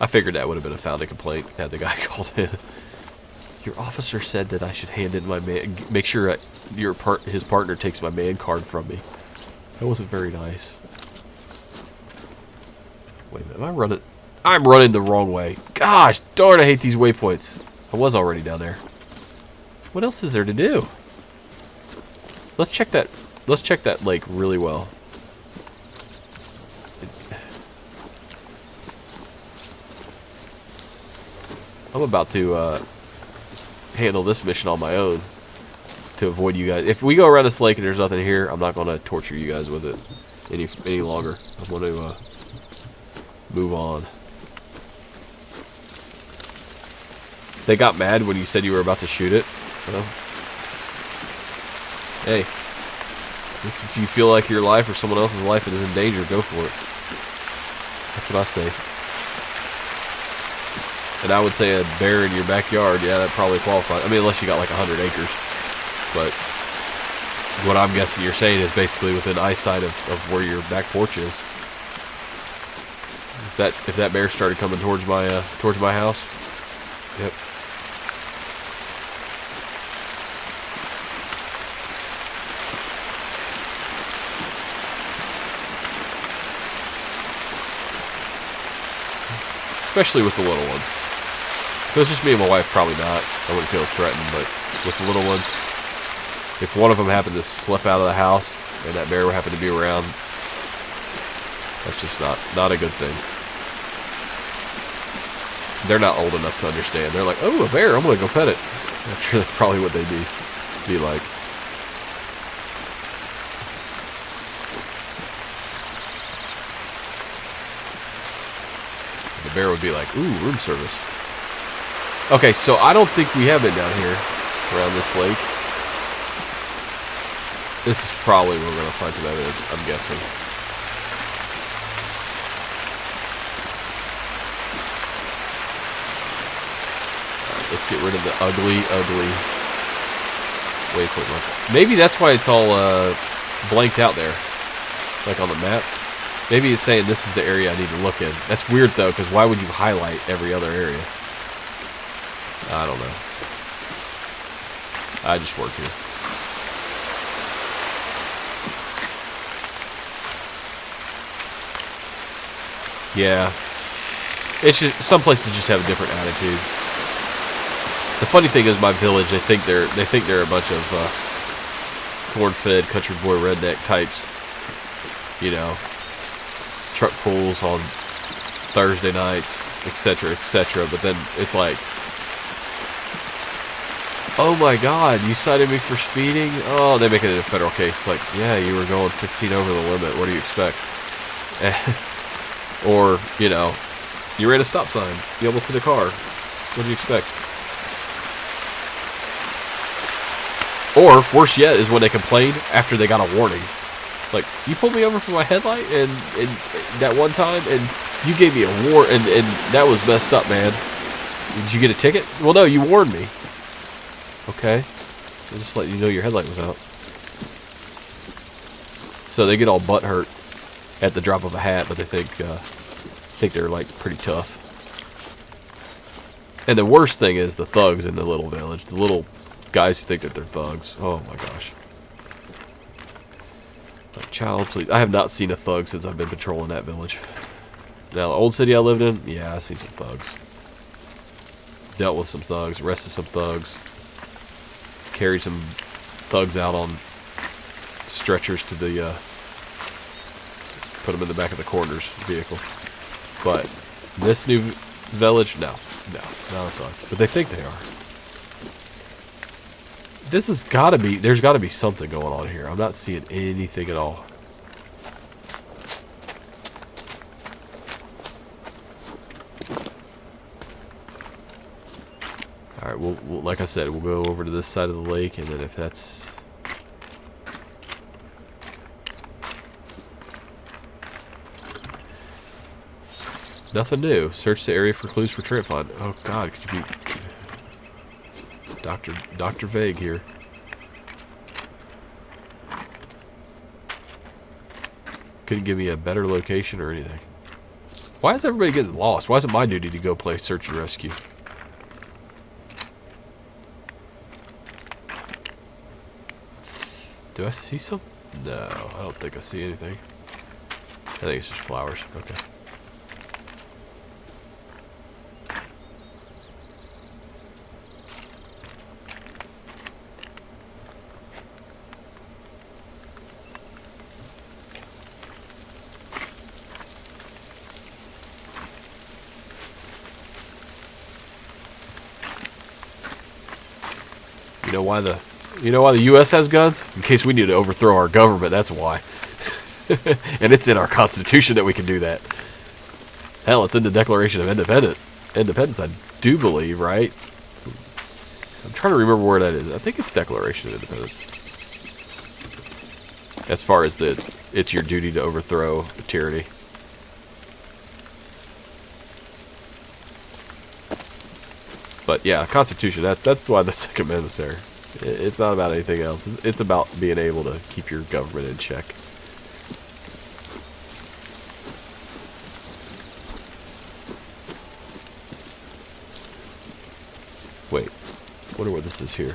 Speaker 1: I figured that would have been a founding complaint had the guy called in. Your officer said that I should hand in my man... Make sure his partner takes my man card from me. That wasn't very nice. Wait a minute, am I running... I'm running the wrong way. Gosh darn, I hate these waypoints. I was already down there. What else is there to do? Let's check that lake really well. I'm about to handle this mission on my own to avoid you guys. If we go around this lake and there's nothing here, I'm not going to torture you guys with it any longer. I want to move on. They got mad when you said you were about to shoot it. Well, hey, if you feel like your life or someone else's life is in danger, go for it. That's what I say. And I would say a bear in your backyard, yeah, that probably qualifies. I mean, unless you got like 100 acres. But what I'm guessing you're saying is basically within eyesight of where your back porch is. If that bear started coming towards my house, yep. Especially with the little ones. If it was just me and my wife, probably not. I wouldn't feel as threatened, but with the little ones, if one of them happened to slip out of the house and that bear happened to be around, that's just not a good thing. They're not old enough to understand. They're like, oh, a bear, I'm going to go pet it. I'm sure that's probably what they'd be like. The bear would be like, ooh, room service. Okay, so I don't think we have been down here around this lake. This is probably where we're going to find some evidence, I'm guessing. Alright, let's get rid of the ugly waypoint marker. Maybe that's why it's all blanked out there, like on the map. Maybe it's saying this is the area I need to look in. That's weird, though, because why would you highlight every other area? I don't know. I just work here. Yeah. It's just, some places just have a different attitude. The funny thing is, my village, they think they're a bunch of corn-fed, country boy, redneck types. You know, truck pulls on Thursday nights, etc., etc. But then it's like, oh my God, you cited me for speeding? Oh, they make it a federal case. Like, yeah, you were going 15 over the limit. What do you expect? Or, you know, you ran a stop sign. You almost hit a car. What do you expect? Or, worse yet, is when they complain after they got a warning. Like, you pulled me over for my headlight and that one time, and you gave me a warning, and that was messed up, man. Did you get a ticket? Well, no, you warned me. Okay. I'll just let you know your headlight was out. So they get all butthurt at the drop of a hat, but they think they're like pretty tough. And the worst thing is the thugs in the little village. The little guys who think that they're thugs. Oh my gosh. Like, child, please. I have not seen a thug since I've been patrolling that village. Now, the old city I lived in, yeah, I've seen some thugs. Dealt with some thugs, arrested some thugs. Carried some thugs out on stretchers to the, put them in the back of the coroner's vehicle. But this new village, no, not a thug. But they think they are. This has got to be, there's got to be something going on here. I'm not seeing anything at all. Alright, we'll, like I said, we'll go over to this side of the lake, and then if that's... Nothing new. Search the area for clues for trail find. Oh God, could you be... Dr. Vague here. Couldn't give me a better location or anything. Why is everybody getting lost? Why is it my duty to go play search and rescue? Do I see some? No, I don't think I see anything. I think it's just flowers. Okay. You know why the U.S. has guns? In case we need to overthrow our government, that's why. And it's in our Constitution that we can do that. Hell, it's in the Declaration of Independence, I do believe, right? I'm trying to remember where that is. I think it's Declaration of Independence. As far as it's your duty to overthrow tyranny. But yeah, Constitution. That's why the Second Amendment's there. It's not about anything else. It's about being able to keep your government in check. Wait, wonder what this is here.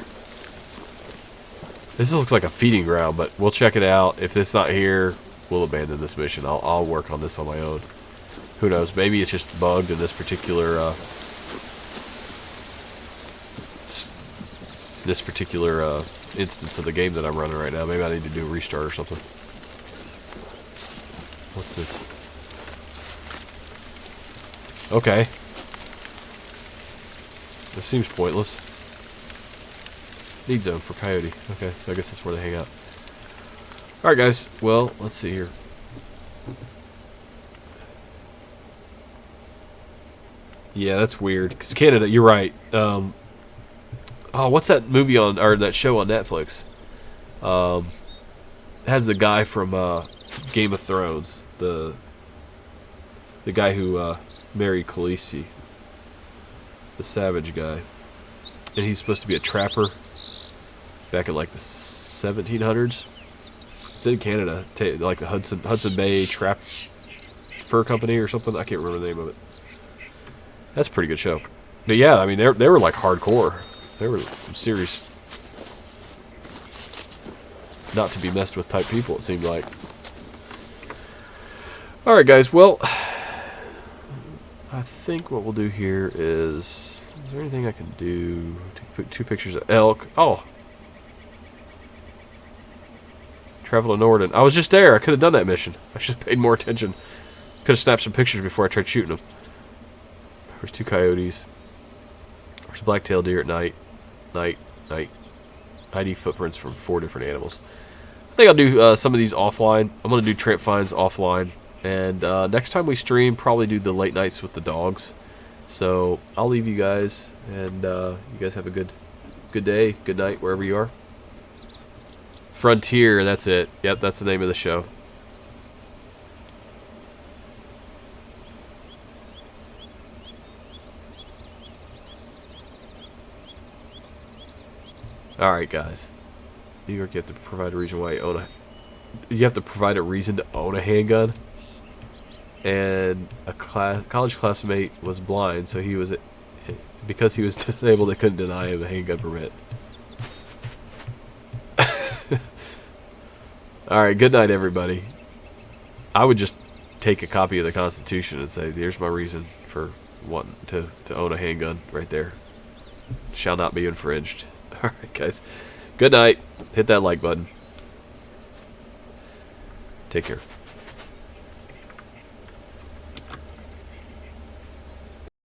Speaker 1: This looks like a feeding ground, but we'll check it out. If it's not here, we'll abandon this mission. I'll work on this on my own. Who knows? Maybe it's just bugged in this particular instance of the game that I'm running right now. Maybe I need to do a restart or something. What's this? Okay. This seems pointless. Need zone for coyote. Okay, so I guess that's where they hang out. Alright guys, well, let's see here. Yeah, that's weird. Because Canada, you're right. Oh, what's that movie on, or that show on Netflix? It has the guy from Game of Thrones. The guy who married Khaleesi. The savage guy. And he's supposed to be a trapper back in like the 1700s. It's in Canada, like the Hudson Bay Trap Fur Company or something. I can't remember the name of it. That's a pretty good show. But yeah, I mean they were like hardcore. They were some serious, not to be messed with type people. It seemed like. All right, guys. Well, I think what we'll do here is there anything I can do to put 2 pictures of elk? Oh. Travel to Norden. I was just there. I could have done that mission. I should have paid more attention. Could have snapped some pictures before I tried shooting them. There's 2 coyotes. There's a black-tailed deer at night. Night. ID footprints from 4 different animals. I think I'll do some of these offline. I'm going to do tramp finds offline. And next time we stream, probably do the late nights with the dogs. So I'll leave you guys. And you guys have a good day, good night, wherever you are. Frontier, that's it. Yep, that's the name of the show. Alright, guys. New York, you have to provide a reason why you own you have to provide a reason to own a handgun. And a college classmate was blind, so he was, because he was disabled, they couldn't deny him a handgun permit. Alright, good night, everybody. I would just take a copy of the Constitution and say, here's my reason for wanting to own a handgun right there. Shall not be infringed. Alright, guys. Good night. Hit that like button. Take care.